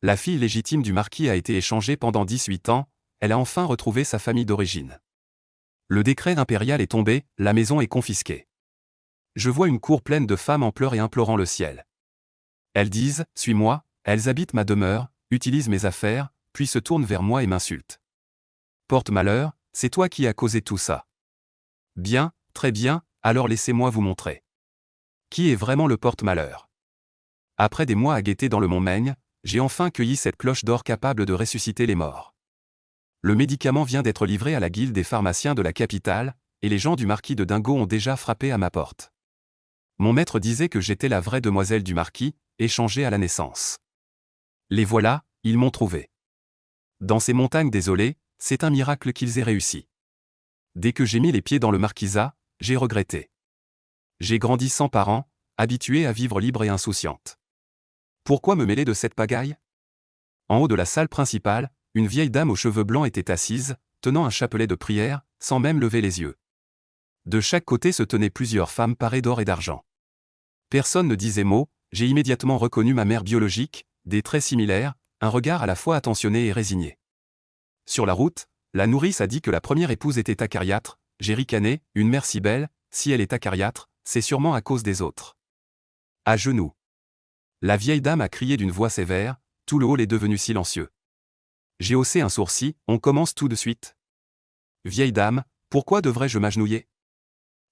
La fille légitime du marquis a été échangée pendant 18 ans, elle a enfin retrouvé sa famille d'origine. Le décret impérial est tombé, la maison est confisquée. Je vois une cour pleine de femmes en pleurs et implorant le ciel. Elles disent « Suis-moi », elles habitent ma demeure, utilisent mes affaires, puis se tournent vers moi et m'insultent. Porte-malheur, c'est toi qui as causé tout ça. Bien, très bien, alors laissez-moi vous montrer. Qui est vraiment le porte-malheur? Après des mois à guetter dans le Montmaigne, j'ai enfin cueilli cette cloche d'or capable de ressusciter les morts. Le médicament vient d'être livré à la guilde des pharmaciens de la capitale, et les gens du marquis de Dingo ont déjà frappé à ma porte. Mon maître disait que j'étais la vraie demoiselle du marquis, échangée à la naissance. Les voilà, ils m'ont trouvé. Dans ces montagnes désolées, c'est un miracle qu'ils aient réussi. Dès que j'ai mis les pieds dans le marquisat, j'ai regretté. J'ai grandi sans parents, habituée à vivre libre et insouciante. Pourquoi me mêler de cette pagaille? En haut de la salle principale, une vieille dame aux cheveux blancs était assise, tenant un chapelet de prière, sans même lever les yeux. De chaque côté se tenaient plusieurs femmes parées d'or et d'argent. Personne ne disait mot, j'ai immédiatement reconnu ma mère biologique, des traits similaires, un regard à la fois attentionné et résigné. Sur la route, la nourrice a dit que la première épouse était acariâtre, j'ai ricané, une mère si belle, si elle est acariâtre, c'est sûrement à cause des autres. À genoux. La vieille dame a crié d'une voix sévère, tout le hall est devenu silencieux. J'ai haussé un sourcil, on commence tout de suite. Vieille dame, pourquoi devrais-je m'agenouiller?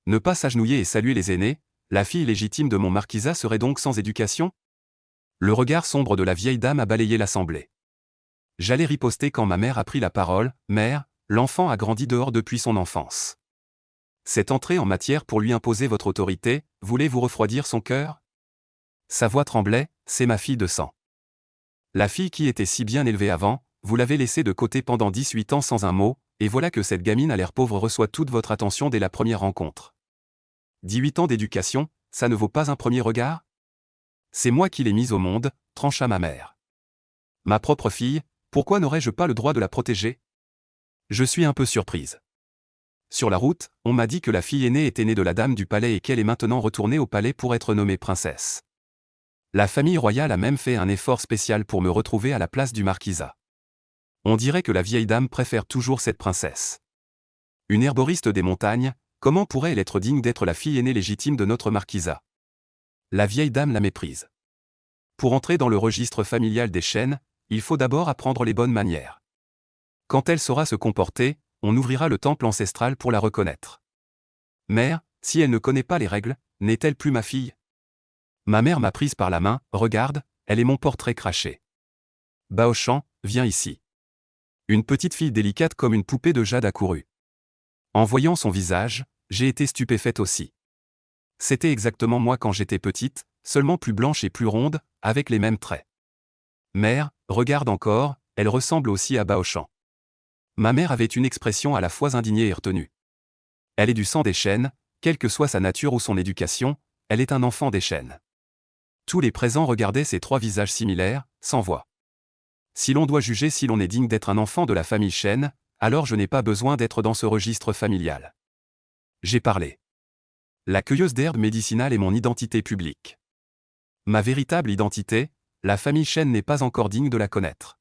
Ne pas s'agenouiller et saluer les aînés, la fille légitime de mon marquisat serait donc sans éducation? Le regard sombre de la vieille dame a balayé l'assemblée. J'allais riposter quand ma mère a pris la parole, « Mère, l'enfant a grandi dehors depuis son enfance. Cette entrée en matière pour lui imposer votre autorité, voulez-vous refroidir son cœur ?» Sa voix tremblait, « C'est ma fille de sang. La fille qui était si bien élevée avant, vous l'avez laissée de côté pendant 18 ans sans un mot, et voilà que cette gamine à l'air pauvre reçoit toute votre attention dès la première rencontre. 18 ans d'éducation, ça ne vaut pas un premier regard? C'est moi qui l'ai mise au monde, trancha ma mère. Ma propre fille, pourquoi n'aurais-je pas le droit de la protéger? Je suis un peu surprise. Sur la route, on m'a dit que la fille aînée était née de la dame du palais et qu'elle est maintenant retournée au palais pour être nommée princesse. La famille royale a même fait un effort spécial pour me retrouver à la place du marquisat. On dirait que la vieille dame préfère toujours cette princesse. Une herboriste des montagnes, comment pourrait-elle être digne d'être la fille aînée légitime de notre marquisat? La vieille dame la méprise. Pour entrer dans le registre familial des chênes, il faut d'abord apprendre les bonnes manières. Quand elle saura se comporter, on ouvrira le temple ancestral pour la reconnaître. Mère, si elle ne connaît pas les règles, n'est-elle plus ma fille? Ma mère m'a prise par la main, regarde, elle est mon portrait craché. Baochan, viens ici. Une petite fille délicate comme une poupée de jade accourut. En voyant son visage, j'ai été stupéfaite aussi. C'était exactement moi quand j'étais petite, seulement plus blanche et plus ronde, avec les mêmes traits. Mère, regarde encore, elle ressemble aussi à Baochan. Ma mère avait une expression à la fois indignée et retenue. Elle est du sang des chênes, quelle que soit sa nature ou son éducation, elle est un enfant des chênes. Tous les présents regardaient ces trois visages similaires, sans voix. Si l'on doit juger si l'on est digne d'être un enfant de la famille Chêne, alors je n'ai pas besoin d'être dans ce registre familial. J'ai parlé. La cueilleuse d'herbes médicinales est mon identité publique. Ma véritable identité, la famille Chêne n'est pas encore digne de la connaître.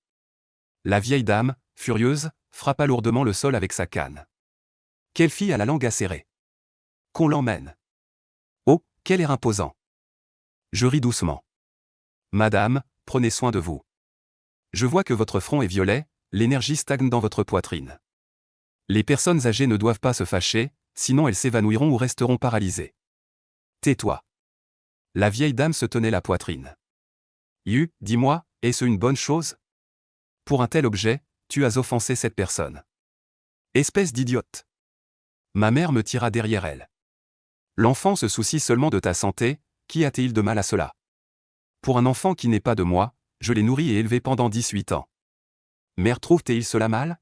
La vieille dame, furieuse, frappa lourdement le sol avec sa canne. Quelle fille a la langue acérée! Qu'on l'emmène! Oh, quel air imposant! Je ris doucement. Madame, prenez soin de vous. Je vois que votre front est violet, l'énergie stagne dans votre poitrine. Les personnes âgées ne doivent pas se fâcher, sinon elles s'évanouiront ou resteront paralysées. Tais-toi. La vieille dame se tenait la poitrine. Dis-moi, est-ce une bonne chose? Pour un tel objet, tu as offensé cette personne. Espèce d'idiote. Ma mère me tira derrière elle. L'enfant se soucie seulement de ta santé, qu'y a-t-il de mal à cela? Pour un enfant qui n'est pas de moi, je l'ai nourri et élevé pendant 18 ans. Mère, trouve-t-il cela mal?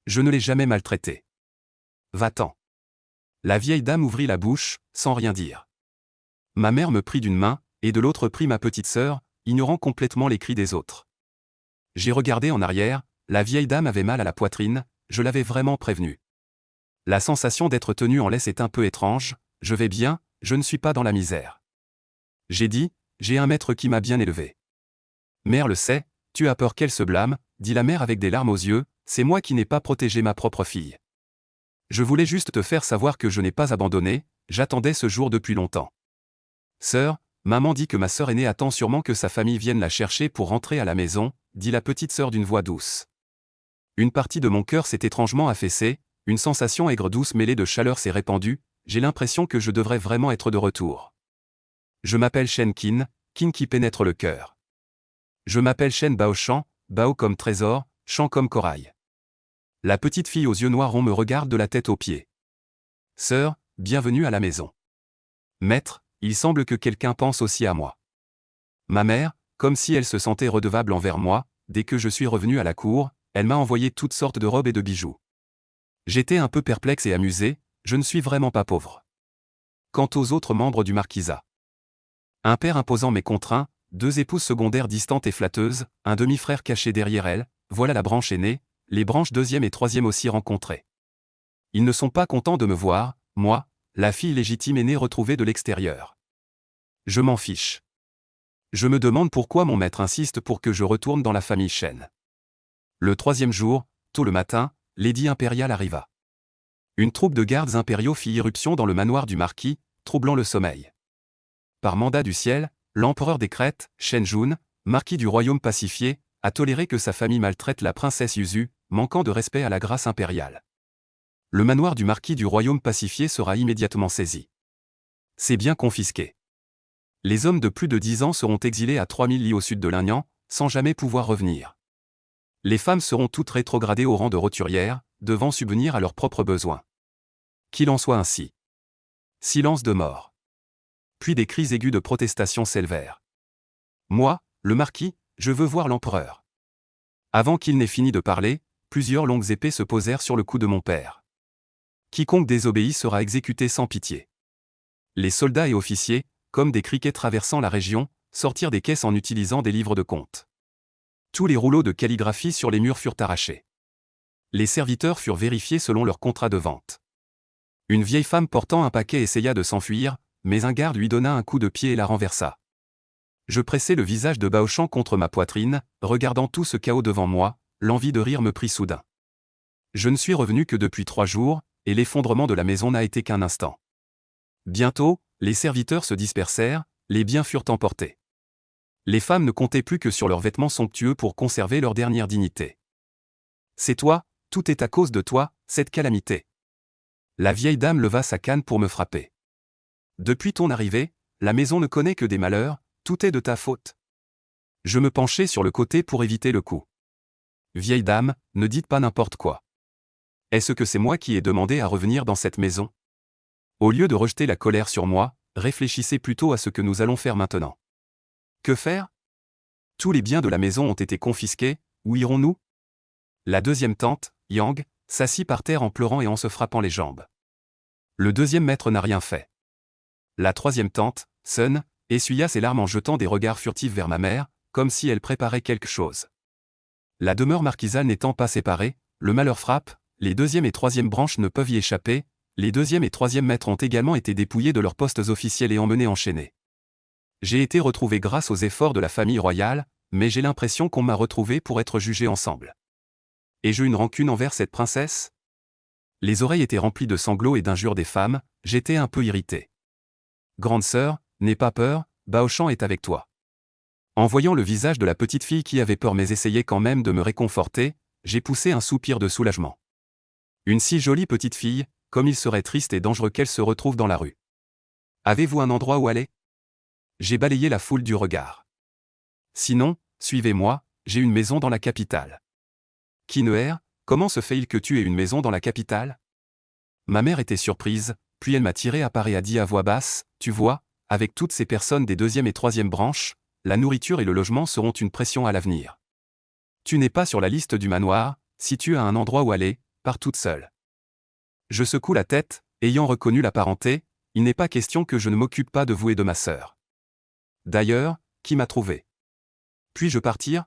Je ne l'ai jamais maltraité. Va-t'en. La vieille dame ouvrit la bouche, sans rien dire. Ma mère me prit d'une main, et de l'autre prit ma petite sœur, ignorant complètement les cris des autres. J'ai regardé en arrière, la vieille dame avait mal à la poitrine, je l'avais vraiment prévenue. La sensation d'être tenue en laisse est un peu étrange, je vais bien, je ne suis pas dans la misère. J'ai dit, j'ai un maître qui m'a bien élevé. Mère le sait, Tu as peur qu'elle se blâme, dit la mère avec des larmes aux yeux, c'est moi qui n'ai pas protégé ma propre fille. Je voulais juste te faire savoir que je n'ai pas abandonné, j'attendais ce jour depuis longtemps. Sœur, maman dit que ma sœur aînée attend sûrement que sa famille vienne la chercher pour rentrer à la maison, dit la petite sœur d'une voix douce. Une partie de mon cœur s'est étrangement affaissée, une sensation aigre douce mêlée de chaleur s'est répandue, j'ai l'impression que je devrais vraiment être de retour. Je m'appelle Shen Qin, Qin qui pénètre le cœur. Je m'appelle Shen Baoshan, Bao comme trésor, Shan comme corail. La petite fille aux yeux noirs ronds me regarde de la tête aux pieds. Sœur, bienvenue à la maison. Maître, il semble que quelqu'un pense aussi à moi. Ma mère, comme si elle se sentait redevable envers moi, dès que je suis revenu à la cour, elle m'a envoyé toutes sortes de robes et de bijoux. J'étais un peu perplexe et amusé, je ne suis vraiment pas pauvre. Quant aux autres membres du marquisat. Un père imposant mais contraint, deux épouses secondaires distantes et flatteuses, un demi-frère caché derrière elle, voilà la branche aînée, les branches deuxième et troisième aussi rencontrées. Ils ne sont pas contents de me voir, moi, la fille légitime aînée retrouvée de l'extérieur. Je m'en fiche. Je me demande pourquoi mon maître insiste pour que je retourne dans la famille Shen. Le troisième jour, tôt le matin, l'édit impérial arriva. Une troupe de gardes impériaux fit irruption dans le manoir du marquis, troublant le sommeil. Par mandat du ciel, l'empereur décrète, Shen Jun, marquis du royaume pacifié, a toléré que sa famille maltraite la princesse Yuzu, manquant de respect à la grâce impériale. Le manoir du marquis du royaume pacifié sera immédiatement saisi. C'est bien confisqué. Les hommes de plus de 10 ans seront exilés à 3000 li au sud de l'Inyan, sans jamais pouvoir revenir. Les femmes seront toutes rétrogradées au rang de roturières, devant subvenir à leurs propres besoins. Qu'il en soit ainsi. Silence de mort. Puis des cris aigus de protestation s'élevèrent. Moi, le marquis, je veux voir l'empereur. Avant qu'il n'ait fini de parler, plusieurs longues épées se posèrent sur le cou de mon père. Quiconque désobéit sera exécuté sans pitié. Les soldats et officiers, comme des criquets traversant la région, sortirent des caisses en utilisant des livres de comptes. Tous les rouleaux de calligraphie sur les murs furent arrachés. Les serviteurs furent vérifiés selon leur contrat de vente. Une vieille femme portant un paquet essaya de s'enfuir, mais un garde lui donna un coup de pied et la renversa. Je pressai le visage de Baoshan contre ma poitrine, regardant tout ce chaos devant moi, l'envie de rire me prit soudain. Je ne suis revenu que depuis 3 jours, et l'effondrement de la maison n'a été qu'un instant. Bientôt, les serviteurs se dispersèrent, les biens furent emportés. Les femmes ne comptaient plus que sur leurs vêtements somptueux pour conserver leur dernière dignité. C'est toi, tout est à cause de toi, cette calamité. La vieille dame leva sa canne pour me frapper. Depuis ton arrivée, la maison ne connaît que des malheurs, tout est de ta faute. Je me penchai sur le côté pour éviter le coup. Vieille dame, ne dites pas n'importe quoi. Est-ce que c'est moi qui ai demandé à revenir dans cette maison? Au lieu de rejeter la colère sur moi, réfléchissez plutôt à ce que nous allons faire maintenant. Que faire? Tous les biens de la maison ont été confisqués, où irons-nous? La deuxième tante, Yang, s'assit par terre en pleurant et en se frappant les jambes. Le deuxième maître n'a rien fait. La troisième tante, Sun, essuya ses larmes en jetant des regards furtifs vers ma mère, comme si elle préparait quelque chose. La demeure marquisale n'étant pas séparée, le malheur frappe, les deuxième et troisième branches ne peuvent y échapper, les deuxième et troisième maîtres ont également été dépouillés de leurs postes officiels et emmenés enchaînés. J'ai été retrouvé grâce aux efforts de la famille royale, mais j'ai l'impression qu'on m'a retrouvé pour être jugés ensemble. Ai-je une rancune envers cette princesse? Les oreilles étaient remplies de sanglots et d'injures des femmes, j'étais un peu irrité. Grande sœur, n'aie pas peur, Baoshan est avec toi. En voyant le visage de la petite fille qui avait peur mais essayait quand même de me réconforter, j'ai poussé un soupir de soulagement. Une si jolie petite fille, comme il serait triste et dangereux qu'elle se retrouve dans la rue. Avez-vous un endroit où aller? J'ai balayé la foule du regard. Sinon, suivez-moi, j'ai une maison dans la capitale. Kineer, comment se fait-il que tu aies une maison dans la capitale? Ma mère était surprise, puis elle m'a tiré à part et a dit à voix basse, tu vois, avec toutes ces personnes des deuxième et troisième branches, la nourriture et le logement seront une pression à l'avenir. Tu n'es pas sur la liste du manoir, si tu as un endroit où aller, pars toute seule. Je secoue la tête, ayant reconnu la parenté, il n'est pas question que je ne m'occupe pas de vous et de ma sœur. D'ailleurs, qui m'a trouvé? Puis-je partir?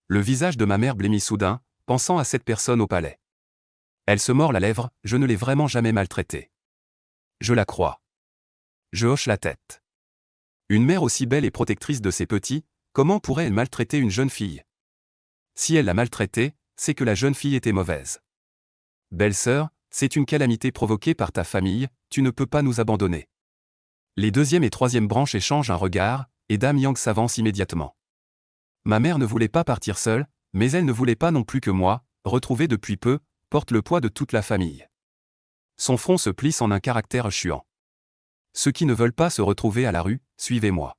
Le visage de ma mère blêmit soudain, pensant à cette personne au palais. Elle se mord la lèvre, je ne l'ai vraiment jamais maltraitée. Je la crois. Je hoche la tête. Une mère aussi belle et protectrice de ses petits, comment pourrait-elle maltraiter une jeune fille? Si elle l'a maltraitée, c'est que la jeune fille était mauvaise. Belle-sœur, c'est une calamité provoquée par ta famille, tu ne peux pas nous abandonner. Les deuxième et troisième branches échangent un regard, et Dame Yang s'avance immédiatement. Ma mère ne voulait pas partir seule, mais elle ne voulait pas non plus que moi, retrouvé depuis peu, porte le poids de toute la famille. Son front se plisse en un caractère chuant. Ceux qui ne veulent pas se retrouver à la rue, suivez-moi.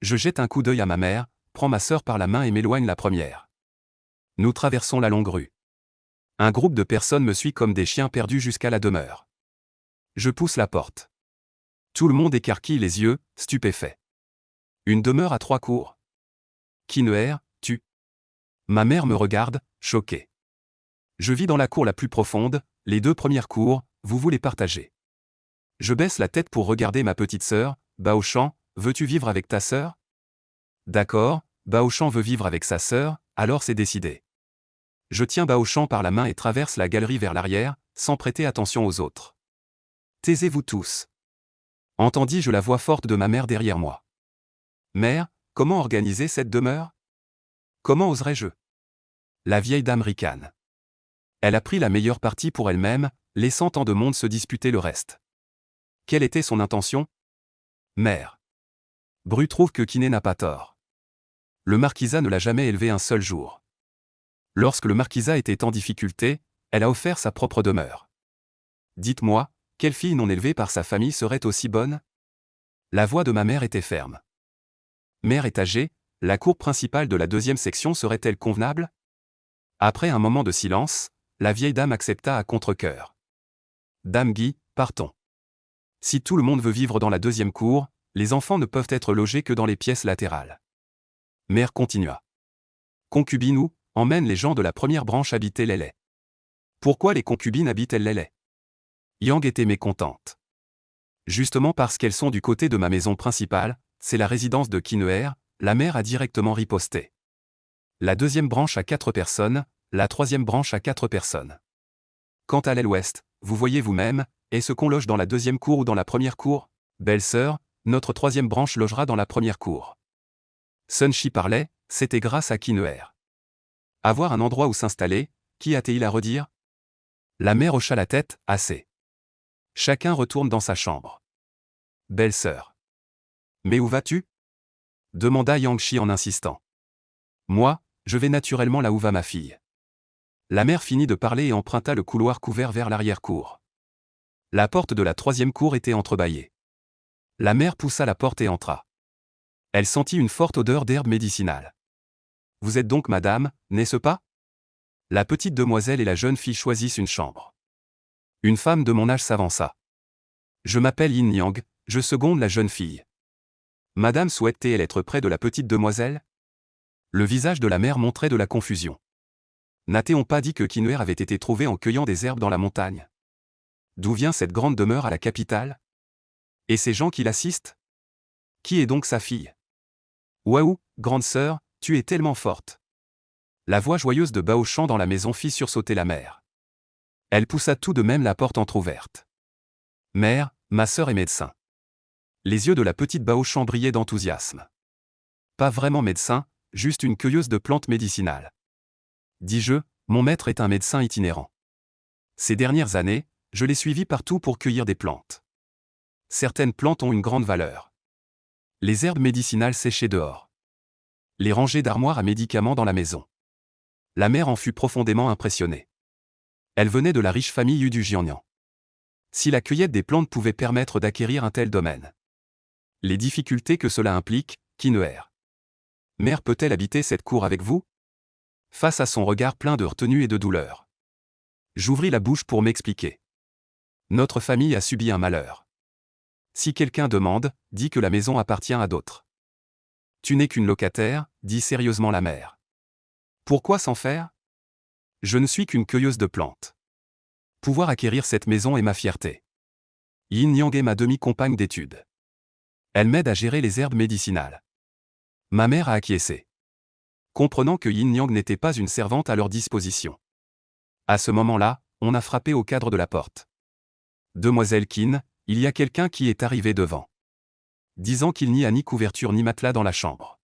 Je jette un coup d'œil à ma mère, prends ma sœur par la main et m'éloigne la première. Nous traversons la longue rue. Un groupe de personnes me suit comme des chiens perdus jusqu'à la demeure. Je pousse la porte. Tout le monde écarquille les yeux, stupéfait. Une demeure à 3 cours. Kineer, tu. Ma mère me regarde, choquée. Je vis dans la cour la plus profonde, les 2 premières cours, vous voulez partager. Je baisse la tête pour regarder ma petite sœur, Baochan, veux-tu vivre avec ta sœur? D'accord, Baochan veut vivre avec sa sœur, alors c'est décidé. Je tiens Baochan par la main et traverse la galerie vers l'arrière, sans prêter attention aux autres. Taisez-vous tous. Entendis-je la voix forte de ma mère derrière moi. Mère, comment organiser cette demeure? Comment oserais-je? La vieille dame ricane. Elle a pris la meilleure partie pour elle-même, laissant tant de monde se disputer le reste. Quelle était son intention? Mère. Bru trouve que Kiné n'a pas tort. Le marquisat ne l'a jamais élevé un seul jour. Lorsque le marquisat était en difficulté, elle a offert sa propre demeure. Dites-moi, quelle fille non élevée par sa famille serait aussi bonne? La voix de ma mère était ferme. Mère est âgée, la cour principale de la 2e section serait-elle convenable? Après un moment de silence, la vieille dame accepta à contre-cœur. Dame Guy, partons. Si tout le monde veut vivre dans la 2e cour, les enfants ne peuvent être logés que dans les pièces latérales. Mère continua. Concubinou, emmène les gens de la première branche habiter les laits. Pourquoi les concubines habitent-elles les laits? Yang était mécontente. Justement parce qu'elles sont du côté de ma maison principale, c'est la résidence de Kineer, la mère a directement riposté. La 2e branche a 4 personnes, la 3e branche a 4 personnes. Quant à l'aile ouest, vous voyez vous-même, est-ce qu'on loge dans la 2e cour ou dans la première cour? Belle-sœur, notre 3e branche logera dans la première cour. Sun Shi parlait, c'était grâce à Kineer. Avoir un endroit où s'installer, qui a-t-il à redire? La mère hocha la tête, assez. Chacun retourne dans sa chambre. Belle-sœur. Mais où vas-tu? Demanda Yang Shi en insistant. Moi, je vais naturellement là où va ma fille. La mère finit de parler et emprunta le couloir couvert vers l'arrière-cour. La porte de la 3e cour était entrebâillée. La mère poussa la porte et entra. Elle sentit une forte odeur d'herbe médicinale. Vous êtes donc madame, n'est-ce pas? La petite demoiselle et la jeune fille choisissent une chambre. Une femme de mon âge s'avança. Je m'appelle Yin Yang, je seconde la jeune fille. Madame souhaitait-elle être près de la petite demoiselle? Le visage de la mère montrait de la confusion. N'a-t-on pas dit que Kineer avait été trouvé en cueillant des herbes dans la montagne? D'où vient cette grande demeure à la capitale? Et ces gens qui l'assistent? Qui est donc sa fille? Waouh, grande sœur, tu es tellement forte. La voix joyeuse de Baochan dans la maison fit sursauter la mère. Elle poussa tout de même la porte entr'ouverte. Mère, ma sœur est médecin. Les yeux de la petite Baochan brillaient d'enthousiasme. Pas vraiment médecin, juste une cueilleuse de plantes médicinales. Dis-je, mon maître est un médecin itinérant. Ces dernières années, je l'ai suivi partout pour cueillir des plantes. Certaines plantes ont une grande valeur. Les herbes médicinales séchées dehors. Les rangées d'armoires à médicaments dans la maison. La mère en fut profondément impressionnée. Elle venait de la riche famille Yu du Jiangnan. Si la cueillette des plantes pouvait permettre d'acquérir un tel domaine. Les difficultés que cela implique, Kineer. Mère peut-elle habiter cette cour avec vous? Face à son regard plein de retenue et de douleur. J'ouvris la bouche pour m'expliquer. Notre famille a subi un malheur. Si quelqu'un demande, dis que la maison appartient à d'autres. Tu n'es qu'une locataire, dit sérieusement la mère. Pourquoi s'en faire? Je ne suis qu'une cueilleuse de plantes. Pouvoir acquérir cette maison est ma fierté. Yin Yang est ma demi-compagne d'études. Elle m'aide à gérer les herbes médicinales. Ma mère a acquiescé. Comprenant que Yin Yang n'était pas une servante à leur disposition. À ce moment-là, on a frappé au cadre de la porte. Demoiselle Qin, il y a quelqu'un qui est arrivé devant. Disant qu'il n'y a ni couverture ni matelas dans la chambre.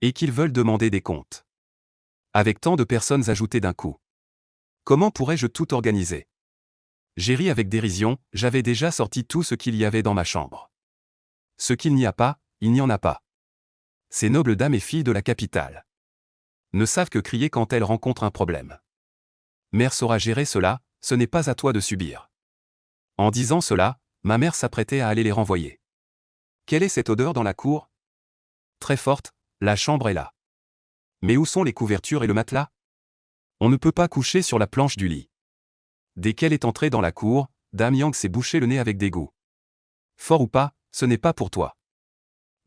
Et qu'ils veulent demander des comptes. Avec tant de personnes ajoutées d'un coup. Comment pourrais-je tout organiser? J'ai ri avec dérision, j'avais déjà sorti tout ce qu'il y avait dans ma chambre. Ce qu'il n'y a pas, il n'y en a pas. Ces nobles dames et filles de la capitale ne savent que crier quand elles rencontrent un problème. Mère saura gérer cela, ce n'est pas à toi de subir. En disant cela, ma mère s'apprêtait à aller les renvoyer. Quelle est cette odeur dans la cour? Très forte, la chambre est là. Mais où sont les couvertures et le matelas? On ne peut pas coucher sur la planche du lit. Dès qu'elle est entrée dans la cour, Dame Yang s'est bouché le nez avec dégoût. Fort ou pas, ce n'est pas pour toi.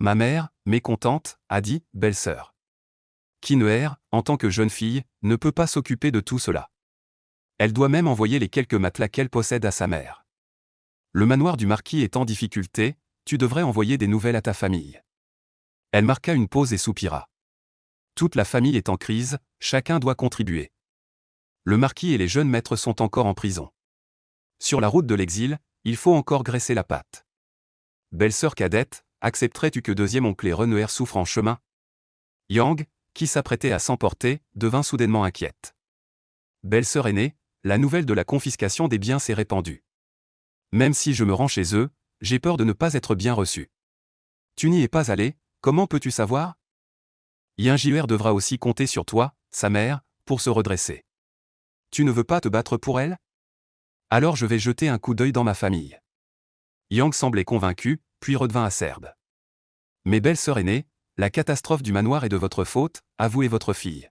Ma mère, mécontente, a dit, belle-sœur. Qinhuer, en tant que jeune fille, ne peut pas s'occuper de tout cela. Elle doit même envoyer les quelques matelas qu'elle possède à sa mère. Le manoir du marquis est en difficulté, tu devrais envoyer des nouvelles à ta famille. Elle marqua une pause et soupira. Toute la famille est en crise, chacun doit contribuer. Le marquis et les jeunes maîtres sont encore en prison. Sur la route de l'exil, il faut encore graisser la pâte. Belle-sœur cadette, accepterais-tu que deuxième oncle et Renouer souffre en chemin? Yang, qui s'apprêtait à s'emporter, devint soudainement inquiète. Belle-sœur aînée, la nouvelle de la confiscation des biens s'est répandue. Même si je me rends chez eux, j'ai peur de ne pas être bien reçu. Tu n'y es pas allé, comment peux-tu savoir? Yinjier devra aussi compter sur toi, sa mère, pour se redresser. Tu ne veux pas te battre pour elle? Alors je vais jeter un coup d'œil dans ma famille. Yang semblait convaincu, puis redevint acerbe. Mes belles-sœurs aînées, la catastrophe du manoir est de votre faute, avouez votre fille.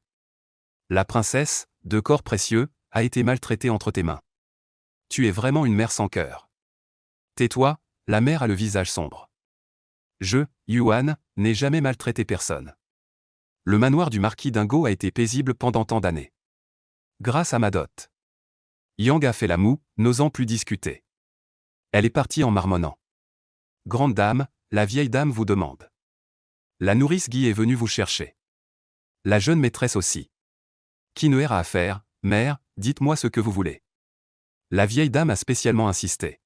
La princesse, de corps précieux, a été maltraitée entre tes mains. Tu es vraiment une mère sans cœur. Tais-toi, la mère a le visage sombre. Je, Yuan, n'ai jamais maltraité personne. Le manoir du marquis Dingo a été paisible pendant tant d'années. Grâce à ma dot. Yang a fait la moue, n'osant plus discuter. Elle est partie en marmonnant. Grande dame, la vieille dame vous demande. La nourrice Guy est venue vous chercher. La jeune maîtresse aussi. Qinhuer a affaire, mère, dites-moi ce que vous voulez. La vieille dame a spécialement insisté.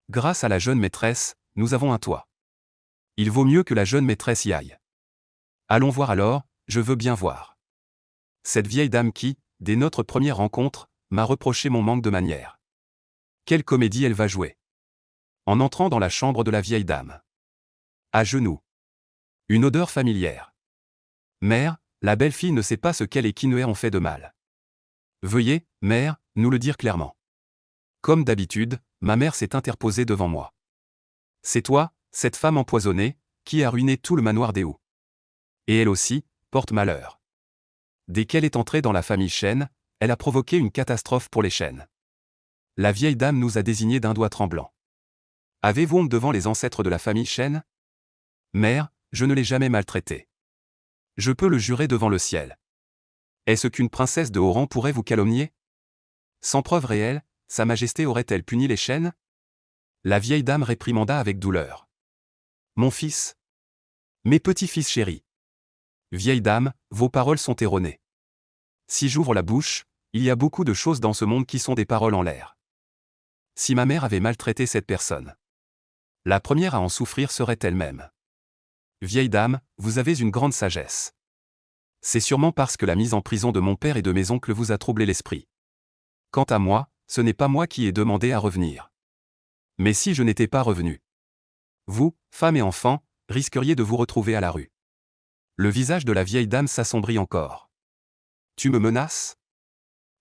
Grâce à la jeune maîtresse, nous avons un toit. Il vaut mieux que la jeune maîtresse y aille. Allons voir alors, je veux bien voir. Cette vieille dame qui, dès notre première rencontre, m'a reproché mon manque de manières. Quelle comédie elle va jouer. En entrant dans la chambre de la vieille dame. À genoux. Une odeur familière. Mère, la belle-fille ne sait pas ce qu'elle et Qinhuer ont fait de mal. Veuillez, mère, nous le dire clairement. Comme d'habitude, ma mère s'est interposée devant moi. C'est toi, cette femme empoisonnée, qui a ruiné tout le manoir des Hou. Et elle aussi, porte malheur. Dès qu'elle est entrée dans la famille Shen, elle a provoqué une catastrophe pour les Shen. La vieille dame nous a désignés d'un doigt tremblant. Avez-vous honte devant les ancêtres de la famille Shen? Mère, je ne l'ai jamais maltraitée. Je peux le jurer devant le ciel. Est-ce qu'une princesse de haut rang pourrait vous calomnier? Sans preuve réelle, Sa Majesté aurait-elle puni les Shen? La vieille dame réprimanda avec douleur. Mon fils. Mes petits-fils chéris. Vieille dame, vos paroles sont erronées. Si j'ouvre la bouche, il y a beaucoup de choses dans ce monde qui sont des paroles en l'air. Si ma mère avait maltraité cette personne, la première à en souffrir serait elle-même. Vieille dame, vous avez une grande sagesse. C'est sûrement parce que la mise en prison de mon père et de mes oncles vous a troublé l'esprit. Quant à moi, ce n'est pas moi qui ai demandé à revenir. Mais si je n'étais pas revenu, vous, femmes et enfants, risqueriez de vous retrouver à la rue. Le visage de la vieille dame s'assombrit encore. Tu me menaces?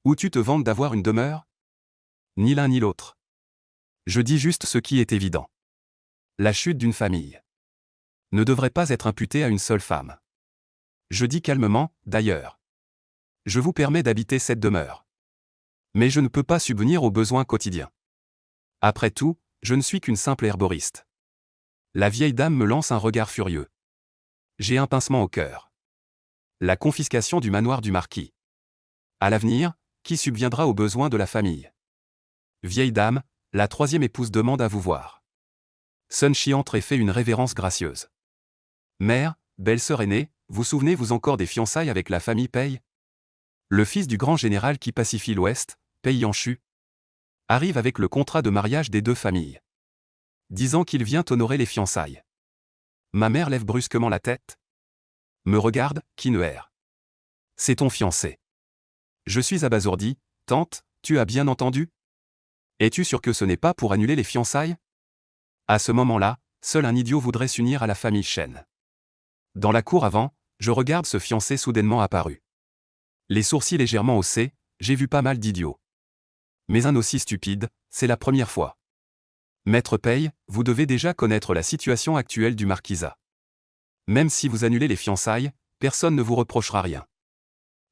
Ou tu te vantes d'avoir une demeure? Ni l'un ni l'autre. Je dis juste ce qui est évident. La chute d'une famille ne devrait pas être imputée à une seule femme. Je dis calmement, d'ailleurs. Je vous permets d'habiter cette demeure. Mais je ne peux pas subvenir aux besoins quotidiens. Après tout, je ne suis qu'une simple herboriste. La vieille dame me lance un regard furieux. J'ai un pincement au cœur. La confiscation du manoir du marquis. À l'avenir, qui subviendra aux besoins de la famille? Vieille dame, la troisième épouse demande à vous voir. Sun Shi entre et fait une révérence gracieuse. Mère, belle-sœur aînée, vous souvenez-vous encore des fiançailles avec la famille Pei? Le fils du grand général qui pacifie l'Ouest, Pei Yanshu, arrive avec le contrat de mariage des deux familles, disant qu'il vient honorer les fiançailles. Ma mère lève brusquement la tête. Me regarde, Qinhuer. C'est ton fiancé. Je suis abasourdi. Tante, tu as bien entendu? Es-tu sûr que ce n'est pas pour annuler les fiançailles? À ce moment-là, seul un idiot voudrait s'unir à la famille Chen. Dans la cour avant, je regarde ce fiancé soudainement apparu. Les sourcils légèrement haussés, j'ai vu pas mal d'idiots. Mais un aussi stupide, c'est la première fois. Maître Paye, vous devez déjà connaître la situation actuelle du marquisat. Même si vous annulez les fiançailles, personne ne vous reprochera rien.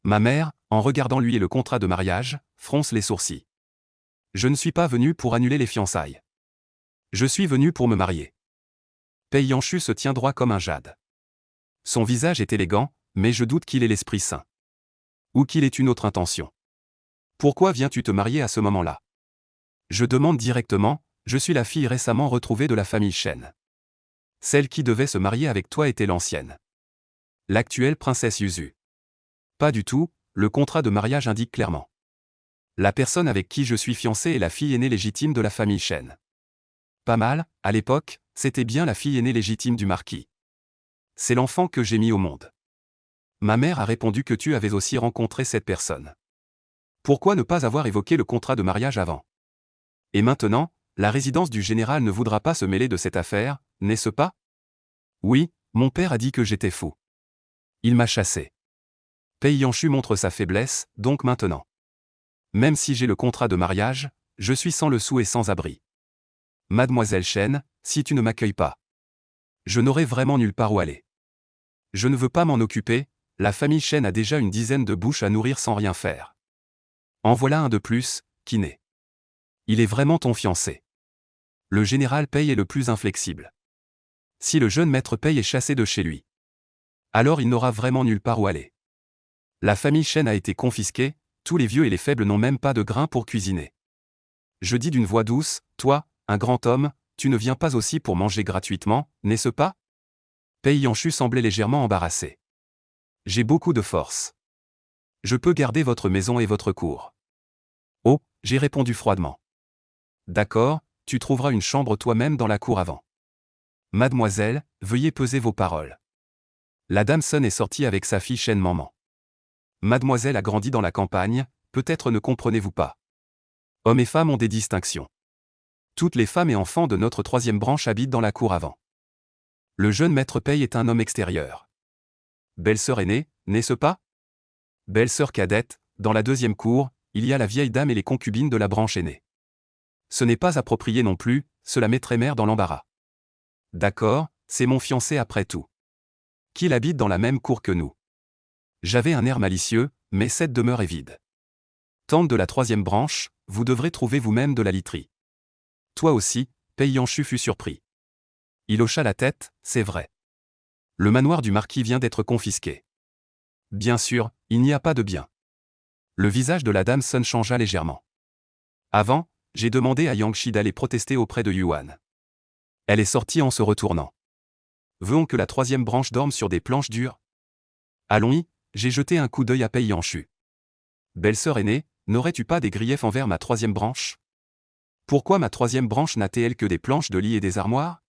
Ma mère, en regardant lui et le contrat de mariage, fronce les sourcils. Je ne suis pas venu pour annuler les fiançailles. Je suis venu pour me marier. Pei Yanshu se tient droit comme un jade. Son visage est élégant, mais je doute qu'il ait l'esprit sain. Ou qu'il ait une autre intention. Pourquoi viens-tu te marier à ce moment-là? Je demande directement, je suis la fille récemment retrouvée de la famille Shen. Celle qui devait se marier avec toi était l'ancienne. L'actuelle princesse Yuzu. Pas du tout, le contrat de mariage indique clairement. La personne avec qui je suis fiancé est la fille aînée légitime de la famille Shen. Pas mal, à l'époque, c'était bien la fille aînée légitime du marquis. C'est l'enfant que j'ai mis au monde. Ma mère a répondu que tu avais aussi rencontré cette personne. Pourquoi ne pas avoir évoqué le contrat de mariage avant? Et maintenant, la résidence du général ne voudra pas se mêler de cette affaire, n'est-ce pas? Oui, mon père a dit que j'étais fou. Il m'a chassé. Pei Yanshu montre sa faiblesse, donc maintenant. Même si j'ai le contrat de mariage, je suis sans le sou et sans abri. Mademoiselle Chen, si tu ne m'accueilles pas, je n'aurai vraiment nulle part où aller. Je ne veux pas m'en occuper, la famille Chen a déjà une dizaine de bouches à nourrir sans rien faire. En voilà un de plus, qui naît. Il est vraiment ton fiancé. Le général Pei est le plus inflexible. Si le jeune maître Pei est chassé de chez lui, alors il n'aura vraiment nulle part où aller. La famille Chen a été confisquée, tous les vieux et les faibles n'ont même pas de grain pour cuisiner. Je dis d'une voix douce, toi, un grand homme, tu ne viens pas aussi pour manger gratuitement, n'est-ce pas? Pei Yanshu semblait légèrement embarrassé. J'ai beaucoup de force. Je peux garder votre maison et votre cour. Oh, j'ai répondu froidement. D'accord, tu trouveras une chambre toi-même dans la cour avant. Mademoiselle, veuillez peser vos paroles. La dame Sun est sortie avec sa fille Shen Maman. Mademoiselle a grandi dans la campagne, peut-être ne comprenez-vous pas. Hommes et femmes ont des distinctions. Toutes les femmes et enfants de notre troisième branche habitent dans la cour avant. Le jeune maître Pei est un homme extérieur. Belle-sœur aînée, n'est-ce pas? Belle-sœur cadette, dans la deuxième cour, il y a la vieille dame et les concubines de la branche aînée. Ce n'est pas approprié non plus, cela mettrait mère dans l'embarras. D'accord, c'est mon fiancé après tout. Qu'il habite dans la même cour que nous. J'avais un air malicieux, mais cette demeure est vide. Tante de la troisième branche, vous devrez trouver vous-même de la literie. Toi aussi, Pei Yanshu fut surpris. Il hocha la tête, c'est vrai. Le manoir du marquis vient d'être confisqué. Bien sûr, il n'y a pas de bien. Le visage de la dame Sun changea légèrement. Avant, j'ai demandé à Yangshi d'aller protester auprès de Yuan. Elle est sortie en se retournant. Veut-on que la troisième branche dorme sur des planches dures? Allons-y, j'ai jeté un coup d'œil à Pei Yanshu. Belle-sœur aînée, n'aurais-tu pas des griefs envers ma troisième branche? Pourquoi ma troisième branche n'a-t-elle que des planches de lit et des armoires?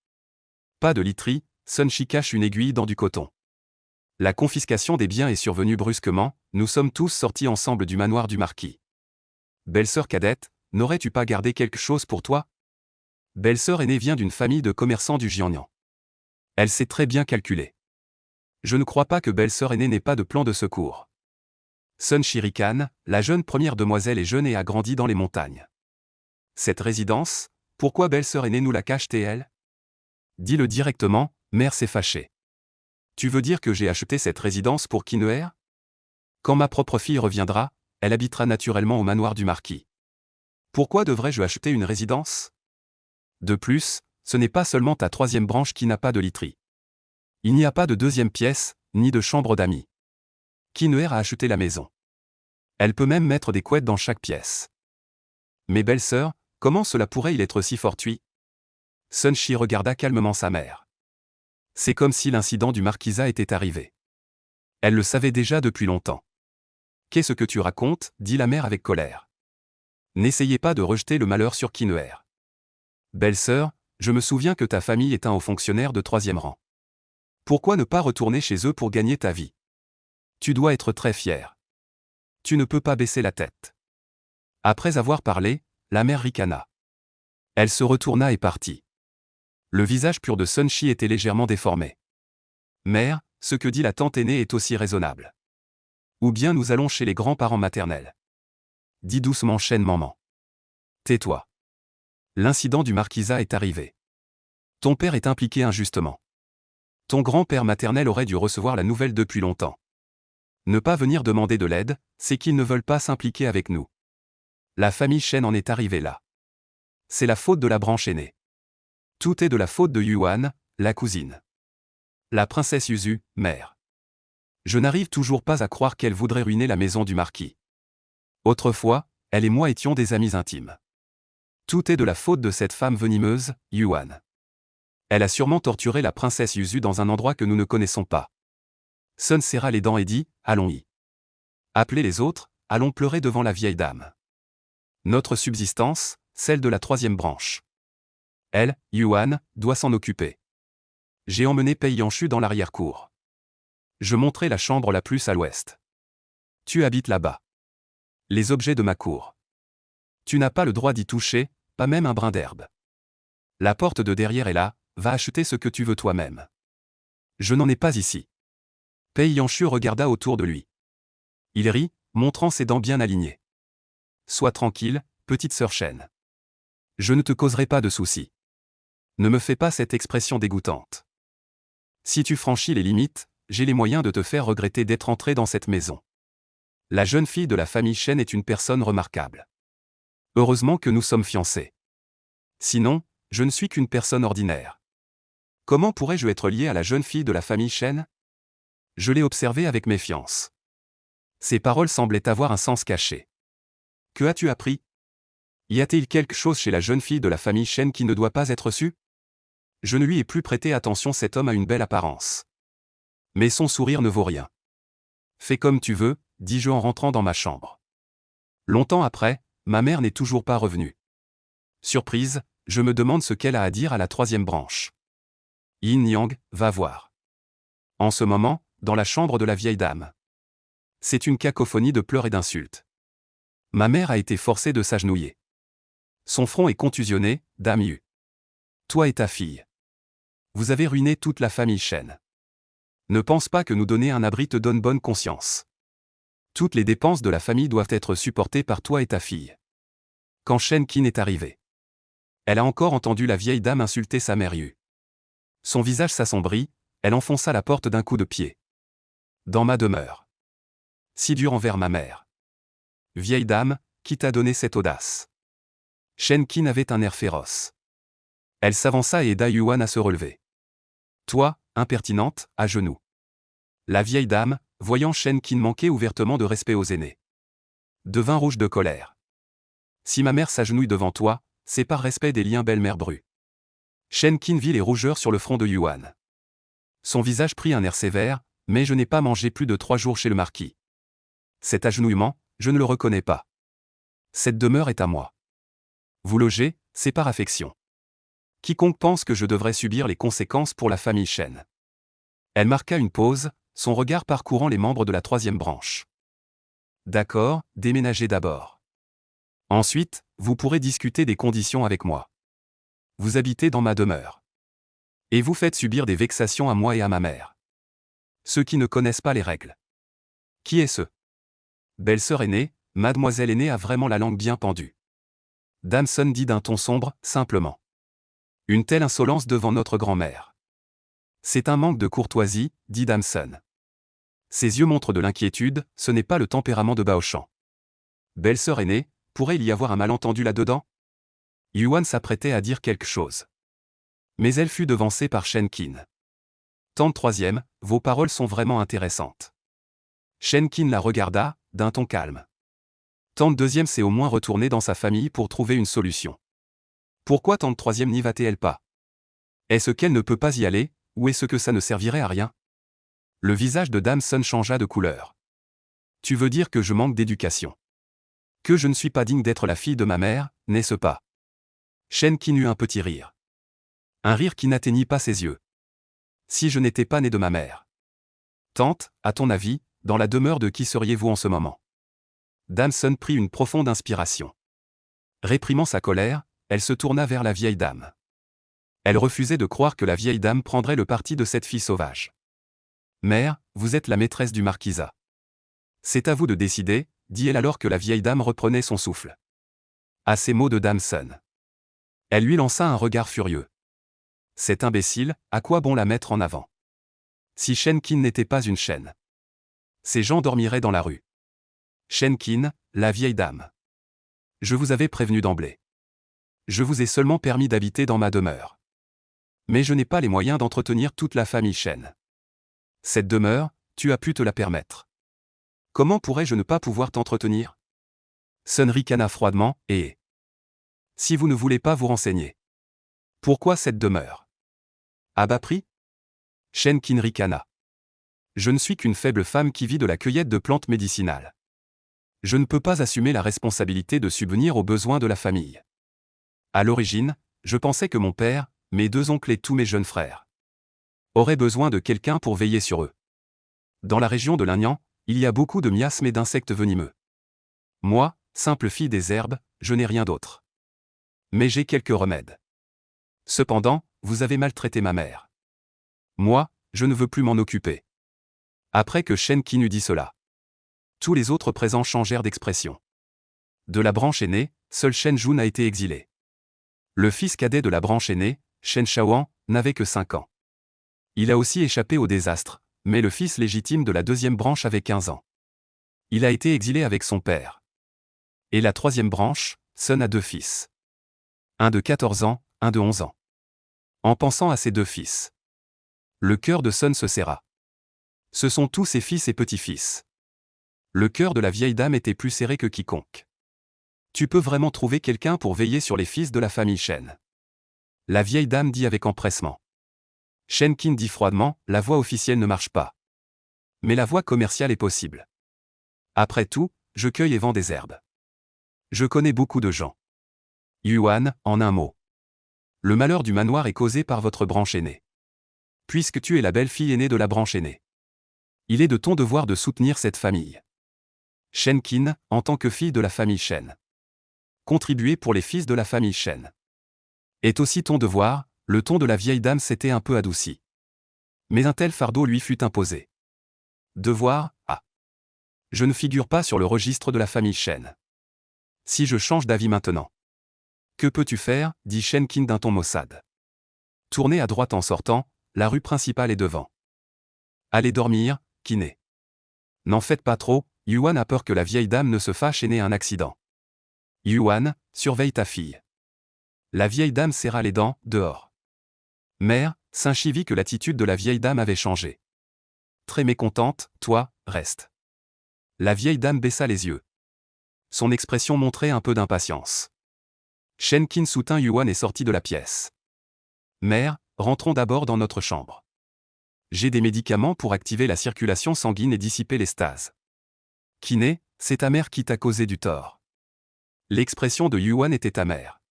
Pas de literie, Sunshi cache une aiguille dans du coton. La confiscation des biens est survenue brusquement, nous sommes tous sortis ensemble du manoir du marquis. Belle-sœur cadette, n'aurais-tu pas gardé quelque chose pour toi? Belle-sœur aînée vient d'une famille de commerçants du Jiangnan. Elle sait très bien calculer. Je ne crois pas que belle-sœur aînée n'ait pas de plan de secours. Sun Shirikan, la jeune première demoiselle est jeune et a grandi dans les montagnes. Cette résidence, pourquoi belle-sœur aînée nous la cache-t-elle? Dis-le directement, mère s'est fâchée. Tu veux dire que j'ai acheté cette résidence pour Kineer? Quand ma propre fille reviendra, elle habitera naturellement au manoir du marquis. Pourquoi devrais-je acheter une résidence? De plus, ce n'est pas seulement ta troisième branche qui n'a pas de literie. Il n'y a pas de deuxième pièce, ni de chambre d'amis. Kineer a acheté la maison. Elle peut même mettre des couettes dans chaque pièce. Mes belles-sœurs, comment cela pourrait-il être si fortuit? Sunshi regarda calmement sa mère. C'est comme si l'incident du marquisat était arrivé. Elle le savait déjà depuis longtemps. Qu'est-ce que tu racontes? Dit la mère avec colère. N'essayez pas de rejeter le malheur sur Kineer. Belle-sœur, je me souviens que ta famille est un haut fonctionnaire de troisième rang. Pourquoi ne pas retourner chez eux pour gagner ta vie? Tu dois être très fier. Tu ne peux pas baisser la tête. Après avoir parlé, la mère ricana. Elle se retourna et partit. Le visage pur de Sun-Chi était légèrement déformé. Mère, ce que dit la tante aînée est aussi raisonnable. Ou bien nous allons chez les grands-parents maternels. Dit doucement Shen Maman. Tais-toi. L'incident du marquisat est arrivé. Ton père est impliqué injustement. Ton grand-père maternel aurait dû recevoir la nouvelle depuis longtemps. Ne pas venir demander de l'aide, c'est qu'ils ne veulent pas s'impliquer avec nous. La famille Shen en est arrivée là. C'est la faute de la branche aînée. Tout est de la faute de Yuan, la cousine. La princesse Yuzu, mère. Je n'arrive toujours pas à croire qu'elle voudrait ruiner la maison du marquis. Autrefois, elle et moi étions des amis intimes. Tout est de la faute de cette femme venimeuse, Yuan. Elle a sûrement torturé la princesse Yuzu dans un endroit que nous ne connaissons pas. Sun serra les dents et dit, allons-y. Appelez les autres, allons pleurer devant la vieille dame. Notre subsistance, celle de la troisième branche. Elle, Yuan, doit s'en occuper. J'ai emmené Pei Yanshu dans l'arrière-cour. Je montrai la chambre la plus à l'ouest. Tu habites là-bas. Les objets de ma cour. Tu n'as pas le droit d'y toucher, pas même un brin d'herbe. La porte de derrière est là, va acheter ce que tu veux toi-même. Je n'en ai pas ici. Pei Yanshu regarda autour de lui. Il rit, montrant ses dents bien alignées. Sois tranquille, petite sœur Shen. Je ne te causerai pas de soucis. Ne me fais pas cette expression dégoûtante. Si tu franchis les limites, j'ai les moyens de te faire regretter d'être entré dans cette maison. La jeune fille de la famille Shen est une personne remarquable. Heureusement que nous sommes fiancés. Sinon, je ne suis qu'une personne ordinaire. Comment pourrais-je être lié à la jeune fille de la famille Shen? Je l'ai observée avec méfiance. Ses paroles semblaient avoir un sens caché. Que as-tu appris? Y a-t-il quelque chose chez la jeune fille de la famille Shen qui ne doit pas être su? Je ne lui ai plus prêté attention. Cet homme a une belle apparence. Mais son sourire ne vaut rien. Fais comme tu veux, dis-je en rentrant dans ma chambre. Longtemps après, ma mère n'est toujours pas revenue. Surprise, je me demande ce qu'elle a à dire à la troisième branche. Yin Yang, va voir. En ce moment, dans la chambre de la vieille dame. C'est une cacophonie de pleurs et d'insultes. Ma mère a été forcée de s'agenouiller. Son front est contusionné, dame Yu. Toi et ta fille. Vous avez ruiné toute la famille Shen. Ne pense pas que nous donner un abri te donne bonne conscience. Toutes les dépenses de la famille doivent être supportées par toi et ta fille. Quand Shen Qin est arrivée, elle a encore entendu la vieille dame insulter sa mère Yu. Son visage s'assombrit, elle enfonça la porte d'un coup de pied. Dans ma demeure. Si dur envers ma mère. Vieille dame, qui t'a donné cette audace? Shen Qin avait un air féroce. Elle s'avança et aida Yuan à se relever. Toi, impertinente, à genoux. La vieille dame, voyant Shen Qin manquer ouvertement de respect aux aînés, devint rouge de colère. Si ma mère s'agenouille devant toi, c'est par respect des liens belle-mère Bru. Shen Qin vit les rougeurs sur le front de Yuan. Son visage prit un air sévère, mais je n'ai pas mangé plus de 3 jours chez le marquis. Cet agenouillement, je ne le reconnais pas. Cette demeure est à moi. Vous logez, c'est par affection. Quiconque pense que je devrais subir les conséquences pour la famille Shen. Elle marqua une pause, son regard parcourant les membres de la troisième branche. D'accord, déménagez d'abord. Ensuite, vous pourrez discuter des conditions avec moi. Vous habitez dans ma demeure. Et vous faites subir des vexations à moi et à ma mère. Ceux qui ne connaissent pas les règles. Qui est ce? Belle-sœur aînée, mademoiselle aînée a vraiment la langue bien pendue. Dame Sun dit d'un ton sombre, simplement. Une telle insolence devant notre grand-mère. C'est un manque de courtoisie, dit Dame Sun. Ses yeux montrent de l'inquiétude, ce n'est pas le tempérament de Baoshan. Belle-sœur aînée, pourrait-il y avoir un malentendu là-dedans? Yuan s'apprêtait à dire quelque chose. Mais elle fut devancée par Shen Qin. Tante troisième, vos paroles sont vraiment intéressantes. Shen Qin la regarda, d'un ton calme. Tante deuxième s'est au moins retournée dans sa famille pour trouver une solution. Pourquoi tante troisième n'y va-t-elle pas? Est-ce qu'elle ne peut pas y aller, ou est-ce que ça ne servirait à rien? Le visage de Dame Sun changea de couleur. Tu veux dire que je manque d'éducation? Que je ne suis pas digne d'être la fille de ma mère, n'est-ce pas? Shen Qin eut un petit rire. Un rire qui n'atteignit pas ses yeux. Si je n'étais pas né de ma mère. Tante, à ton avis, dans la demeure de qui seriez-vous en ce moment? Dame Sun prit une profonde inspiration. Réprimant sa colère, elle se tourna vers la vieille dame. Elle refusait de croire que la vieille dame prendrait le parti de cette fille sauvage. Mère, vous êtes la maîtresse du marquisat. C'est à vous de décider, dit-elle alors que la vieille dame reprenait son souffle. À ces mots de Dame Sun, elle lui lança un regard furieux. Cette imbécile, à quoi bon la mettre en avant? Si Shen Qin n'était pas une chienne, ces gens dormiraient dans la rue. Shen Qin, la vieille dame. Je vous avais prévenu d'emblée. Je vous ai seulement permis d'habiter dans ma demeure. Mais je n'ai pas les moyens d'entretenir toute la famille Shen. Cette demeure, tu as pu te la permettre. Comment pourrais-je ne pas pouvoir t'entretenir? Sun ricana froidement, et si vous ne voulez pas vous renseigner, pourquoi cette demeure? À bas prix? Shen Qin ricana. Je ne suis qu'une faible femme qui vit de la cueillette de plantes médicinales. Je ne peux pas assumer la responsabilité de subvenir aux besoins de la famille. À l'origine, je pensais que mon père, mes 2 oncles et tous mes jeunes frères auraient besoin de quelqu'un pour veiller sur eux. Dans la région de l'Inyan, il y a beaucoup de miasmes et d'insectes venimeux. Moi, simple fille des herbes, je n'ai rien d'autre. Mais j'ai quelques remèdes. Cependant, vous avez maltraité ma mère. Moi, je ne veux plus m'en occuper. Après que Shen Qin eut dit cela, tous les autres présents changèrent d'expression. De la branche aînée, seul Shen Jun a été exilé. Le fils cadet de la branche aînée, Shen Shaoan, n'avait que 5 ans. Il a aussi échappé au désastre, mais le fils légitime de la deuxième branche avait 15 ans. Il a été exilé avec son père. Et la troisième branche, Sun a 2 fils. Un de 14 ans, un de 11 ans. En pensant à ces 2 fils, le cœur de Sun se serra. Ce sont tous ses fils et petits-fils. Le cœur de la vieille dame était plus serré que quiconque. Tu peux vraiment trouver quelqu'un pour veiller sur les fils de la famille Shen? La vieille dame dit avec empressement. Shen Qin dit froidement, la voie officielle ne marche pas. Mais la voie commerciale est possible. Après tout, je cueille et vends des herbes. Je connais beaucoup de gens. Yuan, en un mot. Le malheur du manoir est causé par votre branche aînée. Puisque tu es la belle-fille aînée de la branche aînée, il est de ton devoir de soutenir cette famille. Shen Qin, en tant que fille de la famille Shen, contribuer pour les fils de la famille Shen est aussi ton devoir. Le ton de la vieille dame s'était un peu adouci. Mais un tel fardeau lui fut imposé. Devoir, ah. Je ne figure pas sur le registre de la famille Shen. Si je change d'avis maintenant, que peux-tu faire, dit Shen Qin d'un ton maussade. Tournez à droite en sortant, la rue principale est devant. Allez dormir, Kiné. N'en faites pas trop, Yuan a peur que la vieille dame ne se fâche et n'ait un accident. Yuan, surveille ta fille. La vieille dame serra les dents, dehors. Mère, Saint-Chi vit que l'attitude de la vieille dame avait changé. Très mécontente, toi, reste. La vieille dame baissa les yeux. Son expression montrait un peu d'impatience. Shen Qin soutint Yuan et sortit de la pièce. Mère, rentrons d'abord dans notre chambre. J'ai des médicaments pour activer la circulation sanguine et dissiper les stases. Kiné, c'est ta mère qui t'a causé du tort. L'expression de Yuan était amère.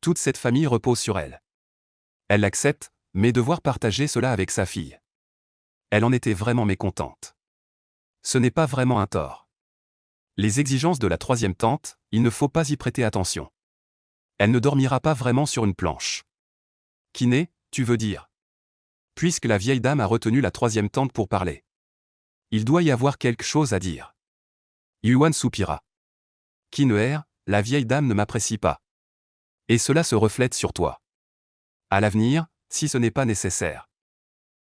Toute cette famille repose sur elle. Elle l'accepte, mais devoir partager cela avec sa fille. Elle en était vraiment mécontente. Ce n'est pas vraiment un tort. Les exigences de la troisième tante, il ne faut pas y prêter attention. Elle ne dormira pas vraiment sur une planche. Kiné, tu veux dire? Puisque la vieille dame a retenu la troisième tante pour parler. Il doit y avoir quelque chose à dire. Yuan soupira. Kiné, la vieille dame ne m'apprécie pas. Et cela se reflète sur toi. À l'avenir, si ce n'est pas nécessaire,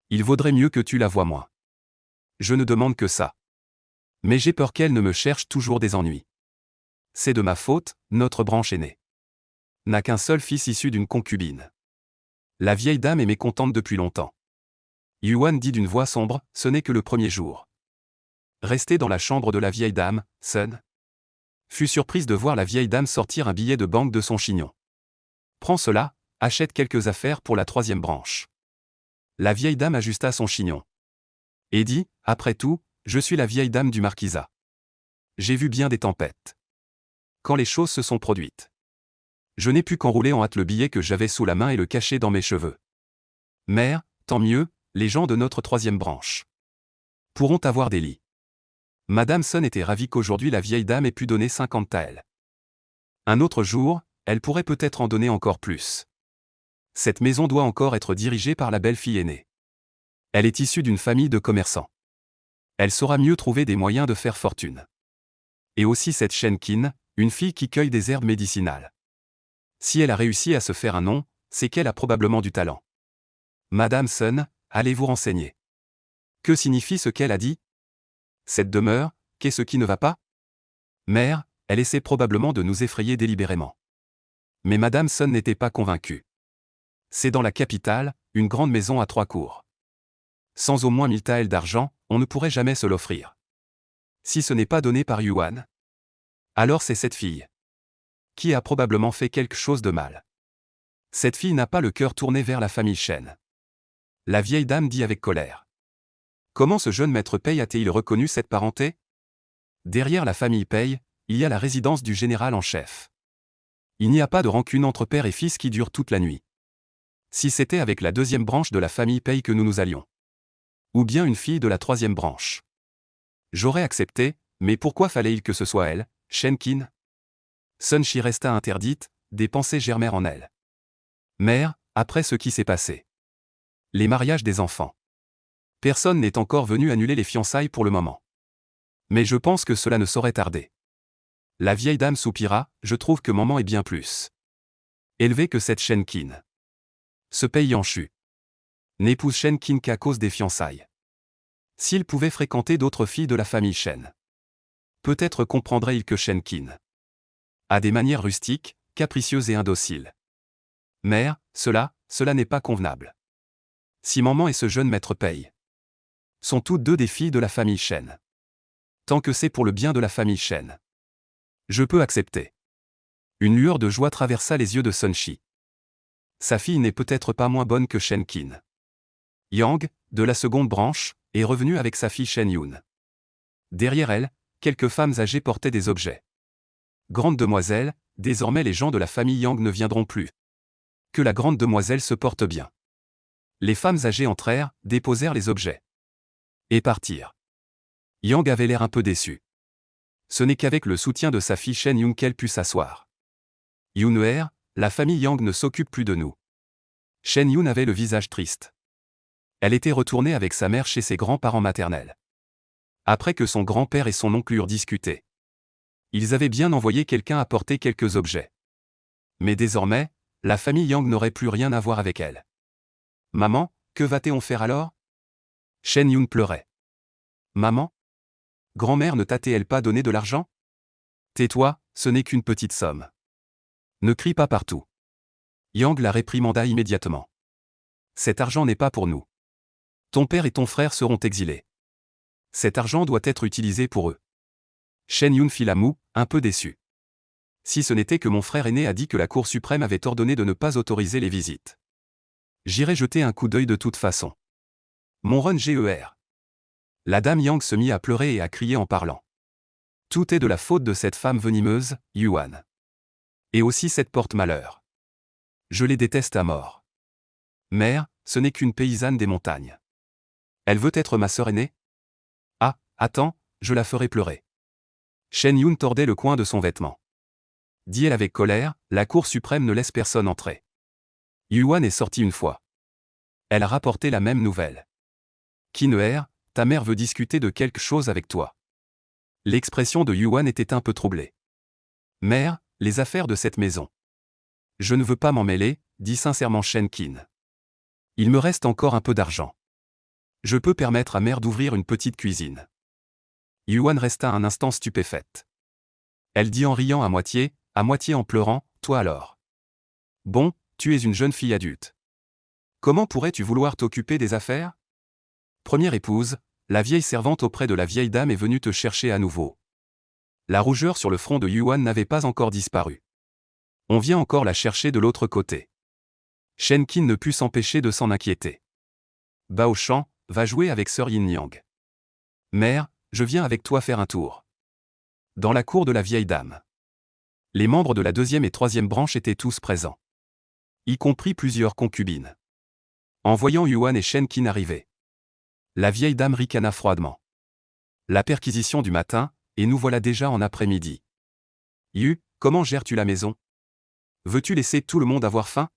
il vaudrait mieux que tu la vois moins. Je ne demande que ça. Mais j'ai peur qu'elle ne me cherche toujours des ennuis. C'est de ma faute, notre branche aînée n'a qu'un seul fils issu d'une concubine. La vieille dame est mécontente depuis longtemps. Yuan dit d'une voix sombre, ce n'est que le premier jour. Restez dans la chambre de la vieille dame, Sun fut surprise de voir la vieille dame sortir un billet de banque de son chignon. Prends cela, achète quelques affaires pour la troisième branche. La vieille dame ajusta son chignon. Et dit, après tout, je suis la vieille dame du marquisat. J'ai vu bien des tempêtes. Quand les choses se sont produites, je n'ai pu qu'enrouler en hâte le billet que j'avais sous la main et le cacher dans mes cheveux. Mère, tant mieux, les gens de notre troisième branche pourront avoir des lits. Madame Sun était ravie qu'aujourd'hui la vieille dame ait pu donner 50 taels. Un autre jour, elle pourrait peut-être en donner encore plus. Cette maison doit encore être dirigée par la belle-fille aînée. Elle est issue d'une famille de commerçants. Elle saura mieux trouver des moyens de faire fortune. Et aussi cette Shen Qin, une fille qui cueille des herbes médicinales. Si elle a réussi à se faire un nom, c'est qu'elle a probablement du talent. Madame Sun, allez vous renseigner. Que signifie ce qu'elle a dit? Cette demeure, qu'est-ce qui ne va pas? Mère, elle essaie probablement de nous effrayer délibérément. Mais Madame Sun n'était pas convaincue. C'est dans la capitale, une grande maison à 3 cours. Sans au moins 1000 taels d'argent, on ne pourrait jamais se l'offrir. Si ce n'est pas donné par Yuan, alors c'est cette fille qui a probablement fait quelque chose de mal. Cette fille n'a pas le cœur tourné vers la famille Shen. La vieille dame dit avec colère. Comment ce jeune maître Pei a-t-il reconnu cette parenté? Derrière la famille Pei, il y a la résidence du général en chef. Il n'y a pas de rancune entre père et fils qui dure toute la nuit. Si c'était avec la deuxième branche de la famille Pei que nous nous allions. Ou bien une fille de la troisième branche. J'aurais accepté, mais pourquoi fallait-il que ce soit elle, Shen Qin? Sun Shi resta interdite, des pensées germèrent en elle. Mère, après ce qui s'est passé. Les mariages des enfants. Personne n'est encore venu annuler les fiançailles pour le moment. Mais je pense que cela ne saurait tarder. La vieille dame soupira, je trouve que maman est bien plus élevée que cette Shen Qin. Ce Pei Yanshu n'épouse Shen Qin qu'à cause des fiançailles. S'il pouvait fréquenter d'autres filles de la famille Shen, peut-être comprendrait-il que Shen Qin a des manières rustiques, capricieuses et indociles. Mère, cela n'est pas convenable. Si maman et ce jeune maître Pei sont toutes deux des filles de la famille Shen. Tant que c'est pour le bien de la famille Shen, je peux accepter. Une lueur de joie traversa les yeux de Sun Shi. Sa fille n'est peut-être pas moins bonne que Shen Qin. Yang, de la seconde branche, est revenu avec sa fille Shen Yun. Derrière elle, quelques femmes âgées portaient des objets. Grande demoiselle, désormais les gens de la famille Yang ne viendront plus. Que la grande demoiselle se porte bien. Les femmes âgées entrèrent, déposèrent les objets. Et partirent. Yang avait l'air un peu déçu. Ce n'est qu'avec le soutien de sa fille Shen Yun qu'elle put s'asseoir. Yun'er, la famille Yang ne s'occupe plus de nous. Shen Yun avait le visage triste. Elle était retournée avec sa mère chez ses grands-parents maternels. Après que son grand-père et son oncle eurent discuté, ils avaient bien envoyé quelqu'un apporter quelques objets. Mais désormais, la famille Yang n'aurait plus rien à voir avec elle. Maman, que va-t-on faire alors? Shen Yun pleurait. Maman? Grand-mère ne t'a-t-elle pas donné de l'argent? Tais-toi, ce n'est qu'une petite somme. Ne crie pas partout. Yang la réprimanda immédiatement. Cet argent n'est pas pour nous. Ton père et ton frère seront exilés. Cet argent doit être utilisé pour eux. Shen Yun fit la moue, un peu déçu. Si ce n'était que mon frère aîné a dit que la Cour suprême avait ordonné de ne pas autoriser les visites. J'irai jeter un coup d'œil de toute façon. Mon run GER. La dame Yang se mit à pleurer et à crier en parlant. Tout est de la faute de cette femme venimeuse, Yuan. Et aussi cette porte-malheur. Je les déteste à mort. Mère, ce n'est qu'une paysanne des montagnes. Elle veut être ma sœur aînée? Ah, attends, je la ferai pleurer. Shen Yun tordait le coin de son vêtement. Dit-elle avec colère, la Cour suprême ne laisse personne entrer. Yuan est sortie une fois. Elle a rapporté la même nouvelle. Qin'er, ta mère veut discuter de quelque chose avec toi. L'expression de Yuan était un peu troublée. Mère, les affaires de cette maison. Je ne veux pas m'en mêler, dit sincèrement Shen Qin. Il me reste encore un peu d'argent. Je peux permettre à mère d'ouvrir une petite cuisine. Yuan resta un instant stupéfaite. Elle dit en riant à moitié en pleurant, toi alors. Bon, tu es une jeune fille adulte. Comment pourrais-tu vouloir t'occuper des affaires? Première épouse, la vieille servante auprès de la vieille dame est venue te chercher à nouveau. La rougeur sur le front de Yuan n'avait pas encore disparu. On vient encore la chercher de l'autre côté. Shen Qin ne put s'empêcher de s'en inquiéter. Bao Shan, va jouer avec sœur Yin Yang. Mère, je viens avec toi faire un tour. Dans la cour de la vieille dame. Les membres de la deuxième et troisième branche étaient tous présents. Y compris plusieurs concubines. En voyant Yuan et Shen Qin arriver, la vieille dame ricana froidement. La perquisition du matin, et nous voilà déjà en après-midi. Yu, comment gères-tu la maison? Veux-tu laisser tout le monde avoir faim?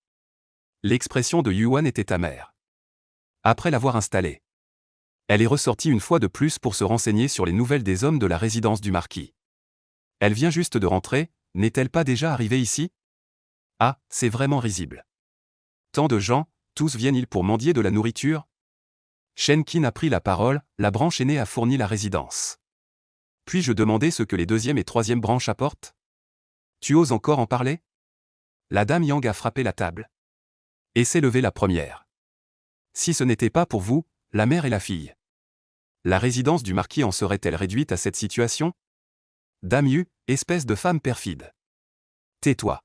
L'expression de Yuan était amère. Après l'avoir installée, elle est ressortie une fois de plus pour se renseigner sur les nouvelles des hommes de la résidence du marquis. Elle vient juste de rentrer, n'est-elle pas déjà arrivée ici? Ah, c'est vraiment risible. Tant de gens, tous viennent-ils pour mendier de la nourriture? Shenkin a pris la parole, la branche aînée a fourni la résidence. Puis-je demander ce que les deuxième et troisième branches apportent? Tu oses encore en parler? La dame Yang a frappé la table. Et s'est levée la première. Si ce n'était pas pour vous, la mère et la fille, la résidence du marquis en serait-elle réduite à cette situation? Dame Yu, espèce de femme perfide. Tais-toi.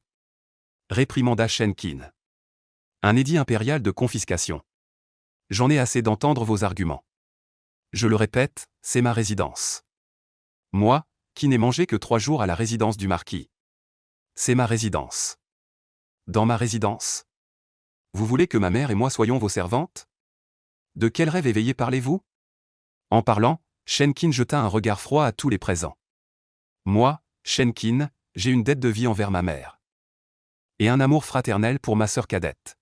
Réprimanda Shenkin. Un édit impérial de confiscation. J'en ai assez d'entendre vos arguments. Je le répète, c'est ma résidence. Moi, qui n'ai mangé que 3 jours à la résidence du marquis. C'est ma résidence. Dans ma résidence? Vous voulez que ma mère et moi soyons vos servantes? De quel rêve éveillé parlez-vous? En parlant, Shenkin jeta un regard froid à tous les présents. Moi, Shenkin, j'ai une dette de vie envers ma mère. Et un amour fraternel pour ma sœur cadette.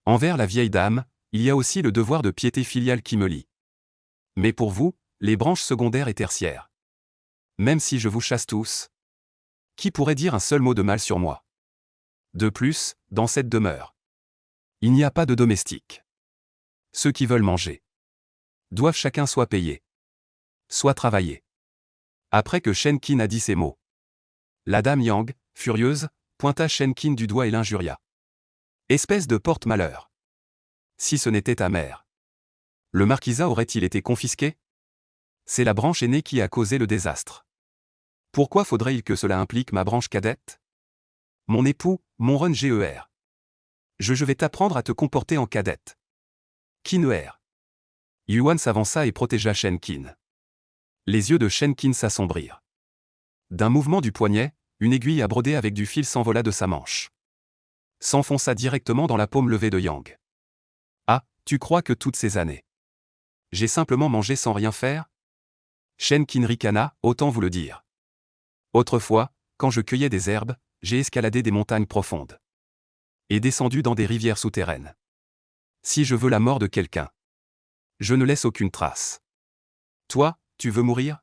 Envers la vieille dame, il y a aussi le devoir de piété filiale qui me lie. Mais pour vous, les branches secondaires et tertiaires. Même si je vous chasse tous, qui pourrait dire un seul mot de mal sur moi? De plus, dans cette demeure, il n'y a pas de domestique. Ceux qui veulent manger doivent chacun soit payer, soit travailler. Après que Shenkin a dit ces mots, la dame Yang, furieuse, pointa Shenkin du doigt et l'injuria. Espèce de porte-malheur. Si ce n'était ta mère, le marquisat aurait-il été confisqué? C'est la branche aînée qui a causé le désastre. Pourquoi faudrait-il que cela implique ma branche cadette? Mon époux, mon Ren Ger. Je vais t'apprendre à te comporter en cadette. Kinner. Yuan s'avança et protégea Shenkin. Les yeux de Shenkin s'assombrirent. D'un mouvement du poignet, une aiguille à broder avec du fil s'envola de sa manche. S'enfonça directement dans la paume levée de Yang. Ah, tu crois que toutes ces années, j'ai simplement mangé sans rien faire? Shenkin ricana, autant vous le dire. Autrefois, quand je cueillais des herbes, j'ai escaladé des montagnes profondes. Et descendu dans des rivières souterraines. Si je veux la mort de quelqu'un, je ne laisse aucune trace. Toi, tu veux mourir?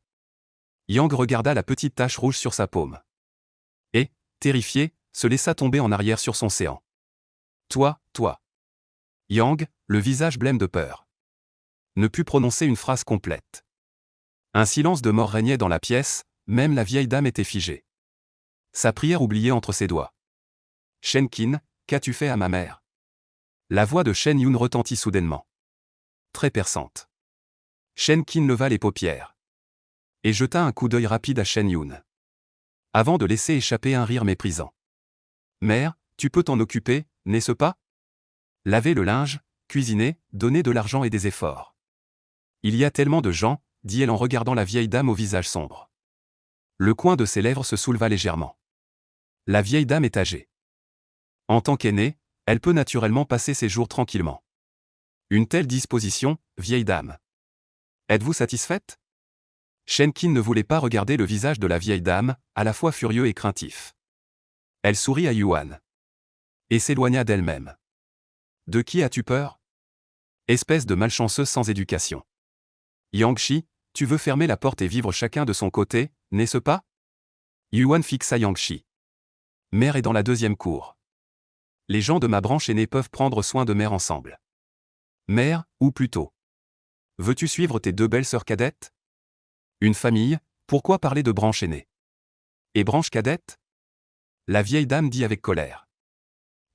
Yang regarda la petite tache rouge sur sa paume. Et, terrifié, se laissa tomber en arrière sur son séant. Toi. Yang, le visage blême de peur, ne put prononcer une phrase complète. Un silence de mort régnait dans la pièce, même la vieille dame était figée. Sa prière oubliée entre ses doigts. Shenkin, qu'as-tu fait à ma mère? La voix de Shen Yun retentit soudainement. Très perçante. Shenkin leva les paupières. Et jeta un coup d'œil rapide à Shen Yun. Avant de laisser échapper un rire méprisant. Mère, tu peux t'en occuper, n'est-ce pas? Laver le linge, cuisiner, donner de l'argent et des efforts. Il y a tellement de gens, dit-elle en regardant la vieille dame au visage sombre. Le coin de ses lèvres se souleva légèrement. La vieille dame est âgée. En tant qu'aînée, elle peut naturellement passer ses jours tranquillement. Une telle disposition, vieille dame. Êtes-vous satisfaite? Shenkin ne voulait pas regarder le visage de la vieille dame, à la fois furieux et craintif. Elle sourit à Yuan. Et s'éloigna d'elle-même. De qui as-tu peur? Espèce de malchanceuse sans éducation. Yangshi, tu veux fermer la porte et vivre chacun de son côté, n'est-ce pas? Yuan fixa Yangshi. Mère est dans la deuxième cour. Les gens de ma branche aînée peuvent prendre soin de mère ensemble. Mère, ou plutôt. Veux-tu suivre tes 2 belles sœurs cadettes? Une famille, pourquoi parler de branche aînée? Et branche cadette? La vieille dame dit avec colère.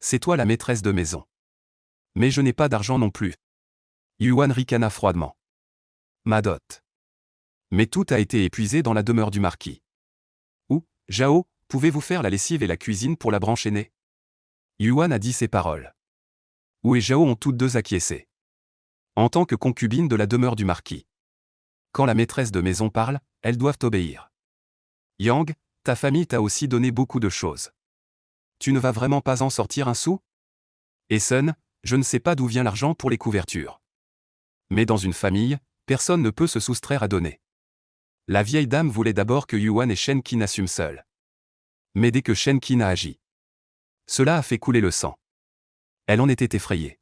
C'est toi la maîtresse de maison. Mais je n'ai pas d'argent non plus. Yuan ricana froidement. Ma dot. Mais tout a été épuisé dans la demeure du marquis. Ou, Zhao, pouvez-vous faire la lessive et la cuisine pour la branche aînée? Yuan a dit ces paroles. Ou et Zhao ont toutes deux acquiescé. En tant que concubine de la demeure du marquis. Quand la maîtresse de maison parle, elles doivent obéir. Yang, ta famille t'a aussi donné beaucoup de choses. Tu ne vas vraiment pas en sortir un sou? Et Sun, je ne sais pas d'où vient l'argent pour les couvertures. Mais dans une famille, personne ne peut se soustraire à donner. La vieille dame voulait d'abord que Yuan et Shen Qin assument seuls. Mais dès que Shen Qin a agi, cela a fait couler le sang. Elle en était effrayée.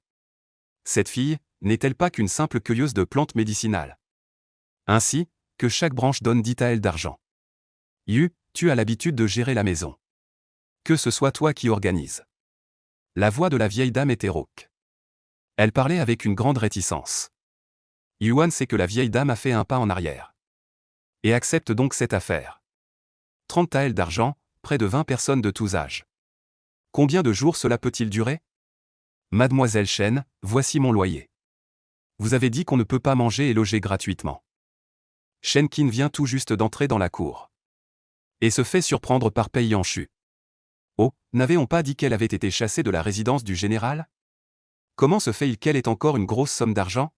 Cette fille, n'est-elle pas qu'une simple cueilleuse de plantes médicinales? Ainsi, que chaque branche donne 10 taels d'argent. Yu, tu as l'habitude de gérer la maison. Que ce soit toi qui organise. La voix de la vieille dame était rauque. Elle parlait avec une grande réticence. Yuan sait que la vieille dame a fait un pas en arrière. Et accepte donc cette affaire. 30 taels d'argent, près de 20 personnes de tous âges. Combien de jours cela peut-il durer? Mademoiselle Shen, voici mon loyer. Vous avez dit qu'on ne peut pas manger et loger gratuitement. Shen Qin vient tout juste d'entrer dans la cour. Et se fait surprendre par Pei Yanshu. Oh, n'avait-on pas dit qu'elle avait été chassée de la résidence du général? Comment se fait-il qu'elle ait encore une grosse somme d'argent?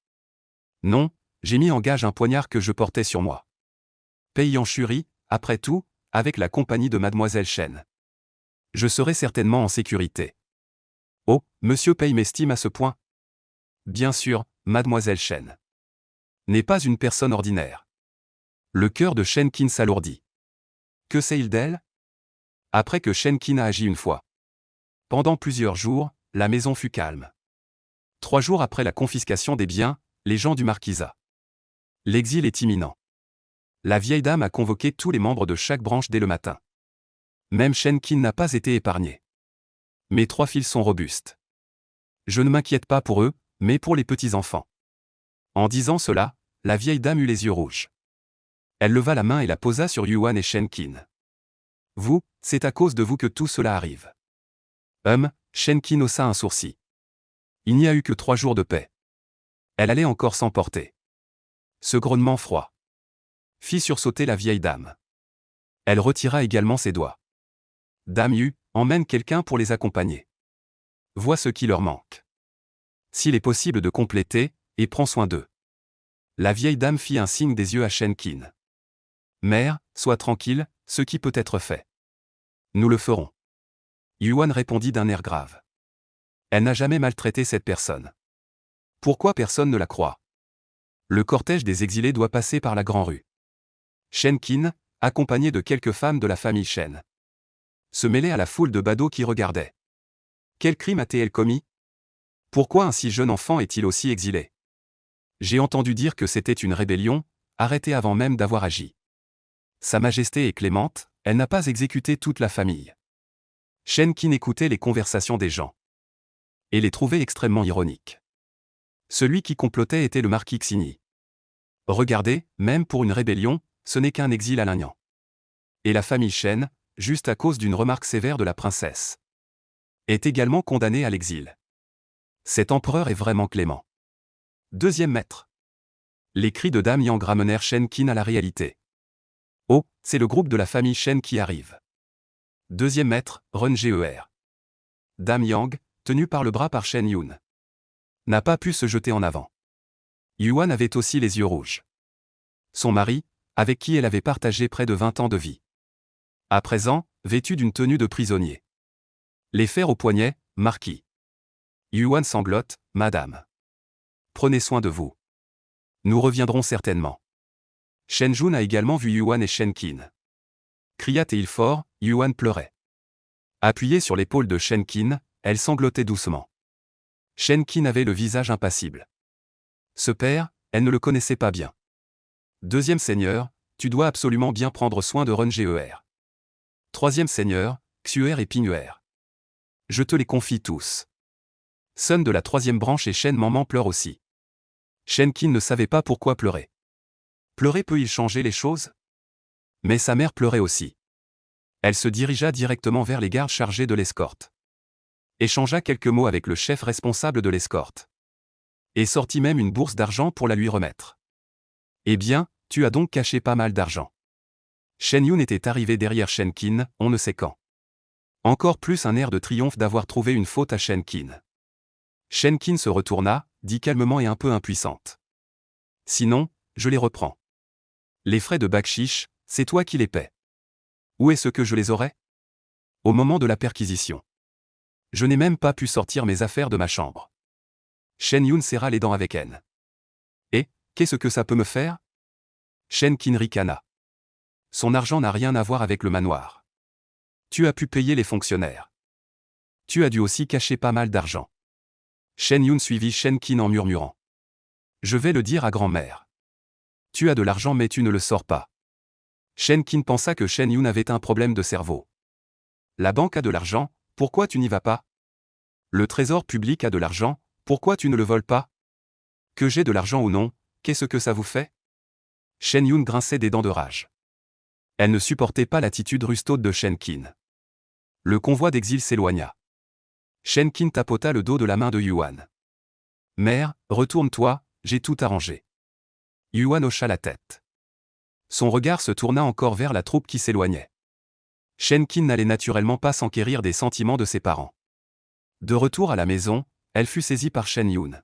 Non, j'ai mis en gage un poignard que je portais sur moi. Pei Yanshu rit, après tout, avec la compagnie de Mademoiselle Shen. Je serai certainement en sécurité. Oh, Monsieur Pei m'estime à ce point? Bien sûr, Mademoiselle Shen n'est pas une personne ordinaire. Le cœur de Shen Qin s'alourdit. Que sait-il d'elle? Après que Shen Qin a agi une fois. Pendant plusieurs jours, la maison fut calme. 3 jours après la confiscation des biens, les gens du marquisat. L'exil est imminent. La vieille dame a convoqué tous les membres de chaque branche dès le matin. Même Shen Qin n'a pas été épargné. Mes 3 fils sont robustes. Je ne m'inquiète pas pour eux, mais pour les petits-enfants. En disant cela, la vieille dame eut les yeux rouges. Elle leva la main et la posa sur Yuan et Shen Qin. Vous, c'est à cause de vous que tout cela arrive. Shen Qin haussa un sourcil. Il n'y a eu que 3 jours de paix. Elle allait encore s'emporter. Ce grognement froid fit sursauter la vieille dame. Elle retira également ses doigts. Dame Yu, emmène quelqu'un pour les accompagner. Vois ce qui leur manque. S'il est possible de compléter, et prends soin d'eux. La vieille dame fit un signe des yeux à Shen Qin. Mère, sois tranquille, ce qui peut être fait. Nous le ferons. Yuan répondit d'un air grave. Elle n'a jamais maltraité cette personne. Pourquoi personne ne la croit? Le cortège des exilés doit passer par la grande rue. Shen Qin, accompagné de quelques femmes de la famille Shen, se mêlait à la foule de badauds qui regardaient. Quel crime a-t-elle commis? Pourquoi un si jeune enfant est-il aussi exilé? J'ai entendu dire que c'était une rébellion, arrêtée avant même d'avoir agi. Sa Majesté est clémente, elle n'a pas exécuté toute la famille. Shen Qin écoutait les conversations des gens. Et les trouvait extrêmement ironiques. Celui qui complotait était le marquis Xingyi. Regardez, même pour une rébellion, ce n'est qu'un exil à Lingnan. Et la famille Shen, juste à cause d'une remarque sévère de la princesse, est également condamnée à l'exil. Cet empereur est vraiment clément. Deuxième maître. Les cris de Dame Yang ramenèrent Shen Qin à la réalité. Oh, c'est le groupe de la famille Shen qui arrive. Deuxième maître, Ren Ger. Dame Yang, tenue par le bras par Shen Yun, n'a pas pu se jeter en avant. Yuan avait aussi les yeux rouges. Son mari, avec qui elle avait partagé près de 20 ans de vie. À présent, vêtu d'une tenue de prisonnier. Les fers au poignet, marquis. Yuan sanglote, Madame. Prenez soin de vous. Nous reviendrons certainement. Shen Jun a également vu Yuan et Shen Qin. Cria-t-il fort, Yuan pleurait. Appuyée sur l'épaule de Shen Qin, elle sanglotait doucement. Shen Qin avait le visage impassible. Ce père, elle ne le connaissait pas bien. Deuxième seigneur, tu dois absolument bien prendre soin de Ren Ger. Troisième seigneur, Xuer et Pinguer. Je te les confie tous. Sun de la troisième branche et Shen Maman pleurent aussi. Shen Qin ne savait pas pourquoi pleurer. Pleurer peut-il changer les choses? Mais sa mère pleurait aussi. Elle se dirigea directement vers les gardes chargés de l'escorte. Échangea quelques mots avec le chef responsable de l'escorte. Et sortit même une bourse d'argent pour la lui remettre. Eh bien, tu as donc caché pas mal d'argent. Shen Yun était arrivé derrière Shen Qin, on ne sait quand. Encore plus un air de triomphe d'avoir trouvé une faute à Shen Qin. Shen Qin se retourna, dit calmement et un peu impuissante. Sinon, je les reprends. Les frais de bakshish, c'est toi qui les paies. Où est-ce que je les aurais? Au moment de la perquisition. Je n'ai même pas pu sortir mes affaires de ma chambre. Shen Yun serra les dents avec haine. Et, qu'est-ce que ça peut me faire? Shen Qin ricana. Son argent n'a rien à voir avec le manoir. Tu as pu payer les fonctionnaires. Tu as dû aussi cacher pas mal d'argent. Shen Yun suivit Shen Qin en murmurant. Je vais le dire à grand-mère. Tu as de l'argent mais tu ne le sors pas. Shen Qin pensa que Shen Yun avait un problème de cerveau. La banque a de l'argent, pourquoi tu n'y vas pas? Le trésor public a de l'argent, pourquoi tu ne le voles pas? Que j'ai de l'argent ou non, qu'est-ce que ça vous fait? Shen Yun grinçait des dents de rage. Elle ne supportait pas l'attitude rustaude de Shen Qin. Le convoi d'exil s'éloigna. Shen Qin tapota le dos de la main de Yuan. Mère, retourne-toi, j'ai tout arrangé. Yuan hocha la tête. Son regard se tourna encore vers la troupe qui s'éloignait. Shen Qin n'allait naturellement pas s'enquérir des sentiments de ses parents. De retour à la maison, elle fut saisie par Shen Yun.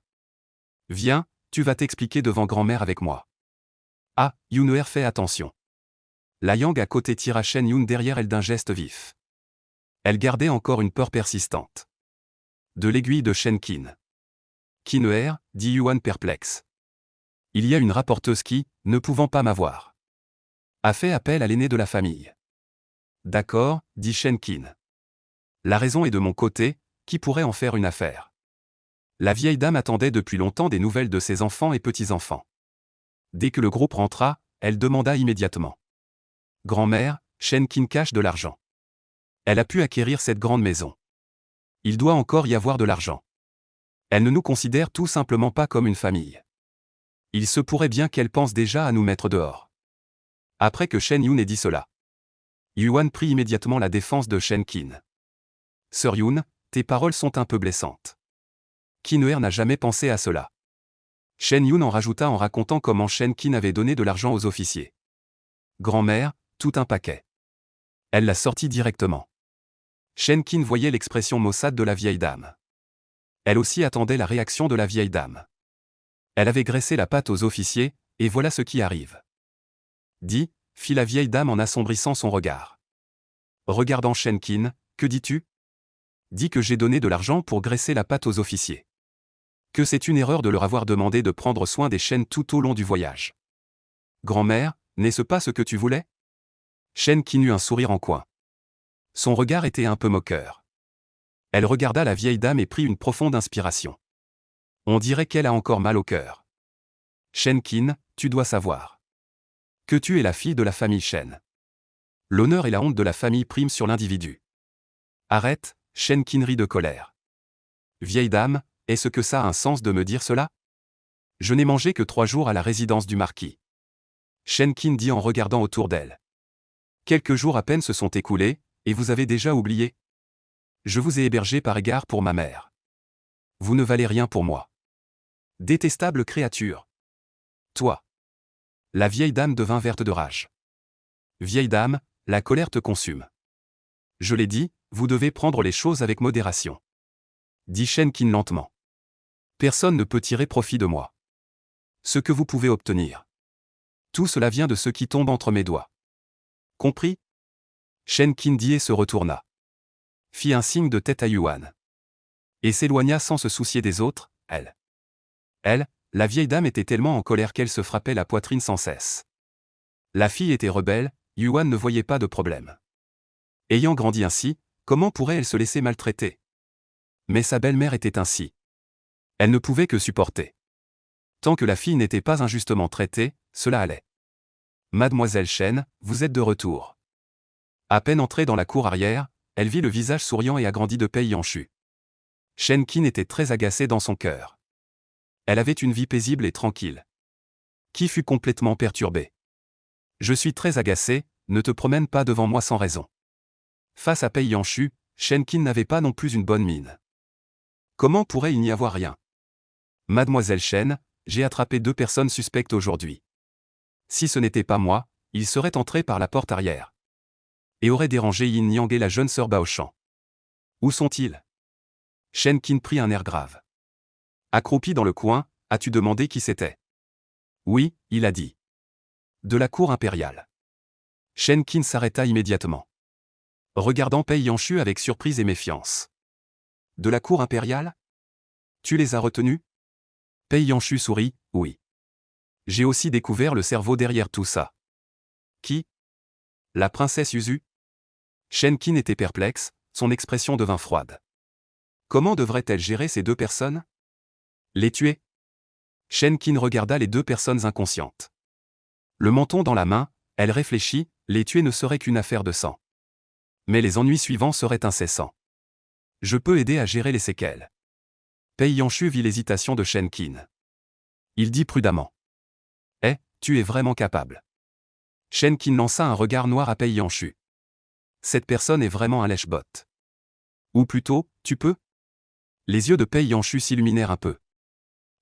Viens, tu vas t'expliquer devant grand-mère avec moi. Ah, Yuner fais attention. La Yang à côté tira Shen Yun derrière elle d'un geste vif. Elle gardait encore une peur persistante. De l'aiguille de Shen Qin. Qin'er, dit Yuan perplexe. Il y a une rapporteuse qui, ne pouvant pas m'avoir, a fait appel à l'aîné de la famille. D'accord, dit Shen Qin. La raison est de mon côté, qui pourrait en faire une affaire? La vieille dame attendait depuis longtemps des nouvelles de ses enfants et petits-enfants. Dès que le groupe rentra, elle demanda immédiatement. Grand-mère, Shen Qin cache de l'argent. Elle a pu acquérir cette grande maison. Il doit encore y avoir de l'argent. Elle ne nous considère tout simplement pas comme une famille. Il se pourrait bien qu'elle pense déjà à nous mettre dehors. Après que Shen Yun ait dit cela, Yuan prit immédiatement la défense de Shen Qin. Sœur Yun, tes paroles sont un peu blessantes. Qin'er n'a jamais pensé à cela. Shen Yun en rajouta en racontant comment Shen Qin avait donné de l'argent aux officiers. Grand-mère, tout un paquet. Elle l'a sorti directement. Shen Qin voyait l'expression maussade de la vieille dame. Elle aussi attendait la réaction de la vieille dame. Elle avait graissé la patte aux officiers, et voilà ce qui arrive. Dis, fit la vieille dame en assombrissant son regard. Regardant Shen Qin, que dis-tu? Dis que j'ai donné de l'argent pour graisser la patte aux officiers. Que c'est une erreur de leur avoir demandé de prendre soin des chaînes tout au long du voyage. Grand-mère, n'est-ce pas ce que tu voulais? Shen Qin eut un sourire en coin. Son regard était un peu moqueur. Elle regarda la vieille dame et prit une profonde inspiration. On dirait qu'elle a encore mal au cœur. Shen Qin, tu dois savoir que tu es la fille de la famille Shen. L'honneur et la honte de la famille priment sur l'individu. Arrête, Shen Qin rit de colère. Vieille dame, est-ce que ça a un sens de me dire cela? Je n'ai mangé que 3 jours à la résidence du marquis. Shen Qin dit en regardant autour d'elle. Quelques jours à peine se sont écoulés, et vous avez déjà oublié? Je vous ai hébergé par égard pour ma mère. Vous ne valez rien pour moi. Détestable créature. Toi. La vieille dame devint verte de rage. Vieille dame, la colère te consume. Je l'ai dit, vous devez prendre les choses avec modération. Dit Shen Qin lentement. Personne ne peut tirer profit de moi. Ce que vous pouvez obtenir. Tout cela vient de ce qui tombe entre mes doigts. Compris? Shen Qin dit et se retourna. Fit un signe de tête à Yuan. Et s'éloigna sans se soucier des autres, elle. Elle, la vieille dame était tellement en colère qu'elle se frappait la poitrine sans cesse. La fille était rebelle, Yuan ne voyait pas de problème. Ayant grandi ainsi, comment pourrait-elle se laisser maltraiter? Mais sa belle-mère était ainsi. Elle ne pouvait que supporter. Tant que la fille n'était pas injustement traitée, cela allait. Mademoiselle Shen, vous êtes de retour. À peine entrée dans la cour arrière, elle vit le visage souriant et agrandi de Pei Yanshu. Shen Qin était très agacée dans son cœur. Elle avait une vie paisible et tranquille. Qui fut complètement perturbée. Je suis très agacé, ne te promène pas devant moi sans raison. Face à Pei Yanshu, Shen Qin n'avait pas non plus une bonne mine. Comment pourrait-il n'y avoir rien? Mademoiselle Shen, j'ai attrapé 2 personnes suspectes aujourd'hui. Si ce n'était pas moi, ils seraient entrés par la porte arrière. Et auraient dérangé Yin Yang et la jeune sœur Baoshan. Où sont-ils? Shen Qin prit un air grave. Accroupi dans le coin, as-tu demandé qui c'était? Oui, il a dit. De la cour impériale. Shen Qin s'arrêta immédiatement. Regardant Pei Yanshu avec surprise et méfiance. De la cour impériale? Tu les as retenus? Pei Yanshu sourit, oui. J'ai aussi découvert le cerveau derrière tout ça. Qui? La princesse Yuzu? Shen Qin était perplexe, son expression devint froide. Comment devrait-elle gérer ces deux personnes? Les tuer? Shen Qin regarda les deux personnes inconscientes. Le menton dans la main, elle réfléchit, les tuer ne serait qu'une affaire de sang. Mais les ennuis suivants seraient incessants. Je peux aider à gérer les séquelles. Pei Yanshu vit l'hésitation de Shen Qin. Il dit prudemment. Eh, tu es vraiment capable. Shen Qin lança un regard noir à Pei Yanshu. Cette personne est vraiment un lèche-bot. Ou plutôt, tu peux? Les yeux de Pei Yanshu s'illuminèrent un peu.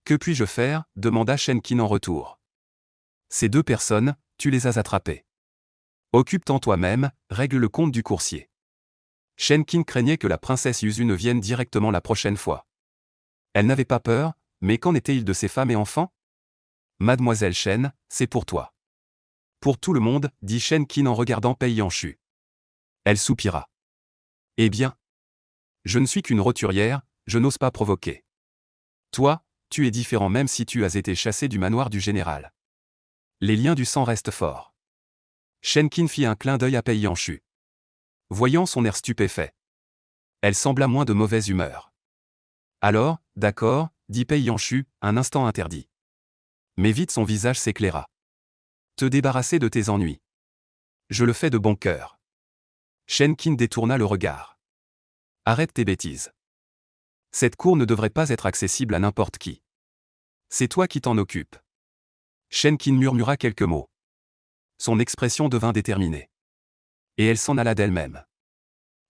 Que puis-je faire? Demanda Shen Qin en retour. Ces deux personnes, tu les as attrapées. Occupe-t'en toi-même, règle le compte du coursier. Shen Qin craignait que la princesse Yuzu ne vienne directement la prochaine fois. Elle n'avait pas peur, mais qu'en était-il de ses femmes et enfants? Mademoiselle Shen, c'est pour toi. Pour tout le monde, dit Shen Qin en regardant Pei Yanshu. Elle soupira. Eh bien. Je ne suis qu'une roturière, je n'ose pas provoquer. Toi, tu es différent même si tu as été chassé du manoir du général. Les liens du sang restent forts. Shen Qin fit un clin d'œil à Pei Yanshu. Voyant son air stupéfait. Elle sembla moins de mauvaise humeur. Alors, d'accord, dit Pei Yanshu, un instant interdit. Mais vite son visage s'éclaira. Te débarrasser de tes ennuis. Je le fais de bon cœur. Shen Qin détourna le regard. Arrête tes bêtises. Cette cour ne devrait pas être accessible à n'importe qui. C'est toi qui t'en occupes. Shen Qin murmura quelques mots. Son expression devint déterminée. Et elle s'en alla d'elle-même.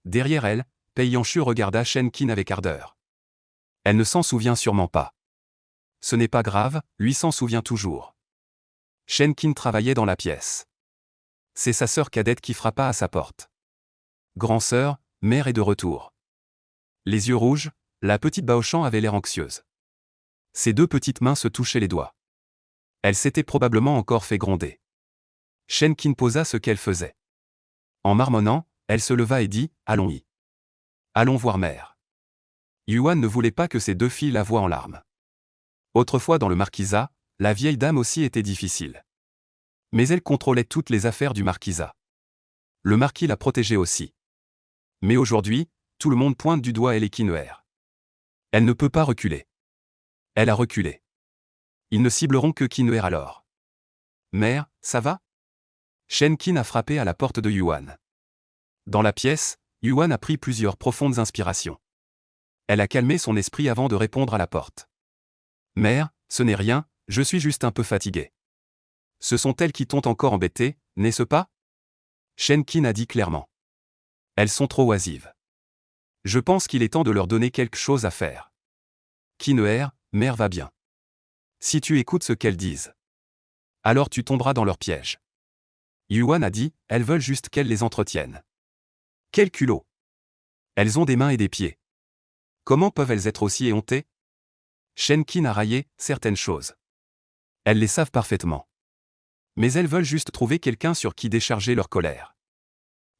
Derrière elle, Pei Yanshu regarda Shen Qin avec ardeur. Elle ne s'en souvient sûrement pas. Ce n'est pas grave, lui s'en souvient toujours. Shen Qin travaillait dans la pièce. C'est sa sœur cadette qui frappa à sa porte. Grand-sœur, mère est de retour. Les yeux rouges, la petite Baoshan avait l'air anxieuse. Ses deux petites mains se touchaient les doigts. Elle s'était probablement encore fait gronder. Shen Qin posa ce qu'elle faisait. En marmonnant, elle se leva et dit, allons-y. Allons voir mère. Yuan ne voulait pas que ses deux filles la voient en larmes. Autrefois dans le marquisat, la vieille dame aussi était difficile. Mais elle contrôlait toutes les affaires du marquisat. Le marquis la protégeait aussi. Mais aujourd'hui, tout le monde pointe du doigt les Qin'er. Elle ne peut pas reculer. Elle a reculé. Ils ne cibleront que Qin'er alors. Mère, ça va? Shen Qin a frappé à la porte de Yuan. Dans la pièce, Yuan a pris plusieurs profondes inspirations. Elle a calmé son esprit avant de répondre à la porte. Mère, ce n'est rien, je suis juste un peu fatigué. Ce sont elles qui t'ont encore embêté, n'est-ce pas? Shen Qin a dit clairement. Elles sont trop oisives. Je pense qu'il est temps de leur donner quelque chose à faire. Qin'er, mère va bien. Si tu écoutes ce qu'elles disent, alors tu tomberas dans leur piège. Yuan a dit, elles veulent juste qu'elle les entretienne. Quel culot! Elles ont des mains et des pieds. Comment peuvent-elles être aussi éhontées? Shen Qin a raillé, certaines choses. Elles les savent parfaitement. Mais elles veulent juste trouver quelqu'un sur qui décharger leur colère.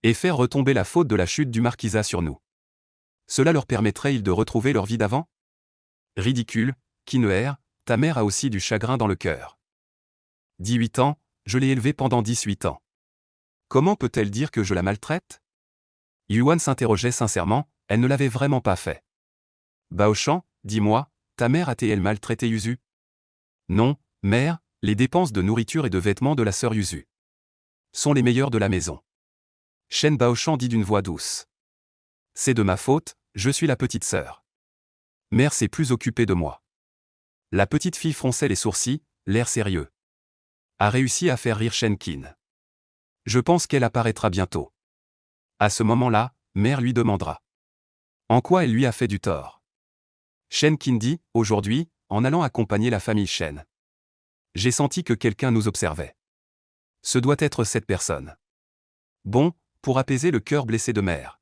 Et faire retomber la faute de la chute du marquisat sur nous. Cela leur permettrait-il de retrouver leur vie d'avant? Ridicule, Qin'er, ta mère a aussi du chagrin dans le cœur. 18 ans, je l'ai élevée pendant 18 ans. Comment peut-elle dire que je la maltraite? Yuan s'interrogeait sincèrement, elle ne l'avait vraiment pas fait. Baoshan, dis-moi, ta mère a-t-elle maltraité Yuzu? Non, mère, les dépenses de nourriture et de vêtements de la sœur Yuzu sont les meilleures de la maison. Shen Baoshan dit d'une voix douce. C'est de ma faute, je suis la petite sœur. Mère s'est plus occupée de moi. La petite fille fronçait les sourcils, l'air sérieux. A réussi à faire rire Shen Qin. Je pense qu'elle apparaîtra bientôt. À ce moment-là, mère lui demandera. En quoi elle lui a fait du tort? Shen Qin dit, aujourd'hui, en allant accompagner la famille Shen. J'ai senti que quelqu'un nous observait. Ce doit être cette personne. Bon, pour apaiser le cœur blessé de mère.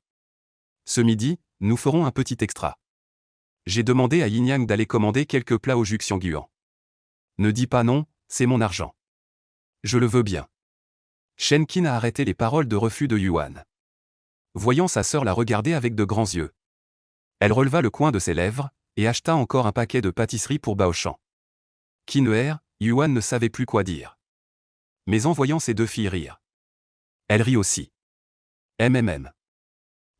Ce midi, nous ferons un petit extra. J'ai demandé à Yin Yang d'aller commander quelques plats au Juxiangguan. Ne dis pas non, c'est mon argent. Je le veux bien. Shen Qin a arrêté les paroles de refus de Yuan. Voyant sa sœur la regarder avec de grands yeux. Elle releva le coin de ses lèvres, et acheta encore un paquet de pâtisseries pour Baoshan. Qin'er, Yuan ne savait plus quoi dire. Mais en voyant ses deux filles rire. Elle rit aussi. MMM.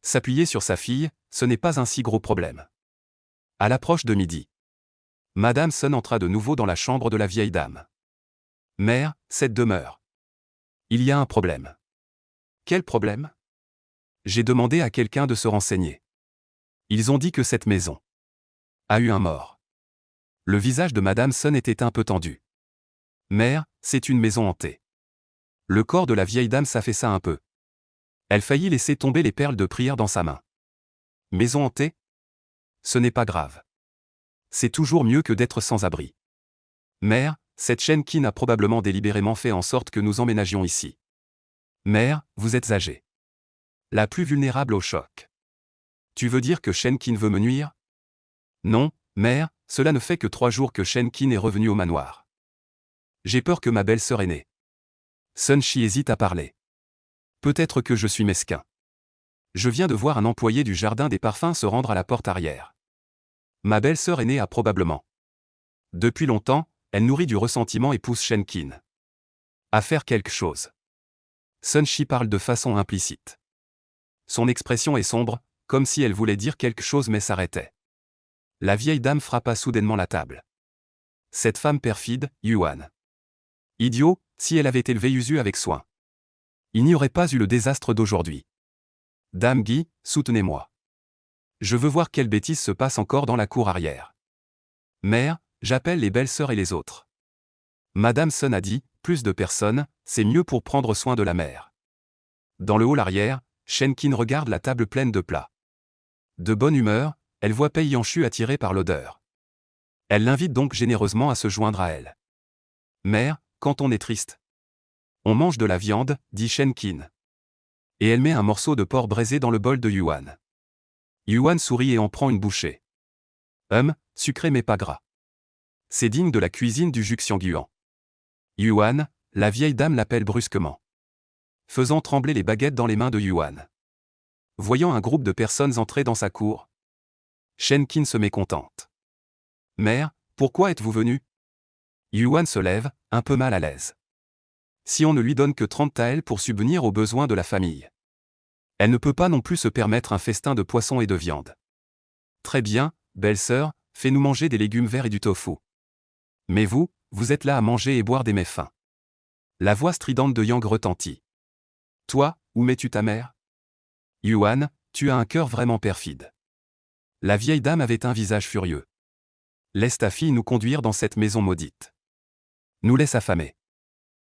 S'appuyer sur sa fille, ce n'est pas un si gros problème. À l'approche de midi, Madame Sun entra de nouveau dans la chambre de la vieille dame. Mère, cette demeure. Il y a un problème. Quel problème? J'ai demandé à quelqu'un de se renseigner. Ils ont dit que cette maison a eu un mort. Le visage de Madame Sun était un peu tendu. Mère, c'est une maison hantée. Le corps de la vieille dame s'affaissa un peu. Elle faillit laisser tomber les perles de prière dans sa main. Maison hantée? Ce n'est pas grave. C'est toujours mieux que d'être sans abri. Mère, cette Shen-Kin a probablement délibérément fait en sorte que nous emménagions ici. Mère, vous êtes âgée. La plus vulnérable au choc. Tu veux dire que Shen-Kin veut me nuire? Non, mère, cela ne fait que 3 jours que Shen-Kin est revenu au manoir. J'ai peur que ma belle-sœur est née. Sun-Shi hésite à parler. Peut-être que je suis mesquin. Je viens de voir un employé du jardin des parfums se rendre à la porte arrière. Ma belle-sœur aînée a probablement. Depuis longtemps, elle nourrit du ressentiment et pousse Shen-Kin à faire quelque chose. Sun-Shi parle de façon implicite. Son expression est sombre, comme si elle voulait dire quelque chose mais s'arrêtait. La vieille dame frappa soudainement la table. Cette femme perfide, Yuan. Idiot, si elle avait élevé Yuzu avec soin. Il n'y aurait pas eu le désastre d'aujourd'hui. Dame Guy, soutenez-moi. Je veux voir quelle bêtise se passe encore dans la cour arrière. Mère, j'appelle les belles-sœurs et les autres. Madame Sun a dit, plus de personnes, c'est mieux pour prendre soin de la mère. Dans le hall arrière, Shen-Kin regarde la table pleine de plats. De bonne humeur, elle voit Pei Yanshu attirée par l'odeur. Elle l'invite donc généreusement à se joindre à elle. Mère, quand on est triste, on mange de la viande, dit Shen-Kin. Et elle met un morceau de porc braisé dans le bol de Yuan. Yuan sourit et en prend une bouchée. Sucré mais pas gras. C'est digne de la cuisine du Juxiangguan. Yuan, la vieille dame l'appelle brusquement, faisant trembler les baguettes dans les mains de Yuan. Voyant un groupe de personnes entrer dans sa cour, Shen-Kin se mécontente. Mère, pourquoi êtes-vous venue? Yuan se lève, un peu mal à l'aise. Si on ne lui donne que 30 taels pour subvenir aux besoins de la famille, elle ne peut pas non plus se permettre un festin de poisson et de viande. Très bien, belle-sœur, fais-nous manger des légumes verts et du tofu. Mais vous, vous êtes là à manger et boire des mets fins. La voix stridente de Yang retentit. Toi, où mets-tu ta mère? Yuan, tu as un cœur vraiment perfide. La vieille dame avait un visage furieux. Laisse ta fille nous conduire dans cette maison maudite. Nous laisse affamer.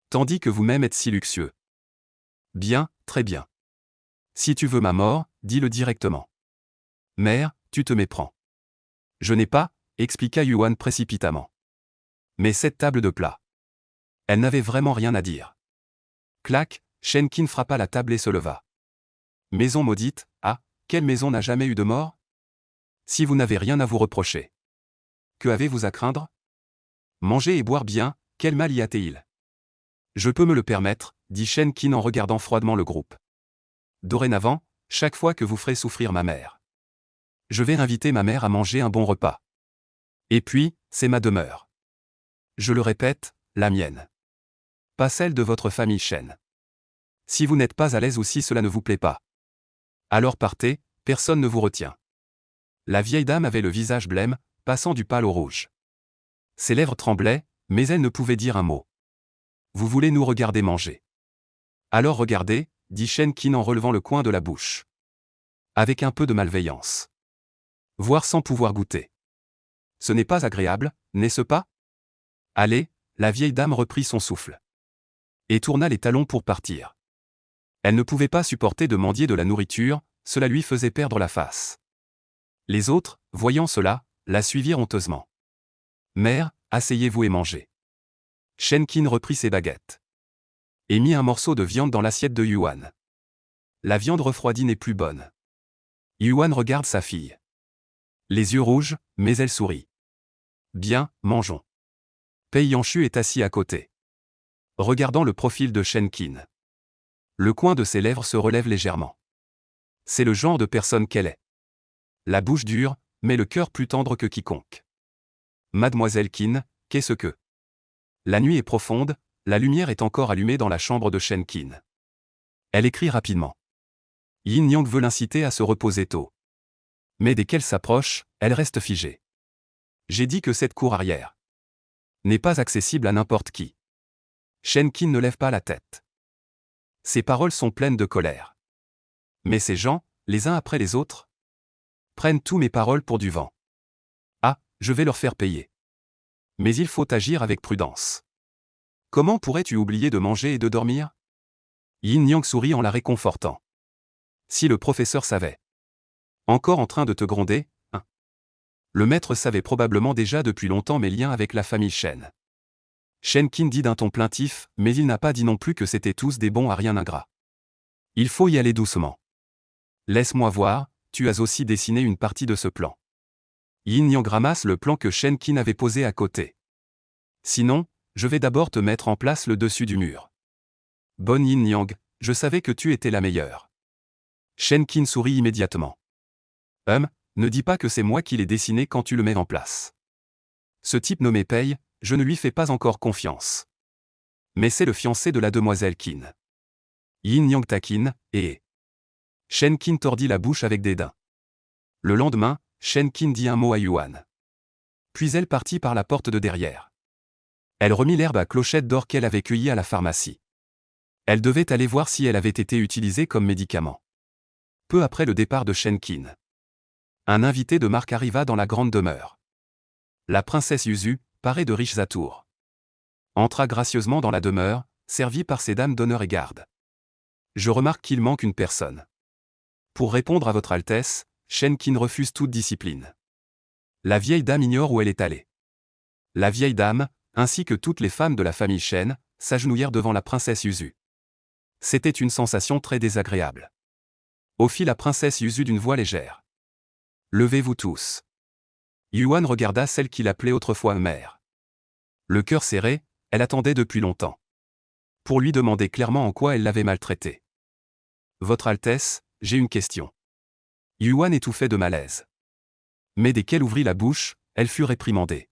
Tandis que vous-même êtes si luxueux. Bien, très bien. Si tu veux ma mort, dis-le directement. Mère, tu te méprends. Je n'ai pas, expliqua Yuan précipitamment. Mais cette table de plats. Elle n'avait vraiment rien à dire. Clac, Shen-Kin frappa la table et se leva. Maison maudite, ah, quelle maison n'a jamais eu de mort? Si vous n'avez rien à vous reprocher. Que avez-vous à craindre? Manger et boire bien, quel mal y a-t-il? Je peux me le permettre, dit Shen-Kin en regardant froidement le groupe. Dorénavant, chaque fois que vous ferez souffrir ma mère, je vais inviter ma mère à manger un bon repas. Et puis, c'est ma demeure. Je le répète, la mienne. Pas celle de votre famille Shen. Si vous n'êtes pas à l'aise ou si cela ne vous plaît pas, alors partez, personne ne vous retient. La vieille dame avait le visage blême, passant du pâle au rouge. Ses lèvres tremblaient, mais elle ne pouvait dire un mot. Vous voulez nous regarder manger? Alors regardez, dit Shen-Kin en relevant le coin de la bouche. Avec un peu de malveillance. Voire sans pouvoir goûter. Ce n'est pas agréable, n'est-ce pas? Allez, la vieille dame reprit son souffle. Et tourna les talons pour partir. Elle ne pouvait pas supporter de mendier de la nourriture, cela lui faisait perdre la face. Les autres, voyant cela, la suivirent honteusement. Mère, asseyez-vous et mangez. Shen-Kin reprit ses baguettes. Et mit un morceau de viande dans l'assiette de Yuan. La viande refroidie n'est plus bonne. Yuan regarde sa fille. Les yeux rouges, mais elle sourit. Bien, mangeons. Pei Yanshu est assis à côté, regardant le profil de Shen-Kin. Le coin de ses lèvres se relève légèrement. C'est le genre de personne qu'elle est. La bouche dure, mais le cœur plus tendre que quiconque. Mademoiselle Qin, qu'est-ce que? La nuit est profonde, la lumière est encore allumée dans la chambre de Shen-Kin. Elle écrit rapidement. Yin Yang veut l'inciter à se reposer tôt. Mais dès qu'elle s'approche, elle reste figée. J'ai dit que cette cour arrière n'est pas accessible à n'importe qui. Shen Qin ne lève pas la tête. Ses paroles sont pleines de colère. Mais ces gens, les uns après les autres, prennent tous mes paroles pour du vent. Ah, je vais leur faire payer. Mais il faut agir avec prudence. Comment pourrais-tu oublier de manger et de dormir? Yin Yang sourit en la réconfortant. Si le professeur savait. Encore en train de te gronder, hein? Le maître savait probablement déjà depuis longtemps mes liens avec la famille Shen. Shen Qin dit d'un ton plaintif, mais il n'a pas dit non plus que c'étaient tous des bons à rien ingrats. Il faut y aller doucement. Laisse-moi voir, tu as aussi dessiné une partie de ce plan. Yin Yang ramasse le plan que Shen Qin avait posé à côté. Sinon, je vais d'abord te mettre en place le dessus du mur. Bonne Yin Yang, je savais que tu étais la meilleure. Shen Qin sourit immédiatement. Ne dis pas que c'est moi qui l'ai dessiné quand tu le mets en place. Ce type nommé Pei, je ne lui fais pas encore confiance. Mais c'est le fiancé de la demoiselle Qin. Yin Yang taquine, et... Shen Qin tordit la bouche avec dédain. Le lendemain, Shen Qin dit un mot à Yuan. Puis elle partit par la porte de derrière. Elle remit l'herbe à clochette d'or qu'elle avait cueillie à la pharmacie. Elle devait aller voir si elle avait été utilisée comme médicament. Peu après le départ de Shen Qin, un invité de marque arriva dans la grande demeure. La princesse Yuzu, parée de riches atours, entra gracieusement dans la demeure, servie par ses dames d'honneur et garde. Je remarque qu'il manque une personne. Pour répondre à votre Altesse, Shen Qin refuse toute discipline. La vieille dame ignore où elle est allée. La vieille dame, ainsi que toutes les femmes de la famille Shen, s'agenouillèrent devant la princesse Yuzu. C'était une sensation très désagréable. Au fit la princesse Yuzu d'une voix légère. Levez-vous tous. Yuan regarda celle qu'il appelait autrefois mère. Le cœur serré, elle attendait depuis longtemps. Pour lui demander clairement en quoi elle l'avait maltraité. Votre Altesse, j'ai une question. Yuan étouffait de malaise. Mais dès qu'elle ouvrit la bouche, elle fut réprimandée.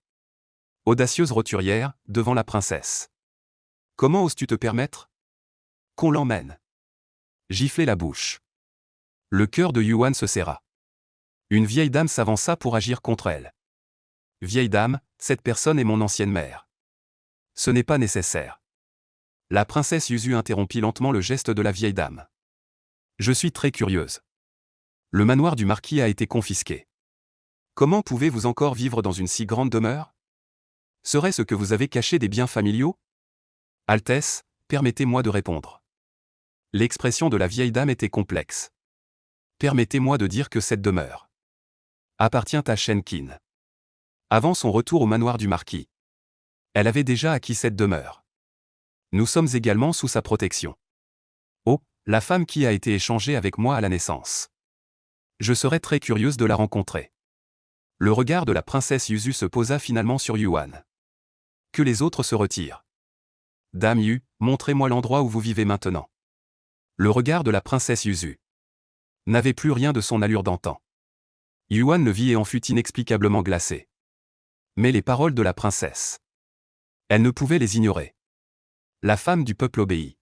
Audacieuse roturière, devant la princesse. Comment oses-tu te permettre? Qu'on l'emmène. Gifler la bouche. Le cœur de Yuan se serra. Une vieille dame s'avança pour agir contre elle. Vieille dame, cette personne est mon ancienne mère. Ce n'est pas nécessaire. La princesse Yuzu interrompit lentement le geste de la vieille dame. Je suis très curieuse. Le manoir du marquis a été confisqué. Comment pouvez-vous encore vivre dans une si grande demeure? Serait-ce que vous avez caché des biens familiaux? Altesse, permettez-moi de répondre. L'expression de la vieille dame était complexe. Permettez-moi de dire que cette demeure appartient à Shen Qin. Avant son retour au manoir du marquis, elle avait déjà acquis cette demeure. Nous sommes également sous sa protection. Oh, la femme qui a été échangée avec moi à la naissance. Je serais très curieuse de la rencontrer. Le regard de la princesse Yuzu se posa finalement sur Yuan. Que les autres se retirent. Dame Yu, montrez-moi l'endroit où vous vivez maintenant. Le regard de la princesse Yuzu n'avait plus rien de son allure d'antan. Yuan le vit et en fut inexplicablement glacé. Mais les paroles de la princesse, elle ne pouvait les ignorer. La femme du peuple obéit.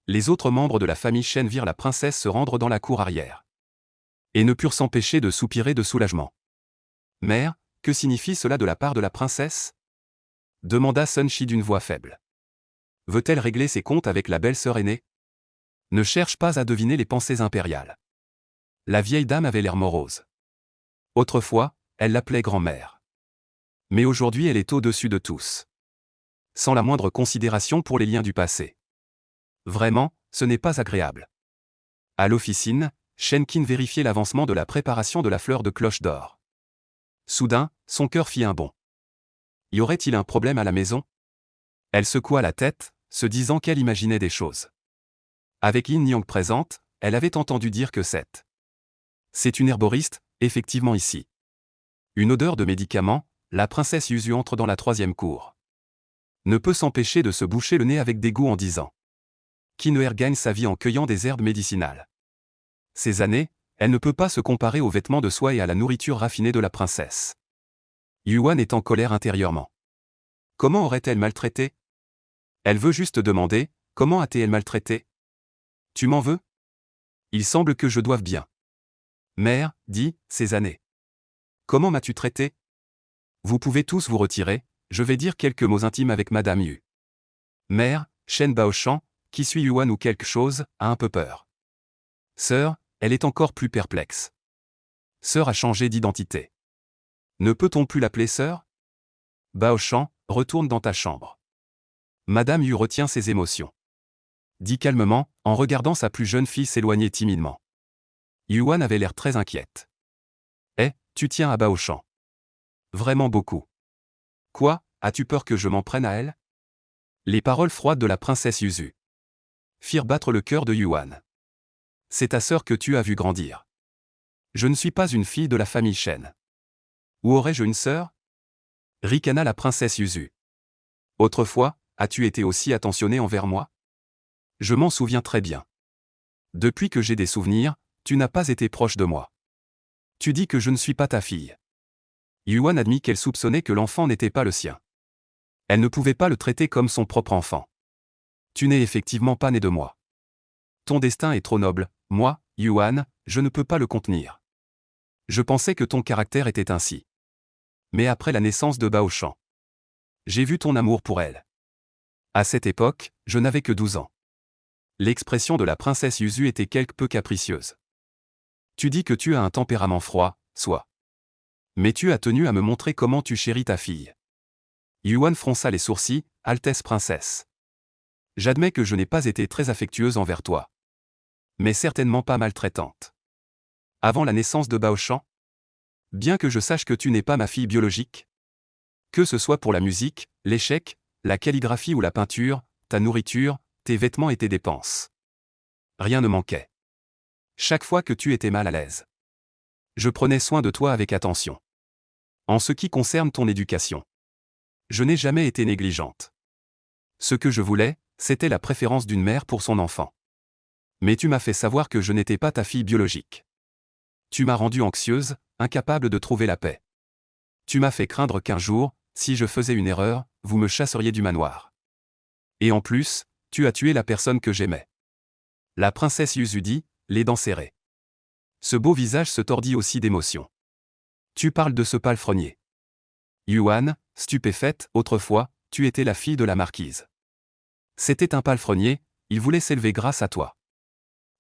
Les autres membres de la famille Shen virent la princesse se rendre dans la cour arrière. Et ne purent s'empêcher de soupirer de soulagement. Mère, que signifie cela de la part de la princesse? Demanda Sun Shi d'une voix faible. Veut-elle régler ses comptes avec la belle-sœur aînée? Ne cherche pas à deviner les pensées impériales. La vieille dame avait l'air morose. Autrefois, elle l'appelait grand-mère. Mais aujourd'hui elle est au-dessus de tous. Sans la moindre considération pour les liens du passé. Vraiment, ce n'est pas agréable. À l'officine, Shen Qin vérifiait l'avancement de la préparation de la fleur de cloche d'or. Soudain, son cœur fit un bond. Y aurait-il un problème à la maison? Elle secoua la tête, se disant qu'elle imaginait des choses. Avec Yin Yang présente, elle avait entendu dire que c'est une herboriste, effectivement ici. Une odeur de médicament, la princesse Yuzu entre dans la troisième cour. Ne peut s'empêcher de se boucher le nez avec dégoût en disant. Qin gagne sa vie en cueillant des herbes médicinales. Ces années, elle ne peut pas se comparer aux vêtements de soie et à la nourriture raffinée de la princesse. Yuan est en colère intérieurement. Comment aurait-elle maltraité? Elle veut juste demander, comment a-t-elle maltraité? Tu m'en veux? Il semble que je doive bien. Mère, dis, ces années. Comment m'as-tu traité? Vous pouvez tous vous retirer, je vais dire quelques mots intimes avec Madame Yu. Mère, Shen Baoshan, qui suit Yuan ou quelque chose, a un peu peur. Sœur, elle est encore plus perplexe. Sœur a changé d'identité. Ne peut-on plus l'appeler sœur? Baoshan, retourne dans ta chambre. Madame Yu retient ses émotions. Dit calmement, en regardant sa plus jeune fille s'éloigner timidement. Yuan avait l'air très inquiète. Eh, tu tiens à Baoshan. Vraiment beaucoup. Quoi, as-tu peur que je m'en prenne à elle? Les paroles froides de la princesse Yuzu firent battre le cœur de Yuan. C'est ta sœur que tu as vue grandir. Je ne suis pas une fille de la famille Shen. Où aurais-je une sœur? Ricana la princesse Yuzu. Autrefois, as-tu été aussi attentionnée envers moi? Je m'en souviens très bien. Depuis que j'ai des souvenirs, tu n'as pas été proche de moi. Tu dis que je ne suis pas ta fille. Yuan admit qu'elle soupçonnait que l'enfant n'était pas le sien. Elle ne pouvait pas le traiter comme son propre enfant. Tu n'es effectivement pas né de moi. Ton destin est trop noble, moi, Yuan, je ne peux pas le contenir. Je pensais que ton caractère était ainsi. Mais après la naissance de Baoshan, j'ai vu ton amour pour elle. À cette époque, je n'avais que 12 ans. L'expression de la princesse Yuzu était quelque peu capricieuse. Tu dis que tu as un tempérament froid, soit. Mais tu as tenu à me montrer comment tu chéris ta fille. Yuan fronça les sourcils, Altesse princesse. J'admets que je n'ai pas été très affectueuse envers toi. Mais certainement pas maltraitante. Avant la naissance de Baoshan? Bien que je sache que tu n'es pas ma fille biologique. Que ce soit pour la musique, l'échec, la calligraphie ou la peinture, ta nourriture, tes vêtements et tes dépenses. Rien ne manquait. Chaque fois que tu étais mal à l'aise, je prenais soin de toi avec attention. En ce qui concerne ton éducation, je n'ai jamais été négligente. Ce que je voulais, c'était la préférence d'une mère pour son enfant. Mais tu m'as fait savoir que je n'étais pas ta fille biologique. Tu m'as rendue anxieuse, incapable de trouver la paix. Tu m'as fait craindre qu'un jour, si je faisais une erreur, vous me chasseriez du manoir. Et en plus, tu as tué la personne que j'aimais. La princesse Yuzu dit, les dents serrées. Ce beau visage se tordit aussi d'émotion. Tu parles de ce palefrenier. Yuan, stupéfaite, autrefois, tu étais la fille de la marquise. C'était un palefrenier, il voulait s'élever grâce à toi.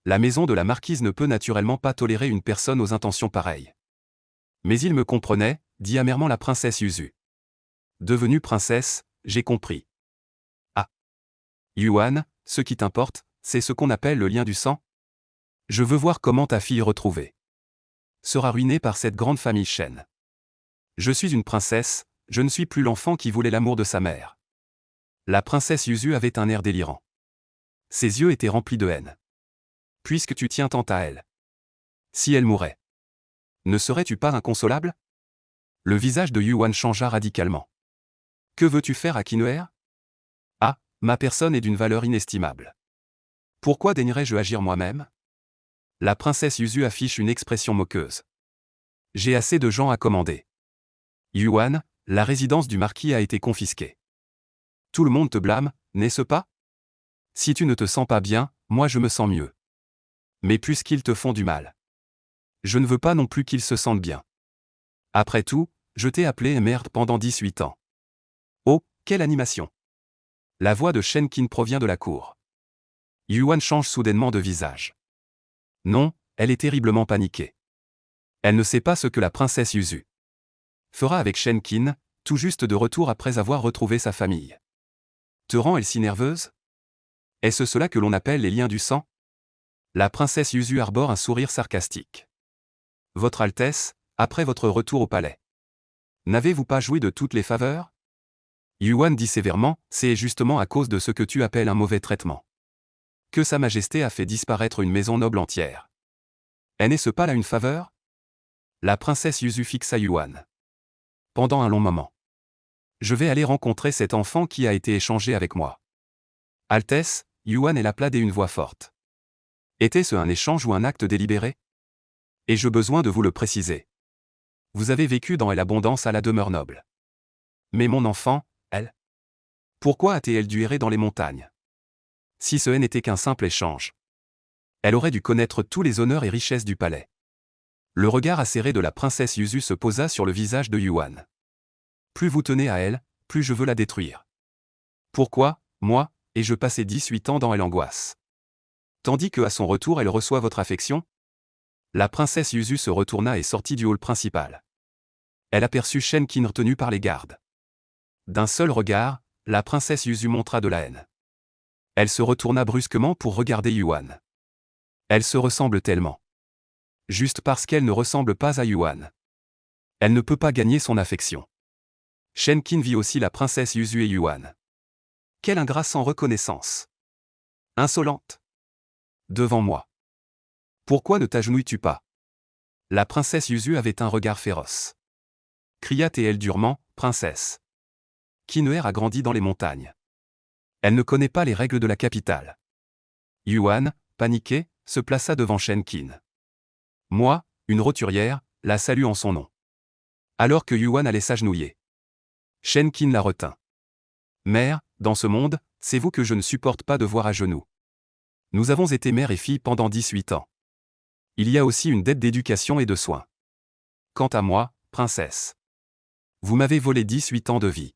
La maison de la marquise ne peut naturellement pas tolérer une personne aux intentions pareilles. Mais il me comprenait, dit amèrement la princesse Yuzu. Devenue princesse, j'ai compris. Ah. Yuan, ce qui t'importe, c'est ce qu'on appelle le lien du sang? Je veux voir comment ta fille retrouvée sera ruinée par cette grande famille Shen. Je suis une princesse, je ne suis plus l'enfant qui voulait l'amour de sa mère. La princesse Yuzu avait un air délirant. Ses yeux étaient remplis de haine. Puisque tu tiens tant à elle. Si elle mourait, ne serais-tu pas inconsolable? Le visage de Yuan changea radicalement. Que veux-tu faire à Kinner? Ah, ma personne est d'une valeur inestimable. Pourquoi daignerais-je agir moi-même? La princesse Yuzu affiche une expression moqueuse. J'ai assez de gens à commander. Yuan, la résidence du marquis a été confisquée. Tout le monde te blâme, n'est-ce pas? Si tu ne te sens pas bien, moi je me sens mieux. Mais puisqu'ils te font du mal, je ne veux pas non plus qu'ils se sentent bien. Après tout, je t'ai appelé merde pendant 18 ans. Oh, quelle animation! La voix de Shen Qin provient de la cour. Yuan change soudainement de visage. Non, elle est terriblement paniquée. Elle ne sait pas ce que la princesse Yuzu fera avec Shen Qin, tout juste de retour après avoir retrouvé sa famille. Te rend-elle si nerveuse? Est-ce cela que l'on appelle les liens du sang? La princesse Yuzu arbore un sourire sarcastique. Votre Altesse, après votre retour au palais, n'avez-vous pas joui de toutes les faveurs? Yuan dit sévèrement, c'est justement à cause de ce que tu appelles un mauvais traitement que Sa Majesté a fait disparaître une maison noble entière. N'est-ce pas là une faveur? La princesse Yuzu fixa Yuan. Pendant un long moment. Je vais aller rencontrer cet enfant qui a été échangé avec moi. Altesse, Yuan elle appela d'une voix forte. Était-ce un échange ou un acte délibéré? Ai-je besoin de vous le préciser? Vous avez vécu dans l'abondance à la demeure noble. Mais mon enfant, elle? Pourquoi a-t-elle dû errer dans les montagnes? Si ce n'était qu'un simple échange. Elle aurait dû connaître tous les honneurs et richesses du palais. Le regard acéré de la princesse Yuzu se posa sur le visage de Yuan. Plus vous tenez à elle, plus je veux la détruire. Pourquoi, moi, ai-je passé 18 ans dans elle angoisse? Tandis que à son retour elle reçoit votre affection? La princesse Yuzu se retourna et sortit du hall principal. Elle aperçut Shen Qin retenu par les gardes. D'un seul regard, la princesse Yuzu montra de la haine. Elle se retourna brusquement pour regarder Yuan. Elle se ressemble tellement. Juste parce qu'elle ne ressemble pas à Yuan. Elle ne peut pas gagner son affection. Shen Qin vit aussi la princesse Yuzu et Yuan. Quel ingrat sans reconnaissance. Insolente. Devant moi. Pourquoi ne t'agenouilles-tu pas? La princesse Yuzu avait un regard féroce. Cria-t-elle durement, princesse. Qin'er a grandi dans les montagnes. Elle ne connaît pas les règles de la capitale. Yuan, paniqué, se plaça devant Shen Qin. Moi, une roturière, la salue en son nom. Alors que Yuan allait s'agenouiller. Shen Qin la retint. Mère, dans ce monde, c'est vous que je ne supporte pas de voir à genoux. Nous avons été mère et fille pendant 18 ans. Il y a aussi une dette d'éducation et de soins. Quant à moi, princesse. Vous m'avez volé 18 ans de vie.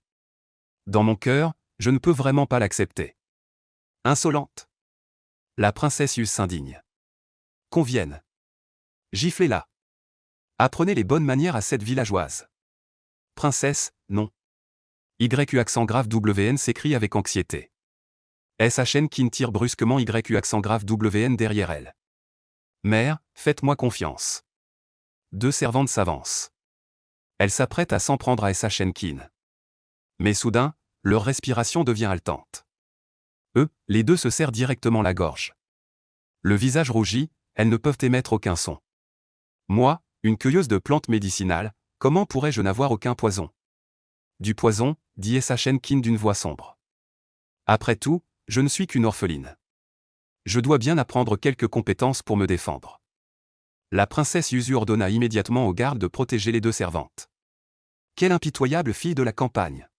Dans mon cœur, je ne peux vraiment pas l'accepter. Insolente. La princesse Yuzu s'indigne. Qu'on vienne. Giflez-la. Apprenez les bonnes manières à cette villageoise. Princesse, non. YU accent grave WN s'écrie avec anxiété. Shen Qin tire brusquement YU accent grave WN derrière elle. Mère, faites-moi confiance. Deux servantes s'avancent. Elles s'apprêtent à s'en prendre à Shen Qin. Mais soudain, leur respiration devient haletante. Les deux se serrent directement la gorge. Le visage rougi, elles ne peuvent émettre aucun son. Moi, une cueilleuse de plantes médicinales, comment pourrais-je n'avoir aucun poison? Du poison, dit Shen Qin d'une voix sombre. Après tout, je ne suis qu'une orpheline. Je dois bien apprendre quelques compétences pour me défendre. La princesse Yuzu ordonna immédiatement aux gardes de protéger les deux servantes. Quelle impitoyable fille de la campagne!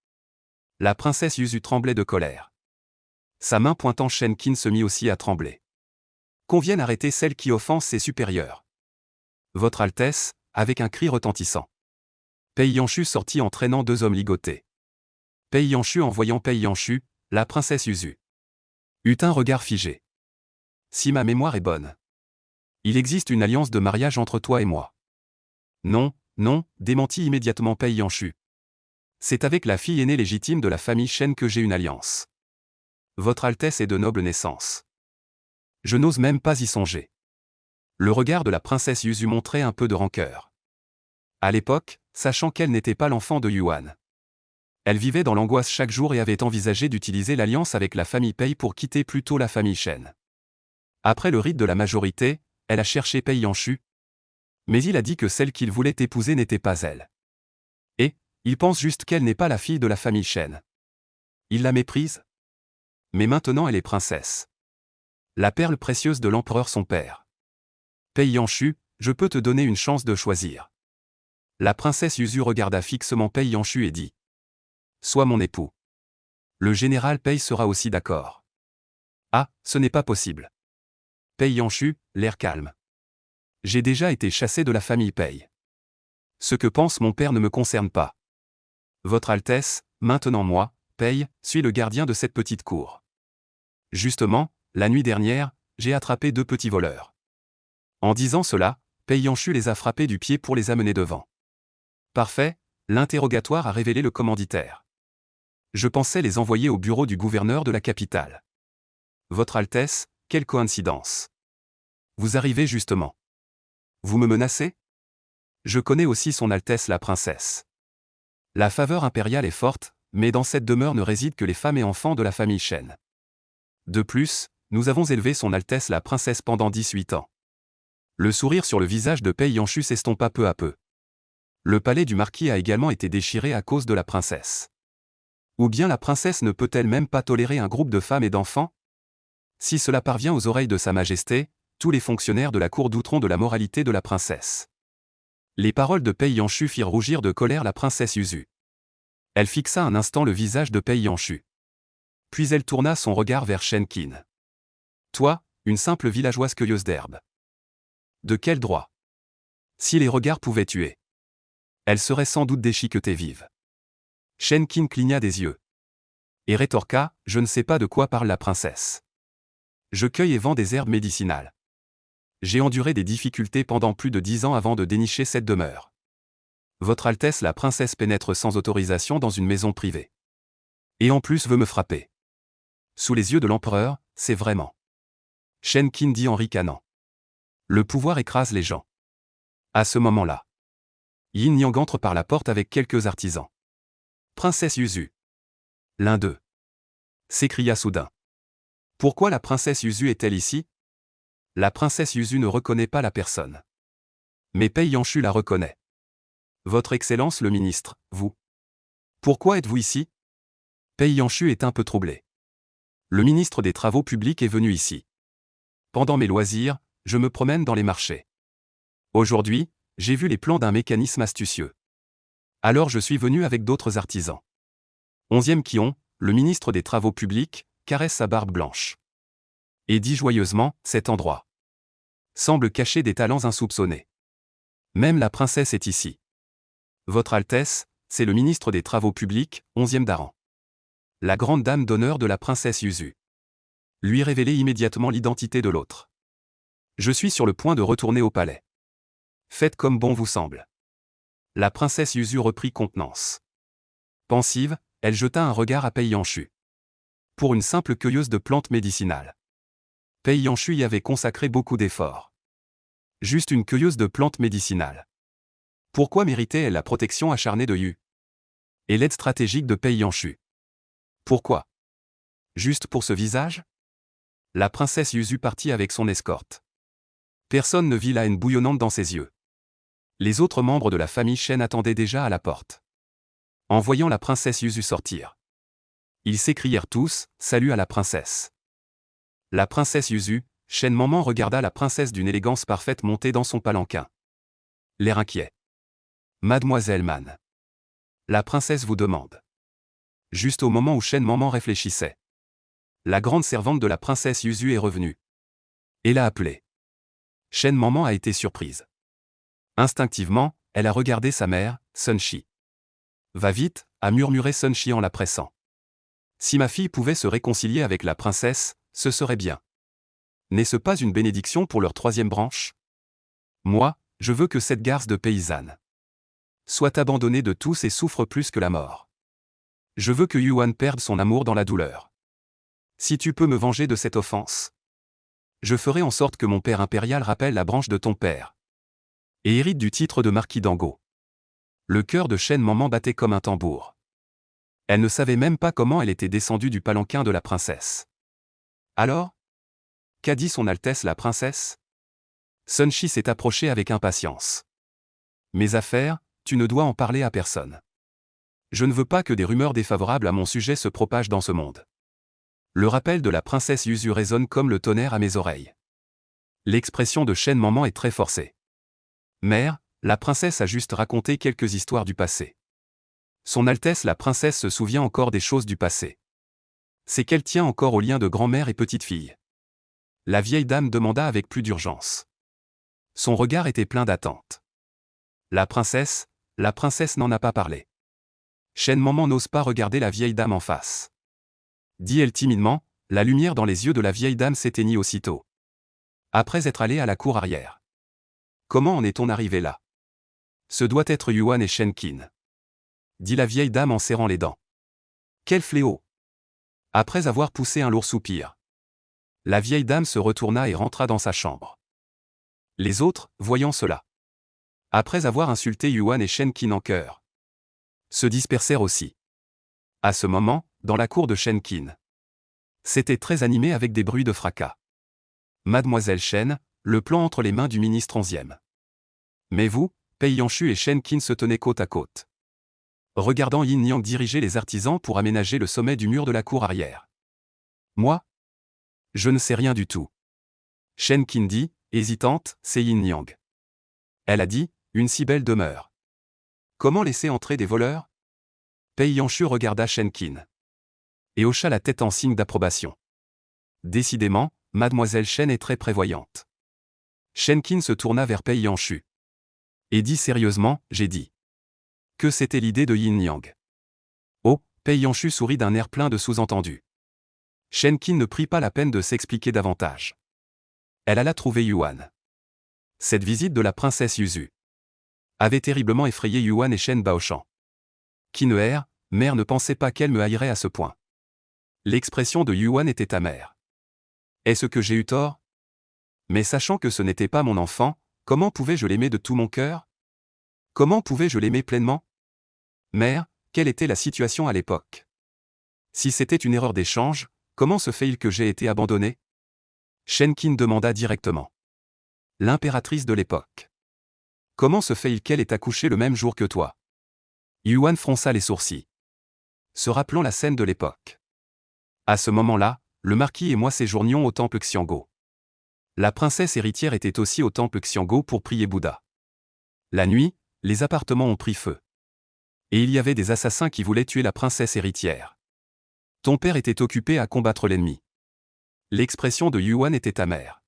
La princesse Yuzu tremblait de colère. Sa main pointant Shen Qin se mit aussi à trembler. Qu'on vienne arrêter celle qui offense ses supérieurs. Votre Altesse, avec un cri retentissant. Pei Yanshu sortit en traînant deux hommes ligotés. Pei Yanshu en voyant Pei Yanshu, la princesse Yuzu eut un regard figé. Si ma mémoire est bonne. Il existe une alliance de mariage entre toi et moi. Non, non, démentit immédiatement Pei Yanshu. C'est avec la fille aînée légitime de la famille Shen que j'ai une alliance. Votre Altesse est de noble naissance. Je n'ose même pas y songer. Le regard de la princesse Yuzu montrait un peu de rancœur. À l'époque, sachant qu'elle n'était pas l'enfant de Yuan. Elle vivait dans l'angoisse chaque jour et avait envisagé d'utiliser l'alliance avec la famille Pei pour quitter plus tôt la famille Shen. Après le rite de la majorité, elle a cherché Pei Yanshu. Mais il a dit que celle qu'il voulait épouser n'était pas elle. Et, il pense juste qu'elle n'est pas la fille de la famille Shen. Il la méprise. Mais maintenant elle est princesse. La perle précieuse de l'empereur son père. Pei Yanshu, je peux te donner une chance de choisir. La princesse Yuzu regarda fixement Pei Yanshu et dit. Sois mon époux. Le général Pei sera aussi d'accord. Ah, ce n'est pas possible. Pei Yanshu, l'air calme. J'ai déjà été chassé de la famille Pei. Ce que pense mon père ne me concerne pas. Votre Altesse, maintenant moi, Pei, suis le gardien de cette petite cour. Justement, la nuit dernière, j'ai attrapé deux petits voleurs. En disant cela, Pei Yanshu les a frappés du pied pour les amener devant. Parfait, l'interrogatoire a révélé le commanditaire. Je pensais les envoyer au bureau du gouverneur de la capitale. Votre Altesse, quelle coïncidence. Vous arrivez justement. Vous me menacez? Je connais aussi son Altesse la princesse. La faveur impériale est forte, mais dans cette demeure ne résident que les femmes et enfants de la famille Shen. De plus, nous avons élevé son Altesse la princesse pendant 18 ans. Le sourire sur le visage de Pei Yanshu s'estompa peu à peu. Le palais du marquis a également été déchiré à cause de la princesse. Ou bien la princesse ne peut-elle même pas tolérer un groupe de femmes et d'enfants? Si cela parvient aux oreilles de Sa Majesté, tous les fonctionnaires de la cour douteront de la moralité de la princesse. Les paroles de Pei Yanshu firent rougir de colère la princesse Yuzu. Elle fixa un instant le visage de Pei Yanshu. Puis elle tourna son regard vers Shen Qin. Toi, une simple villageoise cueilleuse d'herbe. De quel droit? Si les regards pouvaient tuer, elle serait sans doute déchiquetée vive. Shen Qin cligna des yeux et rétorqua, je ne sais pas de quoi parle la princesse. Je cueille et vends des herbes médicinales. J'ai enduré des difficultés pendant plus de 10 ans avant de dénicher cette demeure. Votre Altesse la princesse pénètre sans autorisation dans une maison privée. Et en plus veut me frapper. Sous les yeux de l'empereur, c'est vraiment. Shen Qin dit en ricanant. Le pouvoir écrase les gens. À ce moment-là, Yin Yang entre par la porte avec quelques artisans. Princesse Yuzu. L'un d'eux s'écria soudain. Pourquoi la princesse Yuzu est-elle ici? La princesse Yuzu ne reconnaît pas la personne. Mais Pei Yanshu la reconnaît. Votre Excellence le ministre, vous. Pourquoi êtes-vous ici? Pei Yanshu est un peu troublé. Le ministre des Travaux publics est venu ici. Pendant mes loisirs, je me promène dans les marchés. Aujourd'hui, j'ai vu les plans d'un mécanisme astucieux. Alors je suis venu avec d'autres artisans. 11e Kion, le ministre des Travaux publics, caresse sa barbe blanche. Et dit joyeusement, cet endroit semble cacher des talents insoupçonnés. Même la princesse est ici. Votre Altesse, c'est le ministre des Travaux publics, 11e Daran. La grande dame d'honneur de la princesse Yuzu. Lui révéler immédiatement l'identité de l'autre. Je suis sur le point de retourner au palais. Faites comme bon vous semble. La princesse Yuzu reprit contenance. Pensive, elle jeta un regard à Pei Yanshu. Pour une simple cueilleuse de plantes médicinales. Pei Yanshu y avait consacré beaucoup d'efforts. Juste une cueilleuse de plantes médicinales. Pourquoi méritait-elle la protection acharnée de Yu? Et l'aide stratégique de Pei Yanshu? Pourquoi? Juste pour ce visage? La princesse Yuzu partit avec son escorte. Personne ne vit la haine bouillonnante dans ses yeux. Les autres membres de la famille Shen attendaient déjà à la porte. En voyant la princesse Yuzu sortir, ils s'écrièrent tous, salut à la princesse. La princesse Yuzu, Shen Maman regarda la princesse d'une élégance parfaite montée dans son palanquin. L'air inquiet. Mademoiselle Man. La princesse vous demande. Juste au moment où Shen Maman réfléchissait. La grande servante de la princesse Yuzu est revenue. Et l'a appelée. Shen Maman a été surprise. Instinctivement, elle a regardé sa mère, Sun Shi. Va vite, a murmuré Sun Shi en la pressant. Si ma fille pouvait se réconcilier avec la princesse, ce serait bien. N'est-ce pas une bénédiction pour leur 3e branche? Moi, je veux que cette garce de paysanne soit abandonnée de tous et souffre plus que la mort. Je veux que Yuan perde son amour dans la douleur. Si tu peux me venger de cette offense, je ferai en sorte que mon père impérial rappelle la branche de ton père et hérite du titre de marquis d'Ango. Le cœur de Shen Maman battait comme un tambour. Elle ne savait même pas comment elle était descendue du palanquin de la princesse. Alors? Qu'a dit son Altesse la princesse? Sun Shi s'est approché avec impatience. Mes affaires, tu ne dois en parler à personne. Je ne veux pas que des rumeurs défavorables à mon sujet se propagent dans ce monde. Le rappel de la princesse Yuzu résonne comme le tonnerre à mes oreilles. L'expression de Shen Maman est très forcée. Mère, la princesse a juste raconté quelques histoires du passé. Son Altesse la princesse se souvient encore des choses du passé. C'est qu'elle tient encore au lien de grand-mère et petite-fille. La vieille dame demanda avec plus d'urgence. Son regard était plein d'attente. La princesse n'en a pas parlé. Shen Maman n'ose pas regarder la vieille dame en face. Dit-elle timidement, la lumière dans les yeux de la vieille dame s'éteignit aussitôt. Après être allée à la cour arrière. Comment en est-on arrivé là? Ce doit être Yuan et Shen Qin. Dit la vieille dame en serrant les dents. Quel fléau! Après avoir poussé un lourd soupir, la vieille dame se retourna et rentra dans sa chambre. Les autres, voyant cela, après avoir insulté Yuan et Shen Qin en chœur, se dispersèrent aussi. À ce moment, dans la cour de Shen Qin, c'était très animé avec des bruits de fracas. Mademoiselle Shen, le plan entre les mains du ministre 11e. Mais vous, Pei Yanshu et Shen Qin se tenaient côte à côte, regardant Yin Yang diriger les artisans pour aménager le sommet du mur de la cour arrière. Moi? Je ne sais rien du tout. Shen Qin dit, hésitante, c'est Yin Yang. Elle a dit, une si belle demeure. Comment laisser entrer des voleurs? Pei Yanshu regarda Shen Qin et hocha la tête en signe d'approbation. Décidément, Mademoiselle Shen est très prévoyante. Shenkin se tourna vers Pei Yanshu. Et dit sérieusement, j'ai dit. Que c'était l'idée de Yin Yang. Oh, Pei Yanshu sourit d'un air plein de sous-entendus. Shenkin ne prit pas la peine de s'expliquer davantage. Elle alla trouver Yuan. Cette visite de la princesse Yuzu avait terriblement effrayé Yuan et Shen Baoshan. Qin mère ne pensait pas qu'elle me haïrait à ce point. L'expression de Yuan était amère. Est-ce que j'ai eu tort? Mais sachant que ce n'était pas mon enfant, comment pouvais-je l'aimer de tout mon cœur? Comment pouvais-je l'aimer pleinement? Mère, quelle était la situation à l'époque? Si c'était une erreur d'échange, comment se fait-il que j'ai été abandonné? Shenkin demanda directement. L'impératrice de l'époque. Comment se fait-il qu'elle ait accouché le même jour que toi? Yuan fronça les sourcils. Se rappelant la scène de l'époque. À ce moment-là, le marquis et moi séjournions au temple Xianggo. La princesse héritière était aussi au temple Xianggo pour prier Bouddha. La nuit, les appartements ont pris feu. Et il y avait des assassins qui voulaient tuer la princesse héritière. Ton père était occupé à combattre l'ennemi. L'expression de Yuan était amère.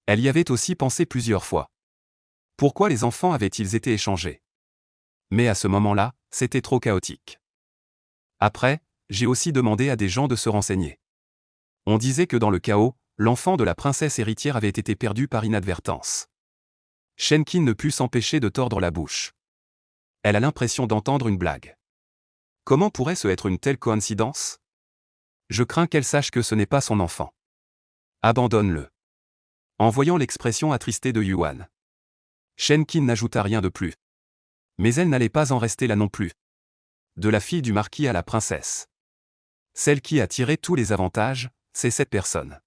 Elle y avait aussi pensé plusieurs fois. Pourquoi les enfants avaient-ils été échangés? Mais à ce moment-là, c'était trop chaotique. Après, j'ai aussi demandé à des gens de se renseigner. On disait que dans le chaos, l'enfant de la princesse héritière avait été perdu par inadvertance. Shenkin ne put s'empêcher de tordre la bouche. Elle a l'impression d'entendre une blague. Comment pourrait-ce être une telle coïncidence? Je crains qu'elle sache que ce n'est pas son enfant. Abandonne-le. En voyant l'expression attristée de Yuan, Shenkin n'ajouta rien de plus. Mais elle n'allait pas en rester là non plus. De la fille du marquis à la princesse. Celle qui a tiré tous les avantages, c'est cette personne.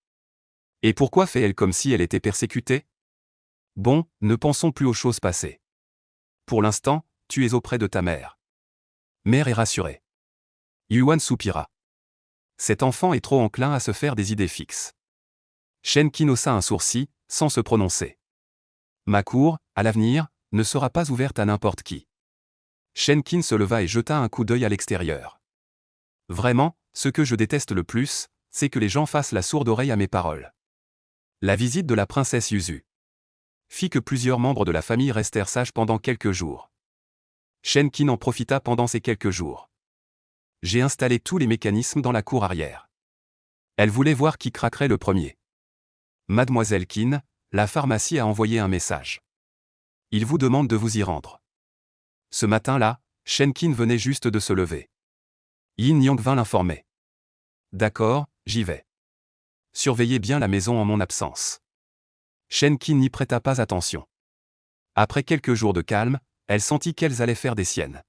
Et pourquoi fait-elle comme si elle était persécutée? Bon, ne pensons plus aux choses passées. Pour l'instant, tu es auprès de ta mère. Mère est rassurée. Yuan soupira. Cet enfant est trop enclin à se faire des idées fixes. Shenkin haussa un sourcil, sans se prononcer. Ma cour, à l'avenir, ne sera pas ouverte à n'importe qui. Shenkin se leva et jeta un coup d'œil à l'extérieur. Vraiment, ce que je déteste le plus, c'est que les gens fassent la sourde oreille à mes paroles. La visite de la princesse Yuzu fit que plusieurs membres de la famille restèrent sages pendant quelques jours. Shenkin en profita pendant ces quelques jours. J'ai installé tous les mécanismes dans la cour arrière. Elle voulait voir qui craquerait le premier. Mademoiselle Qin, la pharmacie a envoyé un message. Il vous demande de vous y rendre. Ce matin-là, Shenkin venait juste de se lever. Yin Yang vint l'informer. D'accord, j'y vais. Surveillez bien la maison en mon absence. Shenkin n'y prêta pas attention. Après quelques jours de calme, elle sentit qu'elles allaient faire des siennes.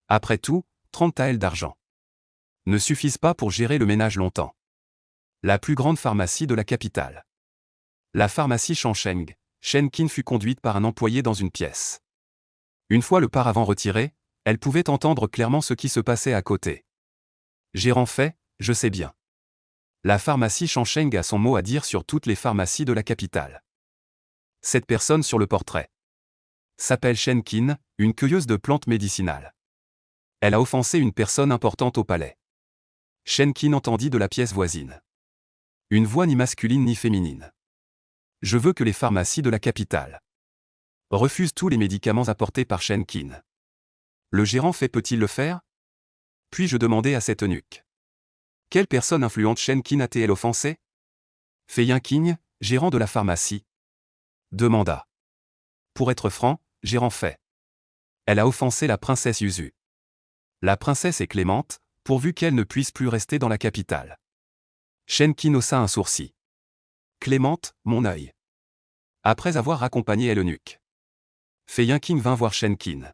Après tout, 30 taels d'argent ne suffisent pas pour gérer le ménage longtemps. La plus grande pharmacie de la capitale. La pharmacie Shansheng, Shenkin fut conduite par un employé dans une pièce. Une fois le paravent retiré, elle pouvait entendre clairement ce qui se passait à côté. Gérant fait, je sais bien. La pharmacie Shansheng a son mot à dire sur toutes les pharmacies de la capitale. Cette personne sur le portrait s'appelle Shenkin, une cueilleuse de plantes médicinales. Elle a offensé une personne importante au palais. Shenkin entendit de la pièce voisine une voix ni masculine ni féminine. Je veux que les pharmacies de la capitale refusent tous les médicaments apportés par Shenkin. Le gérant fait peut-il le faire? Puis-je demander à cette eunuque. Quelle personne influente Shenkin a-t-elle offensé? Fei Yanqing, gérant de la pharmacie, demanda. Pour être franc, gérant fait. Elle a offensé la princesse Yuzu. La princesse est clémente, pourvu qu'elle ne puisse plus rester dans la capitale. Shenkin haussa un sourcil. Clémente, mon œil. Après avoir accompagné l'eunuque, Fei Yanqing vint voir Shenkin.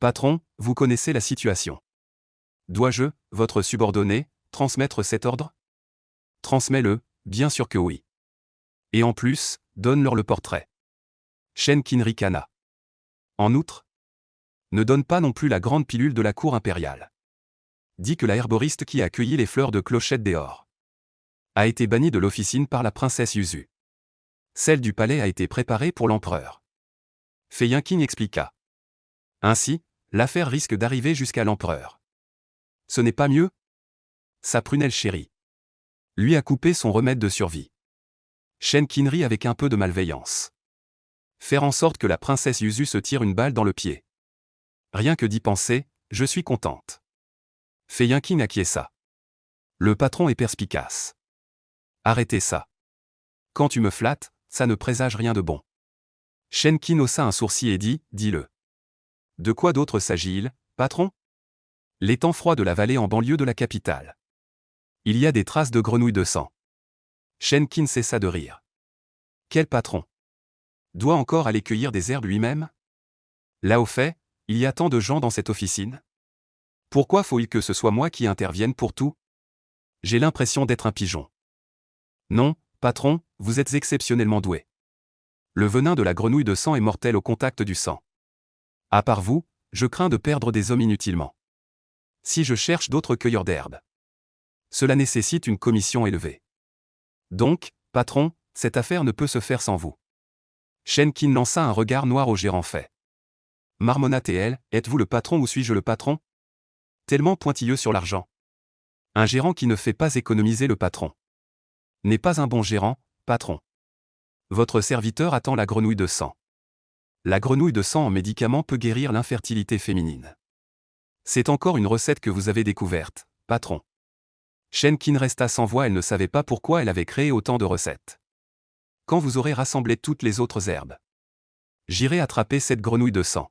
Patron, vous connaissez la situation. Dois-je, votre subordonné, transmettre cet ordre? Transmets-le, bien sûr que oui. Et en plus, donne-leur le portrait. Shenkin ricana. En outre, ne donne pas non plus la grande pilule de la cour impériale. Dis que la herboriste qui a cueilli les fleurs de clochette dehors a été bannie de l'officine par la princesse Yuzu. Celle du palais a été préparée pour l'empereur. Fei Yanqing expliqua. Ainsi, l'affaire risque d'arriver jusqu'à l'empereur. Ce n'est pas mieux? Sa prunelle chérie. Lui a coupé son remède de survie. Shen Qin rit avec un peu de malveillance. Faire en sorte que la princesse Yuzu se tire une balle dans le pied. Rien que d'y penser, je suis contente. Fei Yingqing acquiesça. Le patron est perspicace. Arrêtez ça. Quand tu me flattes, ça ne présage rien de bon. Shen Qin haussa un sourcil et dit, dis-le. De quoi d'autre s'agit-il, patron? Les temps froids de la vallée en banlieue de la capitale. Il y a des traces de grenouilles de sang. Shen Qin cessa de rire. Quel patron? Doit encore aller cueillir des herbes lui-même? Là au fait, il y a tant de gens dans cette officine. Pourquoi faut-il que ce soit moi qui intervienne pour tout? J'ai l'impression d'être un pigeon. Non, patron, vous êtes exceptionnellement doué. Le venin de la grenouille de sang est mortel au contact du sang. À part vous, je crains de perdre des hommes inutilement. Si je cherche d'autres cueilleurs d'herbes, cela nécessite une commission élevée. Donc, patron, cette affaire ne peut se faire sans vous. Shen Qin lança un regard noir au gérant fait. Marmonna-t-elle, êtes-vous le patron ou suis-je le patron? Tellement pointilleux sur l'argent. Un gérant qui ne fait pas économiser le patron n'est pas un bon gérant, patron. Votre serviteur attend la grenouille de sang. La grenouille de sang en médicament peut guérir l'infertilité féminine. C'est encore une recette que vous avez découverte, patron. Shen Qin resta sans voix, elle ne savait pas pourquoi elle avait créé autant de recettes. Quand vous aurez rassemblé toutes les autres herbes, j'irai attraper cette grenouille de sang.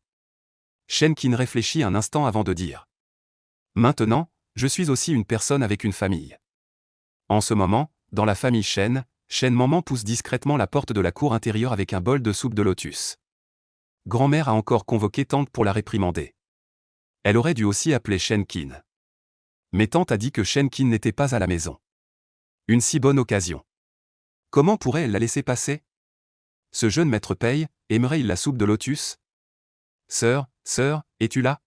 Shen Qin réfléchit un instant avant de dire. Maintenant, je suis aussi une personne avec une famille. En ce moment, dans la famille Shen, Shen Maman pousse discrètement la porte de la cour intérieure avec un bol de soupe de lotus. Grand-mère a encore convoqué tante pour la réprimander. Elle aurait dû aussi appeler Shen Qin. Mais tante a dit que Shen Qin n'était pas à la maison. Une si bonne occasion. Comment pourrait-elle la laisser passer? Ce jeune maître paye, aimerait-il la soupe de lotus? Sœur, es-tu là?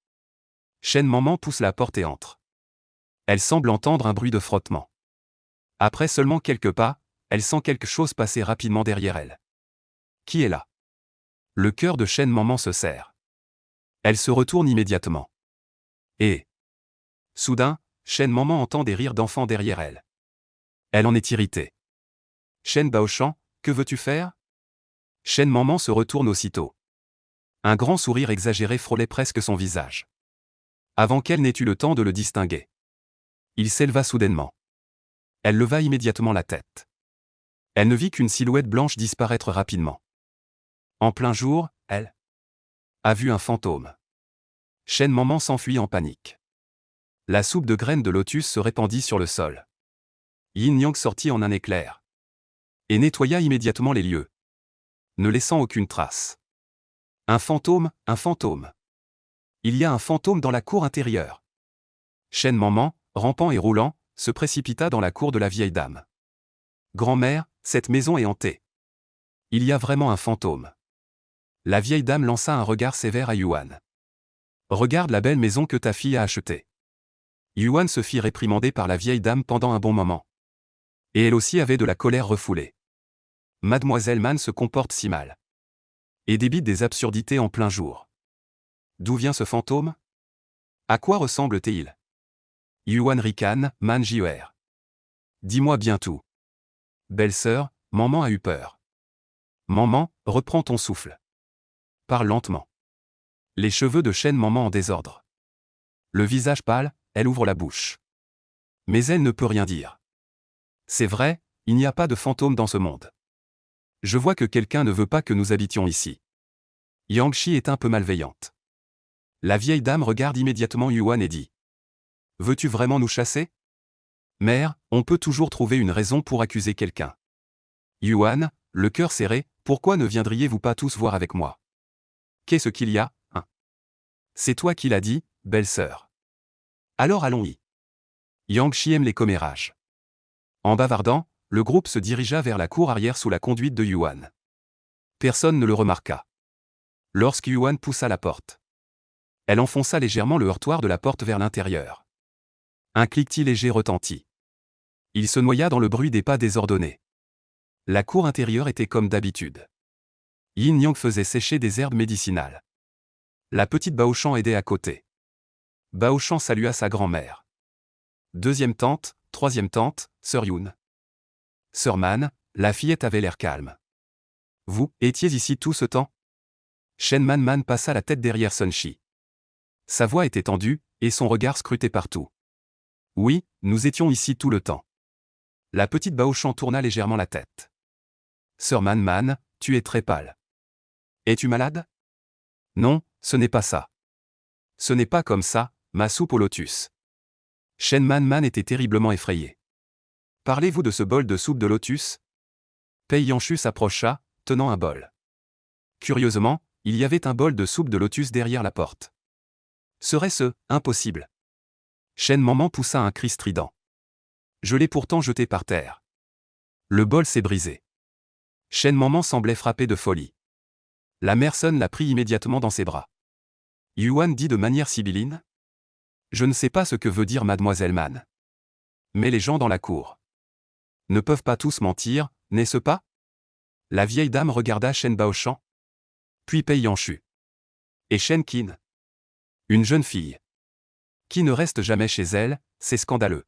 Shen Maman pousse la porte et entre. Elle semble entendre un bruit de frottement. Après seulement quelques pas, elle sent quelque chose passer rapidement derrière elle. Qui est là? Le cœur de Shen Maman se serre. Elle se retourne immédiatement. Et soudain, Shen Maman entend des rires d'enfants derrière elle. Elle en est irritée. Shen Baoshan, que veux-tu faire? Shen Maman se retourne aussitôt. Un grand sourire exagéré frôlait presque son visage. Avant qu'elle n'ait eu le temps de le distinguer, il s'éleva soudainement. Elle leva immédiatement la tête. Elle ne vit qu'une silhouette blanche disparaître rapidement. En plein jour, elle a vu un fantôme. Shen Maman s'enfuit en panique. La soupe de graines de lotus se répandit sur le sol. Yin Yang sortit en un éclair et nettoya immédiatement les lieux, ne laissant aucune trace. Un fantôme, un fantôme. Il y a un fantôme dans la cour intérieure. Shen Maman, rampant et roulant, se précipita dans la cour de la vieille dame. Grand-mère, cette maison est hantée. Il y a vraiment un fantôme. La vieille dame lança un regard sévère à Yuan. Regarde la belle maison que ta fille a achetée. Yuan se fit réprimander par la vieille dame pendant un bon moment. Et elle aussi avait de la colère refoulée. Mademoiselle Man se comporte si mal. Et débite des absurdités en plein jour. D'où vient ce fantôme? À quoi ressemble-t-il? Yuan ricane, Man Jier. Dis-moi bien tout. Belle-sœur, maman a eu peur. Maman, reprends ton souffle. Parle lentement. Les cheveux de Shen Maman en désordre. Le visage pâle, elle ouvre la bouche. Mais elle ne peut rien dire. C'est vrai, il n'y a pas de fantôme dans ce monde. Je vois que quelqu'un ne veut pas que nous habitions ici. Yang Shi est un peu malveillante. La vieille dame regarde immédiatement Yuan et dit. Veux-tu vraiment nous chasser? Mère, on peut toujours trouver une raison pour accuser quelqu'un. Yuan, le cœur serré, pourquoi ne viendriez-vous pas tous voir avec moi? Qu'est-ce qu'il y a, hein? C'est toi qui l'as dit, belle-sœur. Alors allons-y. Yang Shi aime les commérages. En bavardant, le groupe se dirigea vers la cour arrière sous la conduite de Yuan. Personne ne le remarqua. Lorsque Yuan poussa la porte, elle enfonça légèrement le heurtoir de la porte vers l'intérieur. Un cliquetis léger retentit. Il se noya dans le bruit des pas désordonnés. La cour intérieure était comme d'habitude. Yin Yang faisait sécher des herbes médicinales. La petite Baoshan aidait à côté. Baoshan salua sa grand-mère. Deuxième tante, troisième tante, sœur Yun. Sœur Man, la fillette avait l'air calme. Vous étiez ici tout ce temps? Shen Man passa la tête derrière Sun Shi. Sa voix était tendue, et son regard scrutait partout. Oui, nous étions ici tout le temps. La petite Baoshan tourna légèrement la tête. Sœur Man, tu es très pâle. Es-tu malade? Non, ce n'est pas ça. Ce n'est pas comme ça, ma soupe au lotus. Shen Man était terriblement effrayé. Parlez-vous de ce bol de soupe de lotus? Pei Yanshu s'approcha, tenant un bol. Curieusement, il y avait un bol de soupe de lotus derrière la porte. Serait-ce impossible? Shen Manman poussa un cri strident. Je l'ai pourtant jeté par terre. Le bol s'est brisé. Shen Manman semblait frappé de folie. La mère Sun l'a pris immédiatement dans ses bras. Yuan dit de manière sibylline. Je ne sais pas ce que veut dire Mademoiselle Man. Mais les gens dans la cour ne peuvent pas tous mentir, n'est-ce pas? La vieille dame regarda Shen Baoshan. Puis Pei Yanshu. Et Shen Qin. Une jeune fille. Qui ne reste jamais chez elle, c'est scandaleux.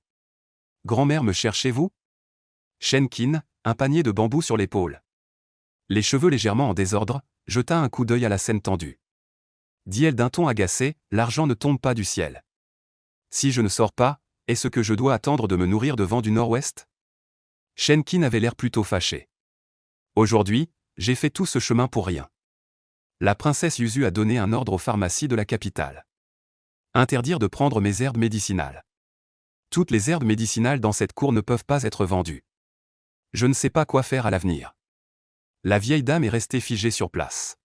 Grand-mère me cherchez-vous? Shen Qin, un panier de bambou sur l'épaule. Les cheveux légèrement en désordre, jeta un coup d'œil à la scène tendue. Dit-elle d'un ton agacé, l'argent ne tombe pas du ciel. Si je ne sors pas, est-ce que je dois attendre de me nourrir de vent du nord-ouest? Shen Qin avait l'air plutôt fâché. Aujourd'hui, j'ai fait tout ce chemin pour rien. La princesse Yuzu a donné un ordre aux pharmacies de la capitale. Interdire de prendre mes herbes médicinales. Toutes les herbes médicinales dans cette cour ne peuvent pas être vendues. Je ne sais pas quoi faire à l'avenir. La vieille dame est restée figée sur place.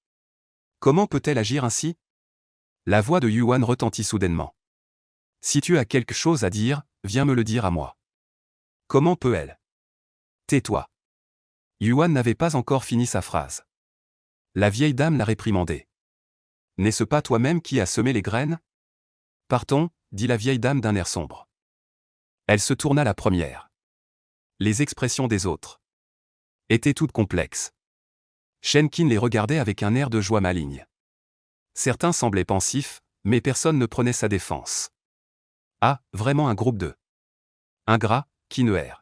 Comment peut-elle agir ainsi? La voix de Yuan retentit soudainement. Si tu as quelque chose à dire, viens me le dire à moi. Comment peut-elle? Tais-toi. Yuan n'avait pas encore fini sa phrase. La vieille dame l'a réprimandé. N'est-ce pas toi-même qui as semé les graines? Partons, dit la vieille dame d'un air sombre. Elle se tourna la première. Les expressions des autres étaient toutes complexes. Shen Qin les regardait avec un air de joie maligne. Certains semblaient pensifs, mais personne ne prenait sa défense. Ah, vraiment un groupe de ingrats, qui ne errent.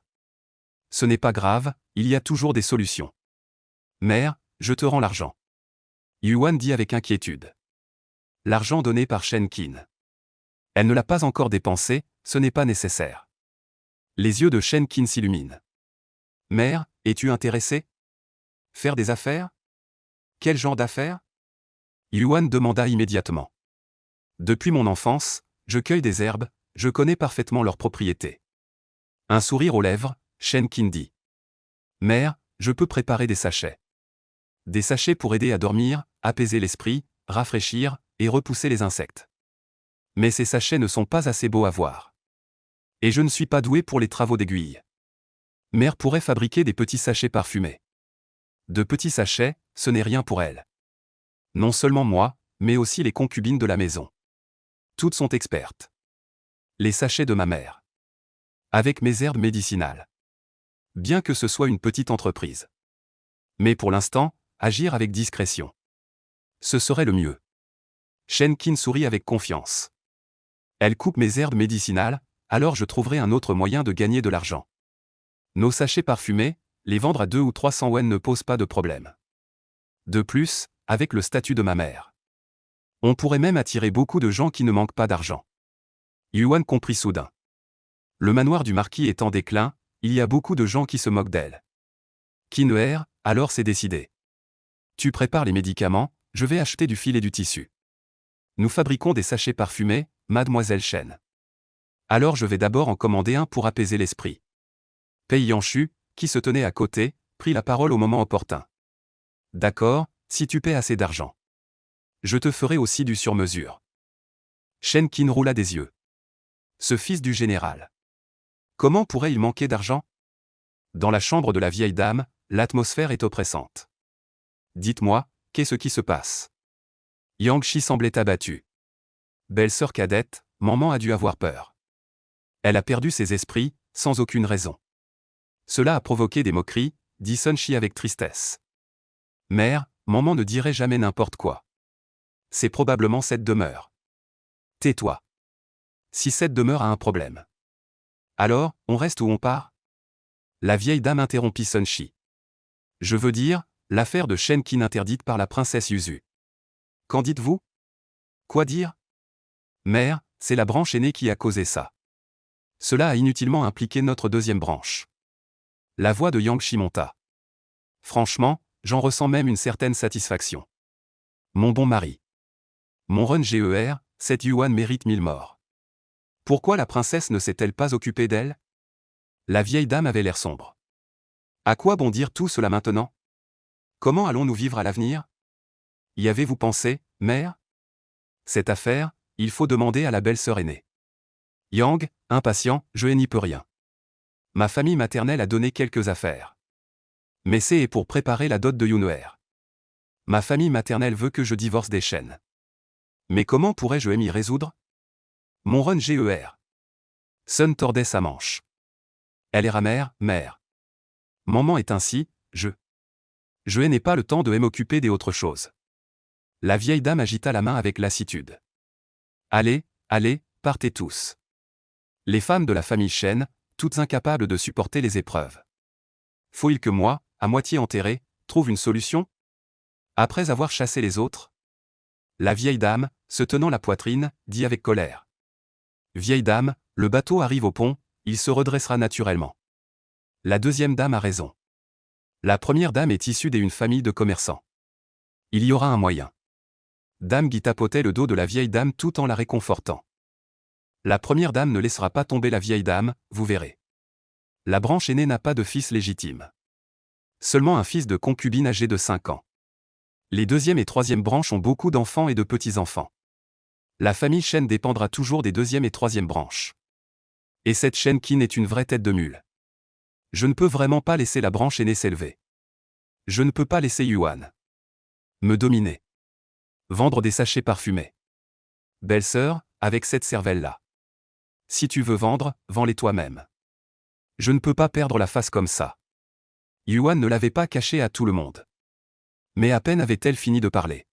Ce n'est pas grave, il y a toujours des solutions. Mère, je te rends l'argent. Yuan dit avec inquiétude. L'argent donné par Shen Qin. Elle ne l'a pas encore dépensé, ce n'est pas nécessaire. Les yeux de Shen Qin s'illuminent. Mère, es-tu intéressée? Faire des affaires? Quel genre d'affaires? Yuan demanda immédiatement. Depuis mon enfance, je cueille des herbes, je connais parfaitement leurs propriétés. Un sourire aux lèvres, Shen Qin dit. Mère, je peux préparer des sachets. Des sachets pour aider à dormir, apaiser l'esprit, rafraîchir, et repousser les insectes. Mais ces sachets ne sont pas assez beaux à voir. Et je ne suis pas doué pour les travaux d'aiguille. Mère pourrait fabriquer des petits sachets parfumés. De petits sachets, ce n'est rien pour elle. Non seulement moi, mais aussi les concubines de la maison. Toutes sont expertes. Les sachets de ma mère. Avec mes herbes médicinales. Bien que ce soit une petite entreprise. Mais pour l'instant, agir avec discrétion. Ce serait le mieux. Shen Qin sourit avec confiance. Elle coupe mes herbes médicinales, alors je trouverai un autre moyen de gagner de l'argent. Nos sachets parfumés, les vendre à 200 ou 300 wen ne posent pas de problème. De plus, avec le statut de ma mère. On pourrait même attirer beaucoup de gens qui ne manquent pas d'argent. Yuan comprit soudain. Le manoir du marquis est en déclin, il y a beaucoup de gens qui se moquent d'elle. Qui ne erre, alors c'est décidé. Tu prépares les médicaments, je vais acheter du fil et du tissu. Nous fabriquons des sachets parfumés, Mademoiselle Shen. Alors je vais d'abord en commander un pour apaiser l'esprit. Pei Yanshu, qui se tenait à côté, prit la parole au moment opportun. D'accord, si tu paies assez d'argent. Je te ferai aussi du sur-mesure. Shen Qin roula des yeux. Ce fils du général. Comment pourrait-il manquer d'argent? Dans la chambre de la vieille dame, l'atmosphère est oppressante. Dites-moi, qu'est-ce qui se passe? Yang Shi semblait abattue. Belle-sœur cadette, maman a dû avoir peur. Elle a perdu ses esprits, sans aucune raison. Cela a provoqué des moqueries, dit Sun Shi avec tristesse. Mère, maman ne dirait jamais n'importe quoi. C'est probablement cette demeure. Tais-toi. Si cette demeure a un problème. Alors, on reste ou on part? La vieille dame interrompit Sun Shi. Je veux dire, l'affaire de Shen Qin interdite par la princesse Yuzu. Qu'en dites-vous? Quoi dire? Mère, c'est la branche aînée qui a causé ça. Cela a inutilement impliqué notre deuxième branche. La voix de Yang Shi monta. Franchement, j'en ressens même une certaine satisfaction. Mon bon mari. Mon run GER, cette Yuan mérite 1000 morts. Pourquoi la princesse ne s'est-elle pas occupée d'elle? La vieille dame avait l'air sombre. À quoi bon dire tout cela maintenant? Comment allons-nous vivre à l'avenir? Y avez-vous pensé, mère? Cette affaire, il faut demander à la belle-sœur aînée. Yang, impatient, je n'y peux rien. Ma famille maternelle a donné quelques affaires. Mais c'est pour préparer la dot de Yunuer. Ma famille maternelle veut que je divorce des Shen. Mais comment pourrais-je m'y résoudre? Mon run GER. Sun tordait sa manche. Elle est amère, mère. Maman est ainsi, je n'ai pas le temps de m'occuper des autres choses. La vieille dame agita la main avec lassitude. Allez, allez, partez tous. Les femmes de la famille Shen, toutes incapables de supporter les épreuves. Faut-il que moi, à moitié enterré, trouve une solution? Après avoir chassé les autres? La vieille dame, se tenant la poitrine, dit avec colère. Vieille dame, le bateau arrive au pont, il se redressera naturellement. La deuxième dame a raison. La première dame est issue d'une famille de commerçants. Il y aura un moyen. Dame Guy tapotait le dos de la vieille dame tout en la réconfortant. La première dame ne laissera pas tomber la vieille dame, vous verrez. La branche aînée n'a pas de fils légitime. Seulement un fils de concubine âgé de 5 ans. Les deuxième et troisième branches ont beaucoup d'enfants et de petits-enfants. La famille Shen dépendra toujours des deuxième et troisième branches. Et cette Shen Qin est une vraie tête de mule. Je ne peux vraiment pas laisser la branche aînée s'élever. Je ne peux pas laisser Yuan me dominer. Vendre des sachets parfumés. Belle-sœur, avec cette cervelle-là. Si tu veux vendre, vends-les toi-même. Je ne peux pas perdre la face comme ça. Yuan ne l'avait pas caché à tout le monde. Mais à peine avait-elle fini de parler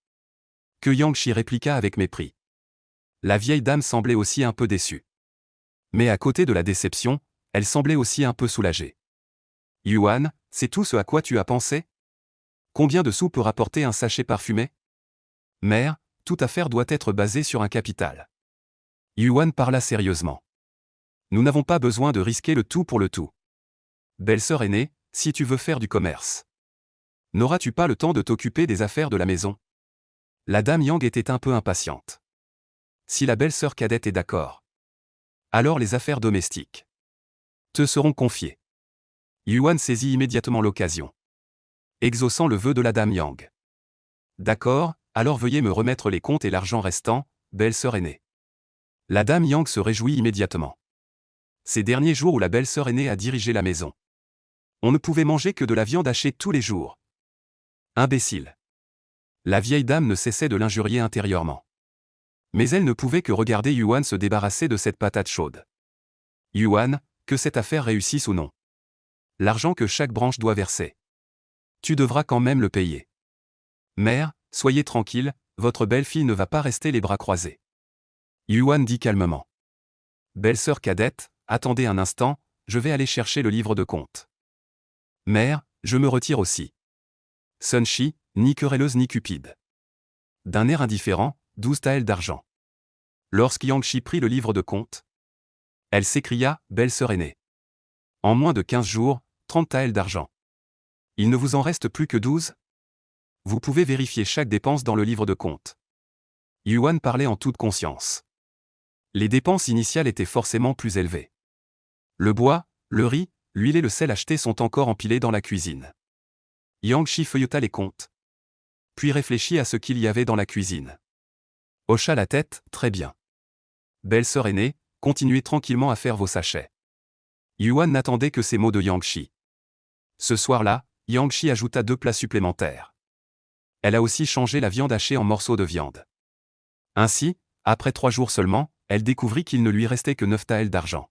que Yang Shi répliqua avec mépris. La vieille dame semblait aussi un peu déçue. Mais à côté de la déception, elle semblait aussi un peu soulagée. Yuan, c'est tout ce à quoi tu as pensé? Combien de sous peut rapporter un sachet parfumé? Mère, toute affaire doit être basée sur un capital. Yuan parla sérieusement. Nous n'avons pas besoin de risquer le tout pour le tout. Belle-sœur aînée, si tu veux faire du commerce, n'auras-tu pas le temps de t'occuper des affaires de la maison? La dame Yang était un peu impatiente. Si la belle-sœur cadette est d'accord, alors les affaires domestiques te seront confiées. Yuan saisit immédiatement l'occasion, exaucant le vœu de la dame Yang. D'accord, alors veuillez me remettre les comptes et l'argent restant, belle-sœur aînée. La dame Yang se réjouit immédiatement. Ces derniers jours où la belle-sœur aînée a dirigé la maison, on ne pouvait manger que de la viande hachée tous les jours. Imbécile. La vieille dame ne cessait de l'injurier intérieurement. Mais elle ne pouvait que regarder Yuan se débarrasser de cette patate chaude. Yuan, que cette affaire réussisse ou non. L'argent que chaque branche doit verser, tu devras quand même le payer. Mère, soyez tranquille, votre belle-fille ne va pas rester les bras croisés. Yuan dit calmement. Belle-sœur cadette, attendez un instant, je vais aller chercher le livre de compte. Mère, je me retire aussi. Sun Shi, ni querelleuse ni cupide. D'un air indifférent, 12 taels d'argent. Lorsque Yang Shi prit le livre de compte, elle s'écria, belle-sœur aînée. En moins de 15 jours, 30 taels d'argent. Il ne vous en reste plus que 12? Vous pouvez vérifier chaque dépense dans le livre de compte. Yuan parlait en toute conscience. Les dépenses initiales étaient forcément plus élevées. Le bois, le riz, l'huile et le sel achetés sont encore empilés dans la cuisine. Yang Shi feuilleta les comptes. Puis réfléchit à ce qu'il y avait dans la cuisine. Hocha la tête, très bien. Belle-sœur aînée, continuez tranquillement à faire vos sachets. Yuan n'attendait que ces mots de Yang Shi. Ce soir-là, Yang Shi ajouta 2 plats supplémentaires. Elle a aussi changé la viande hachée en morceaux de viande. Ainsi, après 3 jours seulement, elle découvrit qu'il ne lui restait que 9 taels d'argent.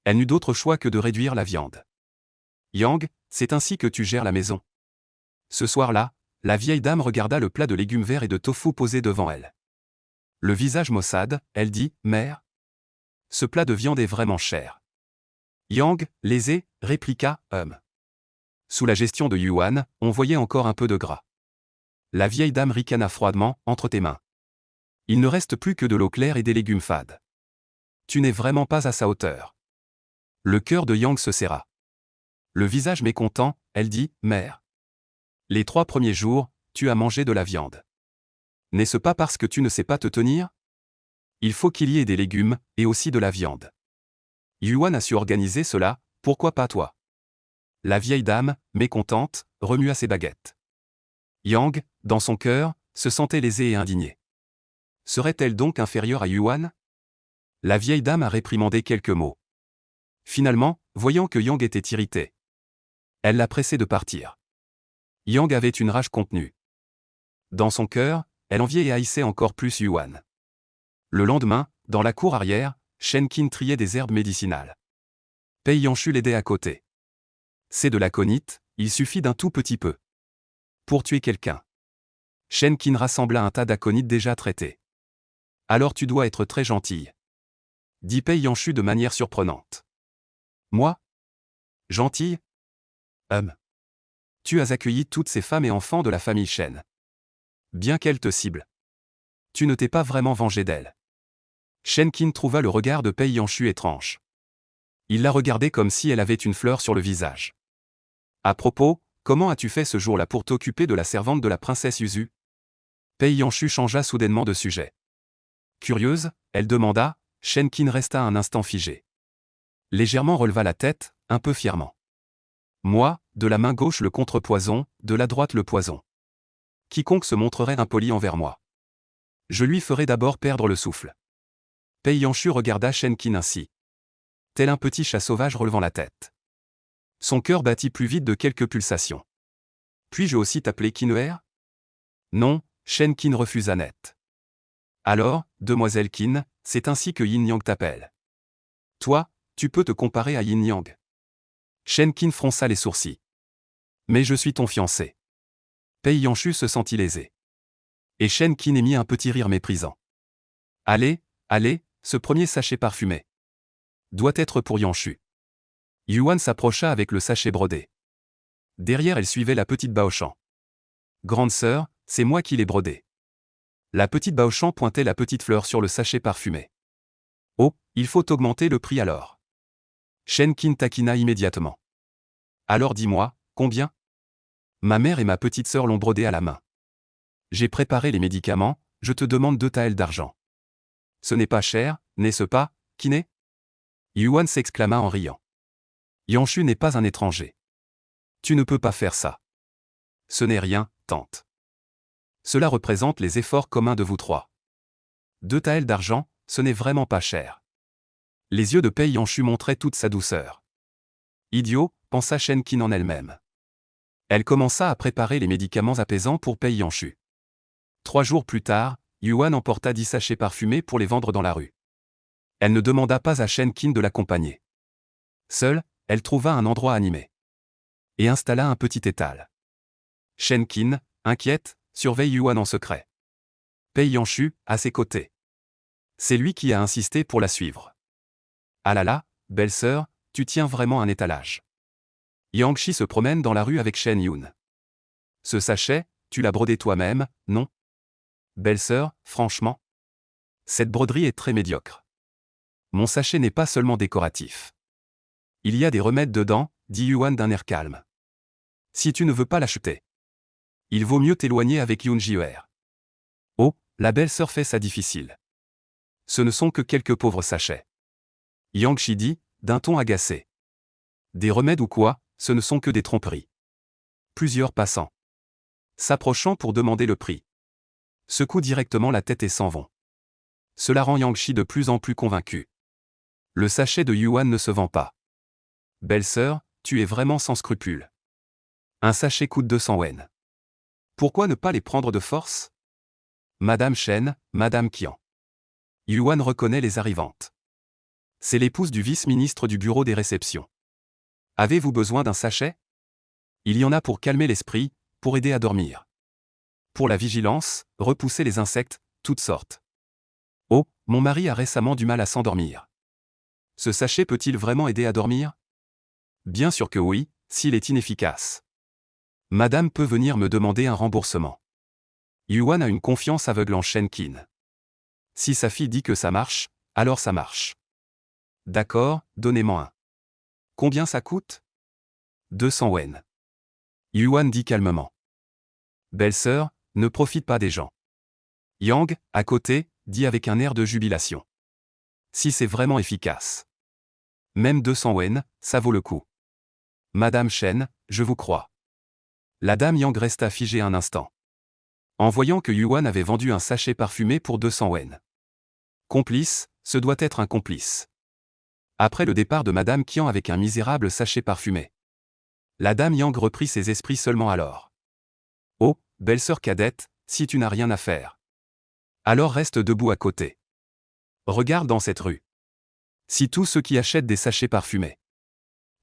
Elle n'eut d'autre choix que de réduire la viande. Yang, c'est ainsi que tu gères la maison. Ce soir-là, la vieille dame regarda le plat de légumes verts et de tofu posé devant elle. Le visage maussade, elle dit, mère, ce plat de viande est vraiment cher. Yang, lésé, répliqua, Sous la gestion de Yuan, on voyait encore un peu de gras. La vieille dame ricana froidement, entre tes mains. Il ne reste plus que de l'eau claire et des légumes fades. Tu n'es vraiment pas à sa hauteur. Le cœur de Yang se serra. Le visage mécontent, elle dit, mère. Les 3 premiers jours, tu as mangé de la viande. N'est-ce pas parce que tu ne sais pas te tenir? Il faut qu'il y ait des légumes, et aussi de la viande. Yuan a su organiser cela, pourquoi pas toi? La vieille dame, mécontente, remua ses baguettes. Yang, dans son cœur, se sentait lésée et indignée. Serait-elle donc inférieure à Yuan? La vieille dame a réprimandé quelques mots. Finalement, voyant que Yang était irrité, elle l'a pressé de partir. Yang avait une rage contenue. Dans son cœur, elle enviait et haïssait encore plus Yuan. Le lendemain, dans la cour arrière, Shen Qin triait des herbes médicinales. Pei Yanshu l'aidait à côté. C'est de l'aconite, il suffit d'un tout petit peu. Pour tuer quelqu'un. Shen Qin rassembla un tas d'aconites déjà traités. Alors tu dois être très gentille. Dit Pei Yanshu de manière surprenante. Moi? Gentille? Tu as accueilli toutes ces femmes et enfants de la famille Shen. Bien qu'elles te ciblent. Tu ne t'es pas vraiment vengé d'elles. Shen Qin trouva le regard de Pei Yanshu étrange. Il la regardait comme si elle avait une fleur sur le visage. À propos, comment as-tu fait ce jour-là pour t'occuper de la servante de la princesse Yuzu? Pei Yanshu changea soudainement de sujet. Curieuse, elle demanda, Shen Qin resta un instant figé. Légèrement releva la tête, un peu fièrement. Moi, de la main gauche le contrepoison, de la droite le poison. Quiconque se montrerait impoli envers moi, je lui ferai d'abord perdre le souffle. Pei Yanshu regarda Shen Qin ainsi. Tel un petit chat sauvage relevant la tête. Son cœur battit plus vite de quelques pulsations. Puis-je aussi t'appeler Qin'er? Non, Shen Qin refusa net. Alors, demoiselle Qin, c'est ainsi que Yin Yang t'appelle. Toi, tu peux te comparer à Yin Yang. Shen Qin fronça les sourcils. Mais je suis ton fiancé. Pei Yanshu se sentit lésé. Et Shen Qin émit un petit rire méprisant. Allez, allez, ce premier sachet parfumé doit être pour Yanshu. Yuan s'approcha avec le sachet brodé. Derrière elle suivait la petite Baoshan. Grande sœur, c'est moi qui l'ai brodé. La petite Baoshan pointait la petite fleur sur le sachet parfumé. Oh, il faut augmenter le prix alors. Shen Qin taquina immédiatement. Alors dis-moi, combien? Ma mère et ma petite sœur l'ont brodé à la main. J'ai préparé les médicaments, je te demande 2 taels d'argent. Ce n'est pas cher, n'est-ce pas, Kiné? Yuan s'exclama en riant. Yanshu n'est pas un étranger. Tu ne peux pas faire ça. Ce n'est rien, tante. Cela représente les efforts communs de vous 3. 2 taels d'argent, ce n'est vraiment pas cher. Les yeux de Pei Yanshu montraient toute sa douceur. Idiot, pensa Shen Qin en elle-même. Elle commença à préparer les médicaments apaisants pour Pei Yanshu. 3 jours plus tard, Yuan emporta 10 sachets parfumés pour les vendre dans la rue. Elle ne demanda pas à Shen Qin de l'accompagner. Seule, elle trouva un endroit animé. Et installa un petit étal. Shen Qin, inquiète, surveille Yuan en secret. Pei Yanshu, à ses côtés. C'est lui qui a insisté pour la suivre. Ah là là, belle-sœur, tu tiens vraiment un étalage. Yang Shi se promène dans la rue avec Shen Yun. Ce sachet, tu l'as brodé toi-même, non? Belle-sœur, franchement. Cette broderie est très médiocre. Mon sachet n'est pas seulement décoratif. Il y a des remèdes dedans, dit Yuan d'un air calme. Si tu ne veux pas l'acheter, il vaut mieux t'éloigner avec Yun Jier. Oh, la belle-sœur fait ça difficile. Ce ne sont que quelques pauvres sachets. Yang Shi dit, d'un ton agacé. Des remèdes ou quoi, ce ne sont que des tromperies. Plusieurs passants, s'approchant pour demander le prix, secouent directement la tête et s'en vont. Cela rend Yang Shi de plus en plus convaincu. Le sachet de Yuan ne se vend pas. Belle-sœur, tu es vraiment sans scrupules. Un sachet coûte 200 wen. Pourquoi ne pas les prendre de force? Madame Shen, Madame Qian. Yuan reconnaît les arrivantes. C'est l'épouse du vice-ministre du bureau des réceptions. Avez-vous besoin d'un sachet? Il y en a pour calmer l'esprit, pour aider à dormir. Pour la vigilance, repousser les insectes, toutes sortes. Oh, mon mari a récemment du mal à s'endormir. Ce sachet peut-il vraiment aider à dormir? Bien sûr que oui, s'il est inefficace. Madame peut venir me demander un remboursement. Yuan a une confiance aveugle en Shen Qin. Si sa fille dit que ça marche, alors ça marche. D'accord, donnez-moi un. Combien ça coûte? 200 wen. Yuan dit calmement. Belle-sœur, ne profite pas des gens. Yang, à côté, dit avec un air de jubilation. Si c'est vraiment efficace. Même 200 wen, ça vaut le coup. Madame Shen, je vous crois. La dame Yang resta figée un instant. En voyant que Yuan avait vendu un sachet parfumé pour 200 wen. Complice, ce doit être un complice. Après le départ de Madame Qian avec un misérable sachet parfumé. La dame Yang reprit ses esprits seulement alors. Oh, belle-sœur cadette, si tu n'as rien à faire. Alors reste debout à côté. Regarde dans cette rue. Si tous ceux qui achètent des sachets parfumés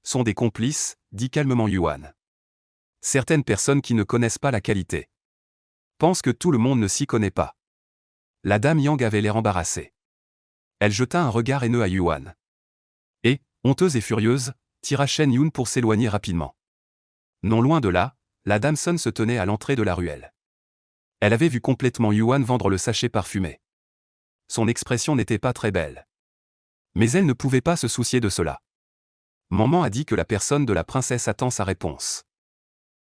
sont des complices, dit calmement Yuan. Certaines personnes qui ne connaissent pas la qualité pensent que tout le monde ne s'y connaît pas. La dame Yang avait l'air embarrassée. Elle jeta un regard haineux à Yuan. Et, honteuse et furieuse, tira Shen Yun pour s'éloigner rapidement. Non loin de là, la dame Sun se tenait à l'entrée de la ruelle. Elle avait vu complètement Yuan vendre le sachet parfumé. Son expression n'était pas très belle. Mais elle ne pouvait pas se soucier de cela. Maman a dit que la personne de la princesse attend sa réponse.